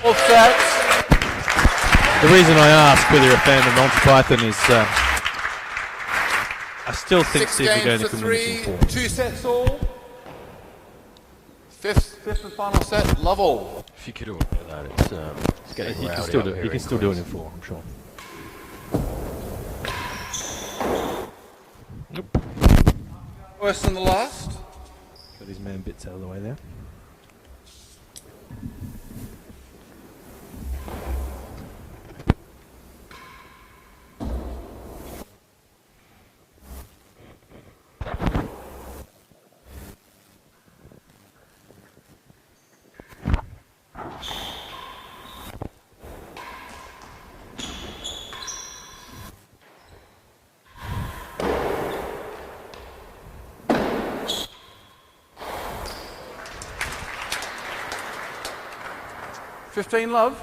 Fourth set. The reason I ask whether you're a fan of Monty Python is I still think 6 Steve games Virgona to can win this 3. in 4. 2 sets all. Fifth and final set. Love all. If you could all do that, it's getting He rowdy can still up do it. here He can in still do it Queens. in 4, I'm sure. Worse than the last. Got his man bits out of the way there. Fifteen, love.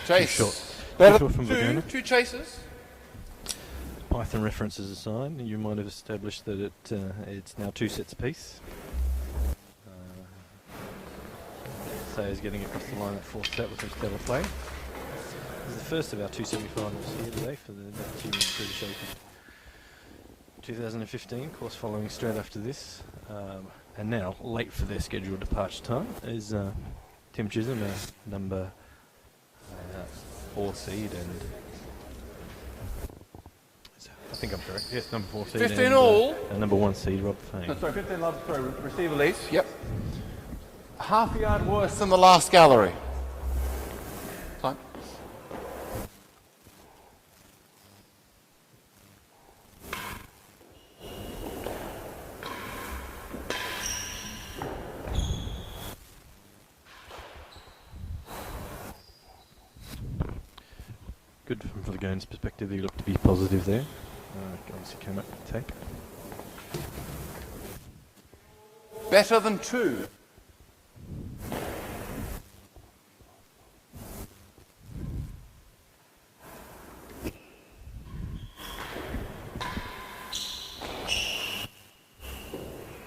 Chase. short. Better Too short from than Virgona. two chases. Python references aside, you might have established that it's now 2 sets apiece. Sayers getting across the line at 4th set with some stellar play. This is the first of our 2 semi-finals here today for the Neptune British Open 2015. Of course, following straight after this, and now late for their scheduled departure time is Tim Chisholm, number 4 seed, and I think I'm correct. Yes, number 4 seed. 15 and, all. and number 1 seed, Rob Fane. No, sorry, 15 love. Sorry, receiver leads. Yep. Half a yard worse than the last gallery. Time. Good from Virgona's perspective, he looked to be positive there. Obviously came up with tape. Better than 2.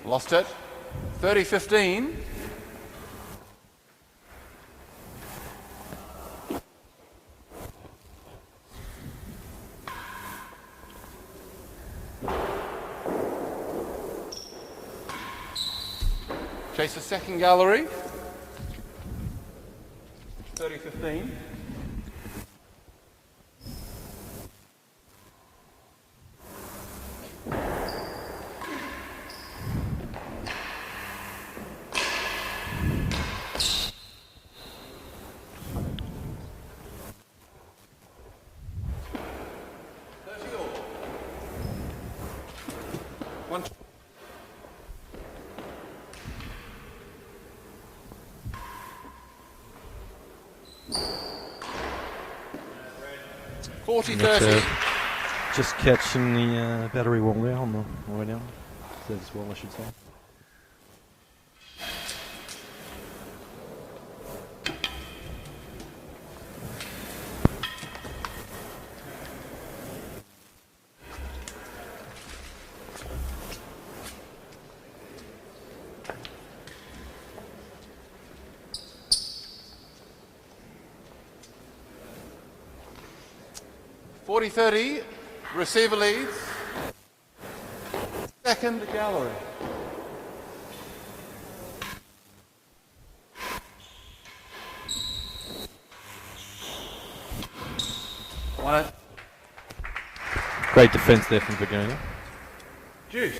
Lost it. 30-15. Chase the second gallery. 30-15. One. 40-30. Just catching the battery wall there on the way down. Service wall, I should say. .40-30, receiver leads. Second gallery. One. Great defence there from Virgona. Juice.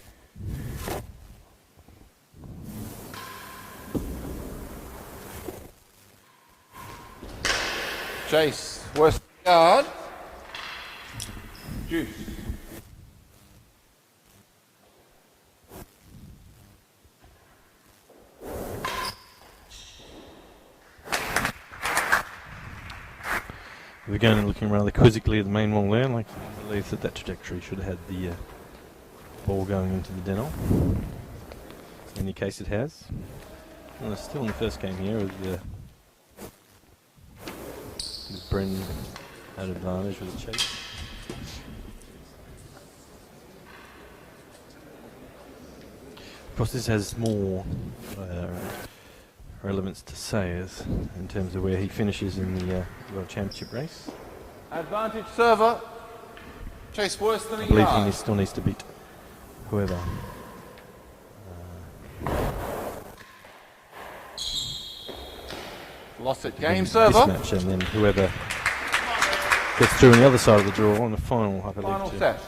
Chase, worst guard. Juice. Virgona looking rather quizzically at the main wall there, like I believe that trajectory should have had the ball going into the Denol. In any case it has. Well, it's still in the first game here with Bryn at advantage with a chase. course, this has more relevance to Sayers in terms of where he finishes in the World Championship race. Advantage server. Chase worse than I a believe he yard. still needs to beat whoever. Lost it. Game This server. match, and then whoever gets through on the other side of the draw on the final, I believe, Final to set.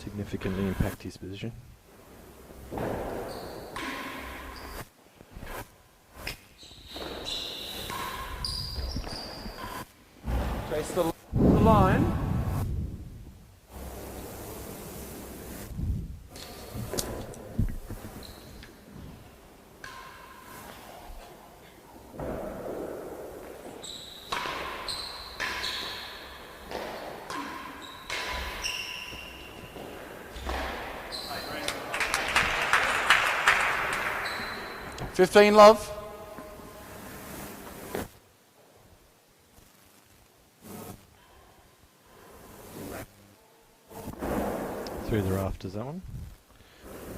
significantly impact his position. Chase the line. $15 love. Through the rafters, that one.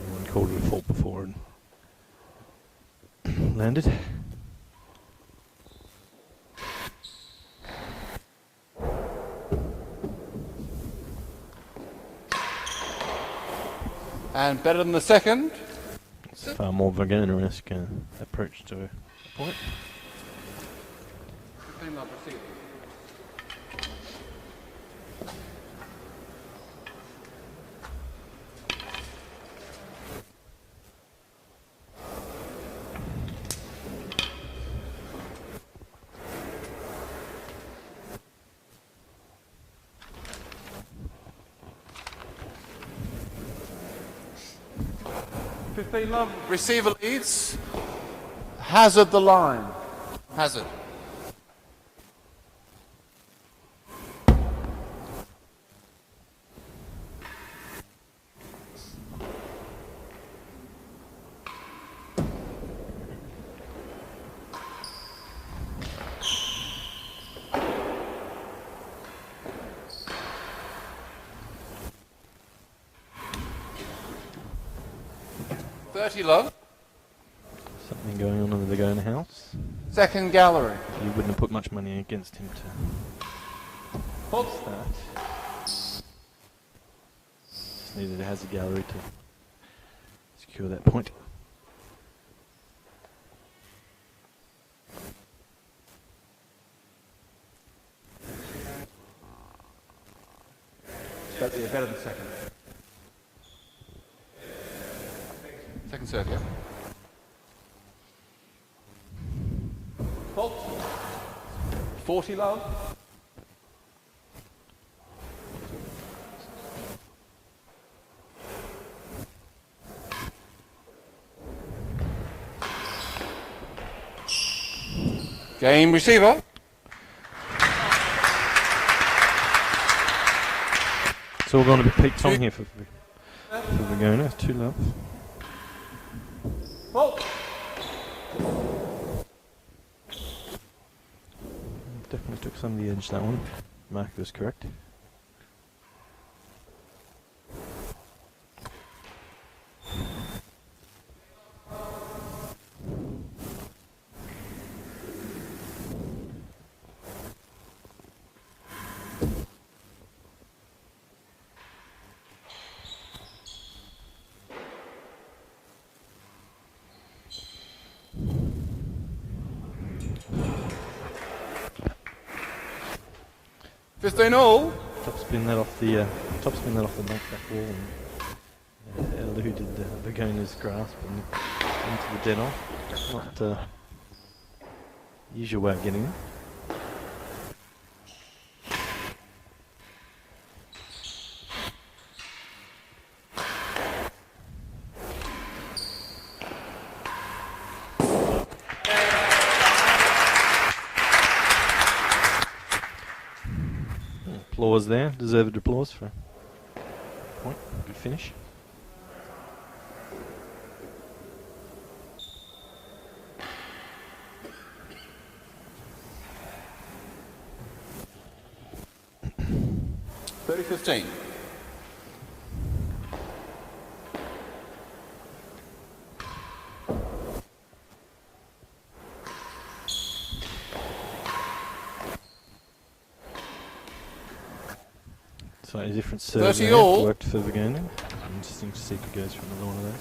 Anyone called it a fault before and landed. And better than the second. It's far more Virgona-esque approach to a point. 15 love receiver. Love. Receiver leads. Hazard the line. Hazard. Love. Something going on in the Virgona house. Second gallery. You wouldn't have put much money against him to start. Just needed a hazard gallery to secure that point. But yeah, better than second. Second serve, yeah. Fault. 40 love. Game receiver. It's all going to be Pete Tong here for Virgona. 2 love. Fault. Definitely took some of the edge, that one. Mark was correct. All. Top spin that off the back wall and eluded the Virgona's grasp and into the dead off. Not usual way of getting it. Applause there, deserved applause for a point, good finish. Slightly different serve 30 there. all. Worked for Virgona. Interesting to see if he goes for another one of those.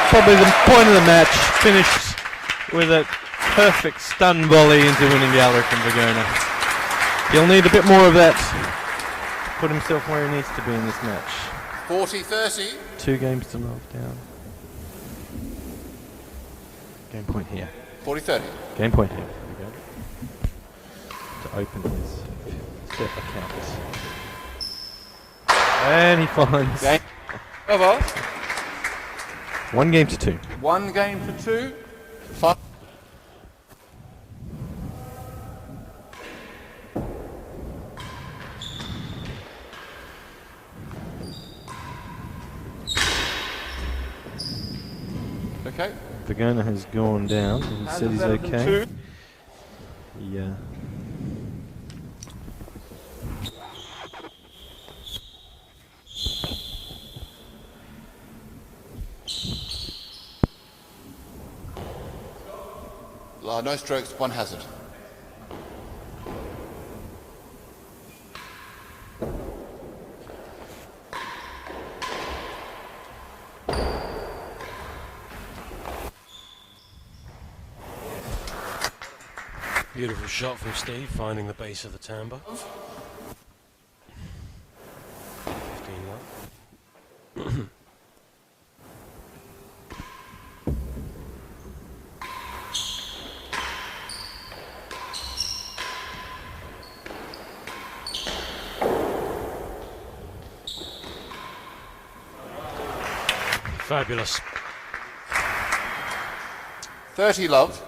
Probably the point of the match, finished with a perfect stun volley into winning gallery from Virgona. He'll need a bit more of that to put himself where he needs to be in this match. 40-30. 2 games to love down. Game point here. 40-30. Game point here. Here we go. To open his set accounts. And he finds Game over. 1 game to 2. 1 game to 2. 5. Okay. Virgona has gone down. He said he's okay. 2. Yeah. No strokes, 1 hazard. Beautiful shot from Steve, finding the base of the timber. 15 left. Fabulous. 30 love.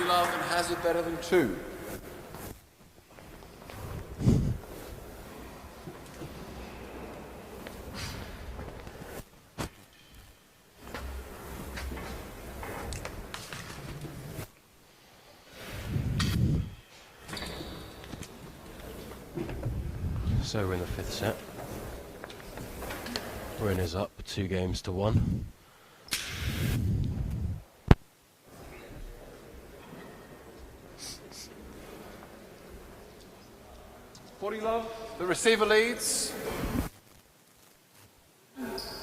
Love and hazard better than 2. So we're in the 5th set. Bryn is up 2 games to 1. The receiver leads.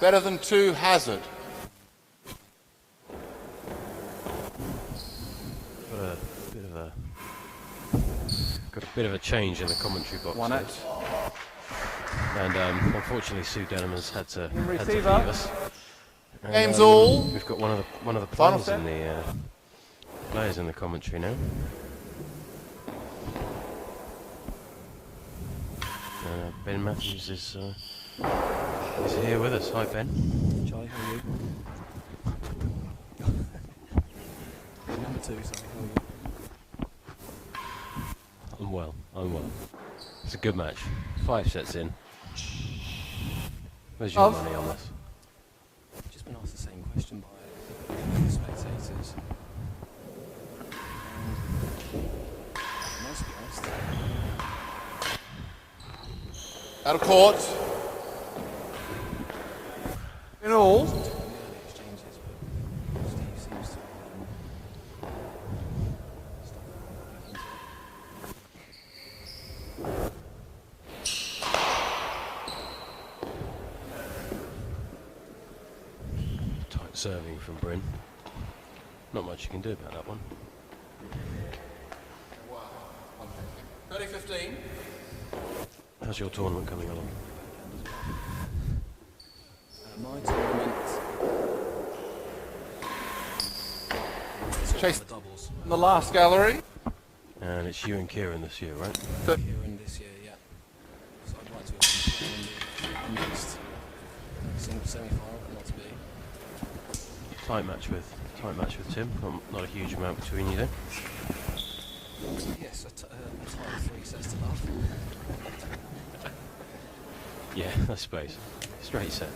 Better than 2 hazard. Got a bit of a change in the commentary box. 1 there. at. And unfortunately Sue Denham has had to leave us. And, Game's all. We've got one of the Final players in the commentary now. Ben Matthews is here with us. Hi Ben. Charlie, how are you? Number 2, sorry, how are you? I'm well. It's a good match. 5 sets in. Where's your money on this? I've just been asked the same question by the spectators. Nice to be honest. Out of court. In all. Early exchanges, but Steve seems to Tight serving from Bryn. Not much you can do about that one. 30-15. How's your tournament coming along? my tournament. So Chase The doubles. in the last gallery. And it's you and Kieran this year, right? Th- Here in this year, yeah. So I'd like to have been playing in the next semi-final, but not to be. Tight match with Tim. Not a huge amount between you then. Yes, a tight 3 sets to love. Yeah, I suppose. Straight set.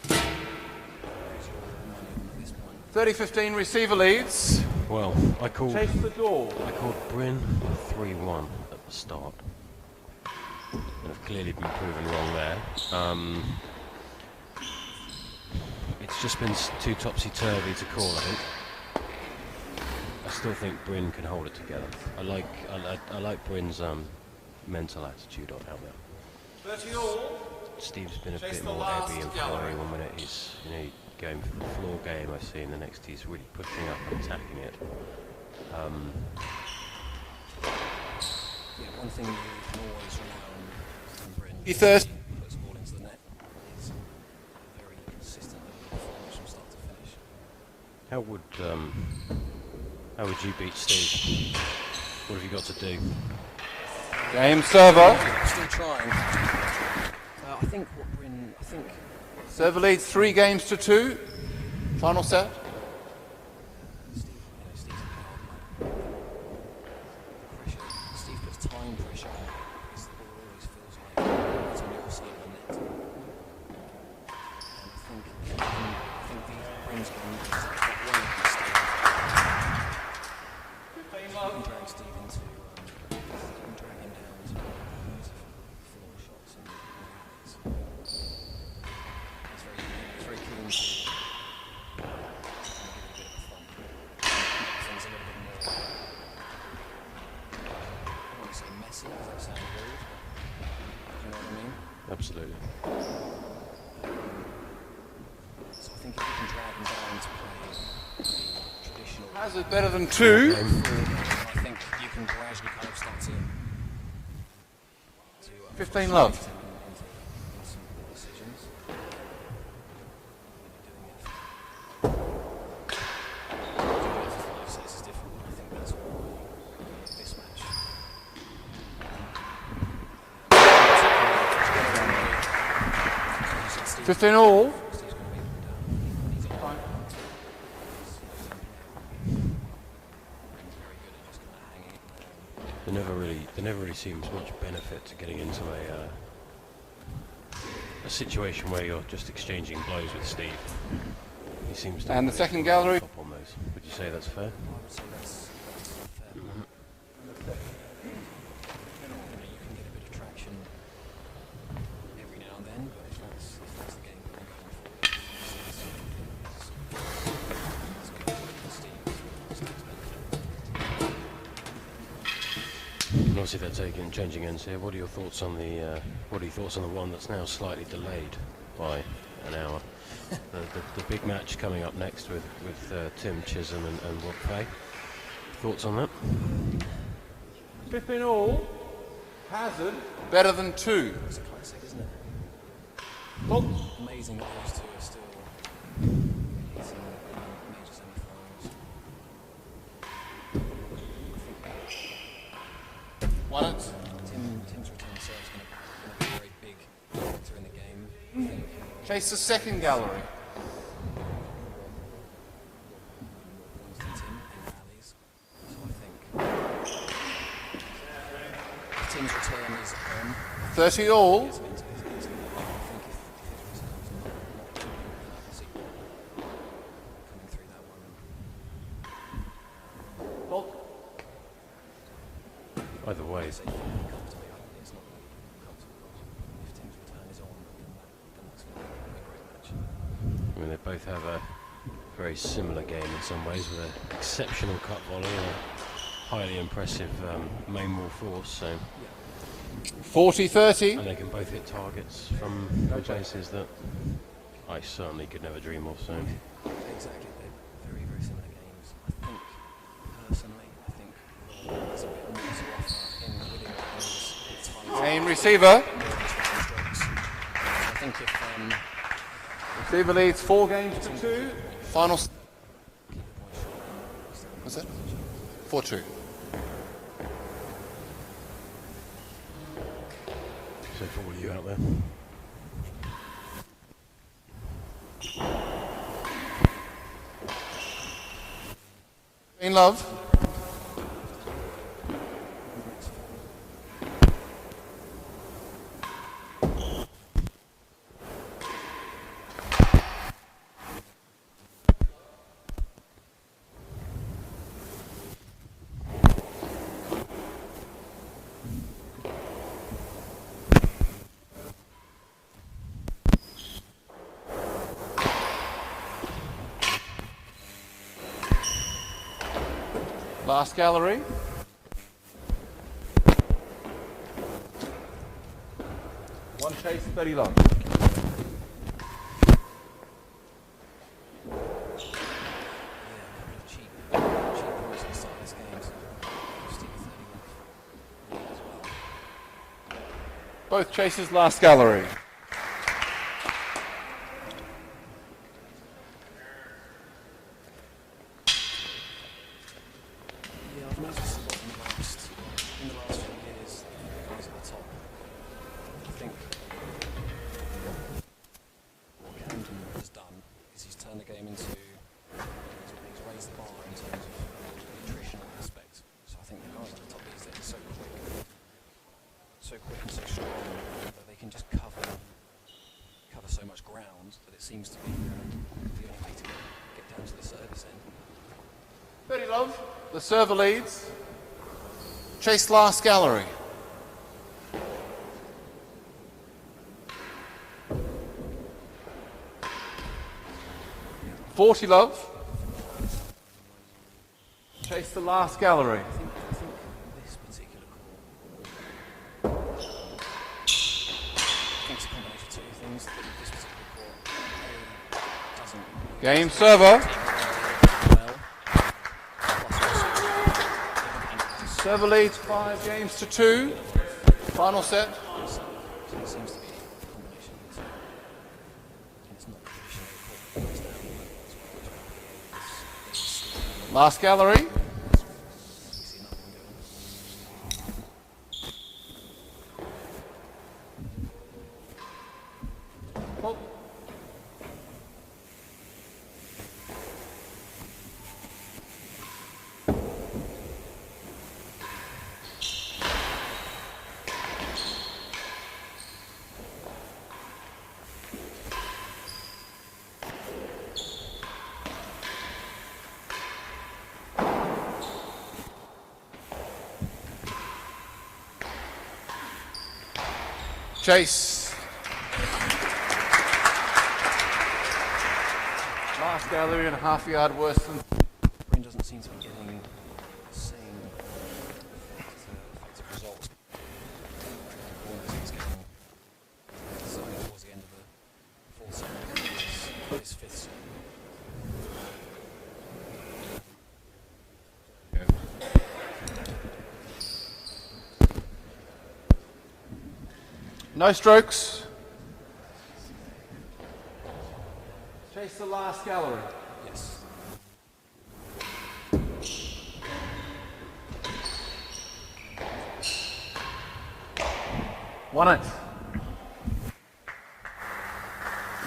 At this point. 30-15 receiver leads. Well, I called door. Bryn 3-1 at the start. And I've clearly been proven wrong there. It's just been too topsy-turvy to call, I think. I still think Bryn can hold it together. I like Bryn's mental attitude out there. 30 all. Steve's been a Chase bit the more last ebby and gallery. flowing 1 minute. He's going for the floor game. I see in the next he's really pushing up and attacking it. Yeah, one thing you can always rely on Bryn. He thirst. Puts the ball into the net. Is very consistent performance from start to finish. How would you beat Steve? What have you got to do? Game server. Still trying. I think what Bryn. Server leads 3 games to 2. Final set. Steve's a power player. Pressure. Steve puts time pressure on it because the ball always feels like it's on your side of the net. And I think Bryn's going to that way against Steve. You can drag Steve into, you can drag him down to floor shots and rallies. He's very keen to give it a bit of a thump. Things a little bit more, I don't want to say messy because that sounds rude. Do you know what I mean? Absolutely. So I think if you can drag him down to play a traditional Hazard better than 2. I think you can gradually kind of start to 15 love. into some decisions. Doing it for 5 sets is different, but I think that's why this match. 15 all. Steve's going to be down. He's on. He's very good at just kind of hanging it there. There never really seems much benefit to getting into a situation where you're just exchanging blows with Steve. He seems to And the second gallery. top on those. Would you say that's fair? I would say that's fair. You know, you can get a bit of traction every now and then, but if that's the game that I'm going for, it's going to be Steve's benefit. And obviously they're changing ends here. What are your thoughts on the one that's now slightly delayed by an hour? the big match coming up next with Tim Chisholm and Rob Fay. Thoughts on that? 15 all. Hazard better than 2. It's a classic, isn't it? Well, Amazing that those two are still in major semi-finals. 1 it. Tim's return serve is going to be a very big factor in the game. I think Chase the second gallery. Tim in rallies. So I think if Tim's return is on. 30 all. It's meant to be. I think if his return's not too good, I can see coming through that one. Well, Either way, Say comfortably, it's not comfortable. If Tim's return is on, then that's going to be a great match. I mean they both have a very similar game in some ways, with an exceptional cut volley and a highly impressive main wall force. So, 40-30. and they can both hit targets from places that I certainly could never dream of. So, Exactly, they're very, very similar games. I think, personally, Rob has a bit more to offer in winning games Game receiver. strokes. I think if Receiver leads 4 games to 2. Final. What's that? 4-2. So for all you out there. In love. Last gallery. One chase, 30 love. cheap points at the start of this game, so Steve 30 lead as well. Both chases, last gallery. Yeah, I've noticed a lot in the last few years, guys at the top. I think what Camden has done is he's turned the game into, he's raised the bar in terms of the nutritional aspect. So I think the guys at the top these days are so quick and so strong that they can just cover so much ground that it seems to be the only way to get down to the service end. 30 love. The server leads. Chase last gallery. $40 love. Chase the last gallery. I think this particular call, I think it's a combination of two things. That this particular call, A, doesn't Game server. well, plus Server leads 5 games to 2. Final set. also, so it seems to be a combination of the two. And it's not traditionally a call that goes down, but it's Last gallery. we see another one go on. Oh. Chase. Last gallery and a half yard worse than. Bryn doesn't seem to be getting the same effective results. He's getting certainly towards the end of the fourth set, his fifth set. No strokes. Chase the last gallery. Yes. Won it.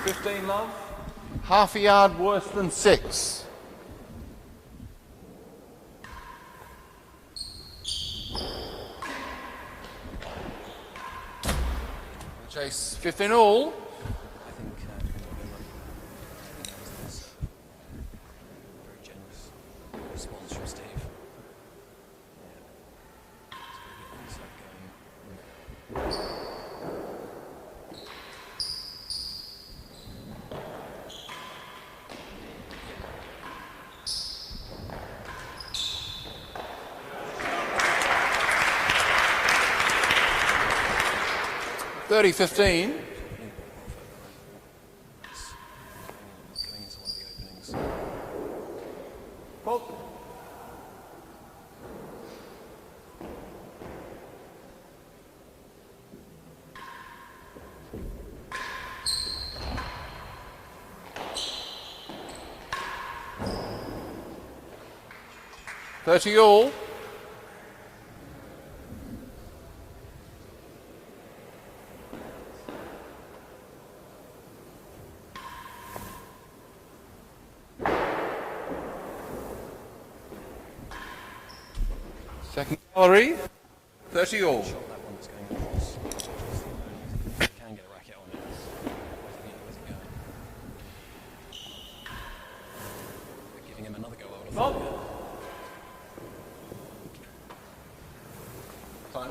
15 love. Half a yard worse than 6. Chase 15 all. I think that was a very generous response from Steve. Yeah. It's a good inside going. Thirty 15. Going into one of the openings. Well, 30 all. Second gallery, 30 all. Shot that one that's going across. You can get a racket on it. Where's it going? We're giving him another go, I would have thought. Time.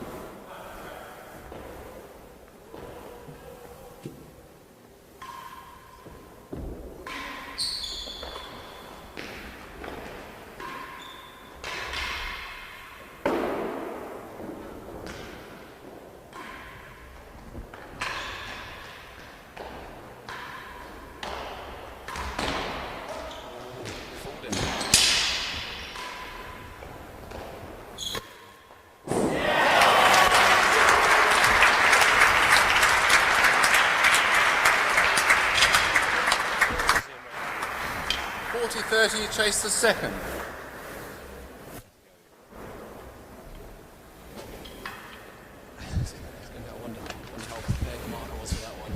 Fooled him. Forty 30, chase the second. I wonder how prepared the marker was for that one.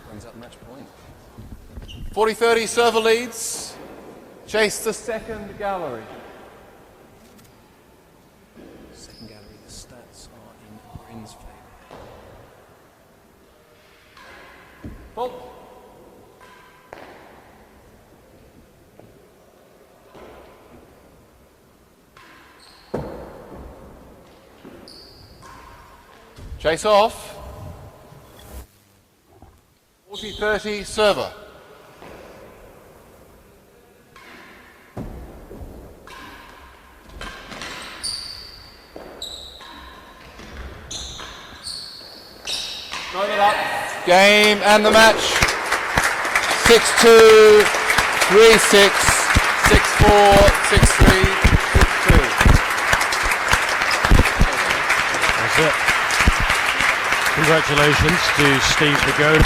Brings up match point. 40 30, server leads. Chase the second gallery. Second gallery, the stats are in Bryn's favour. Fault. Chase off. 40 30, server. Throw it up. Game and the match. 6-2, 3-6, 6-4, 6-3, 6-2. That's it. Congratulations to Steve Virgona,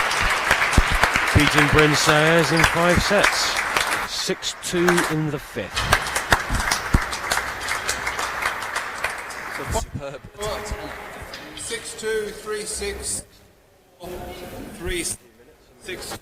beating Bryn Sayers in 5 sets. 6-2 in the 5th. Superb. Titanic. 6-2, 3-6, 3-6.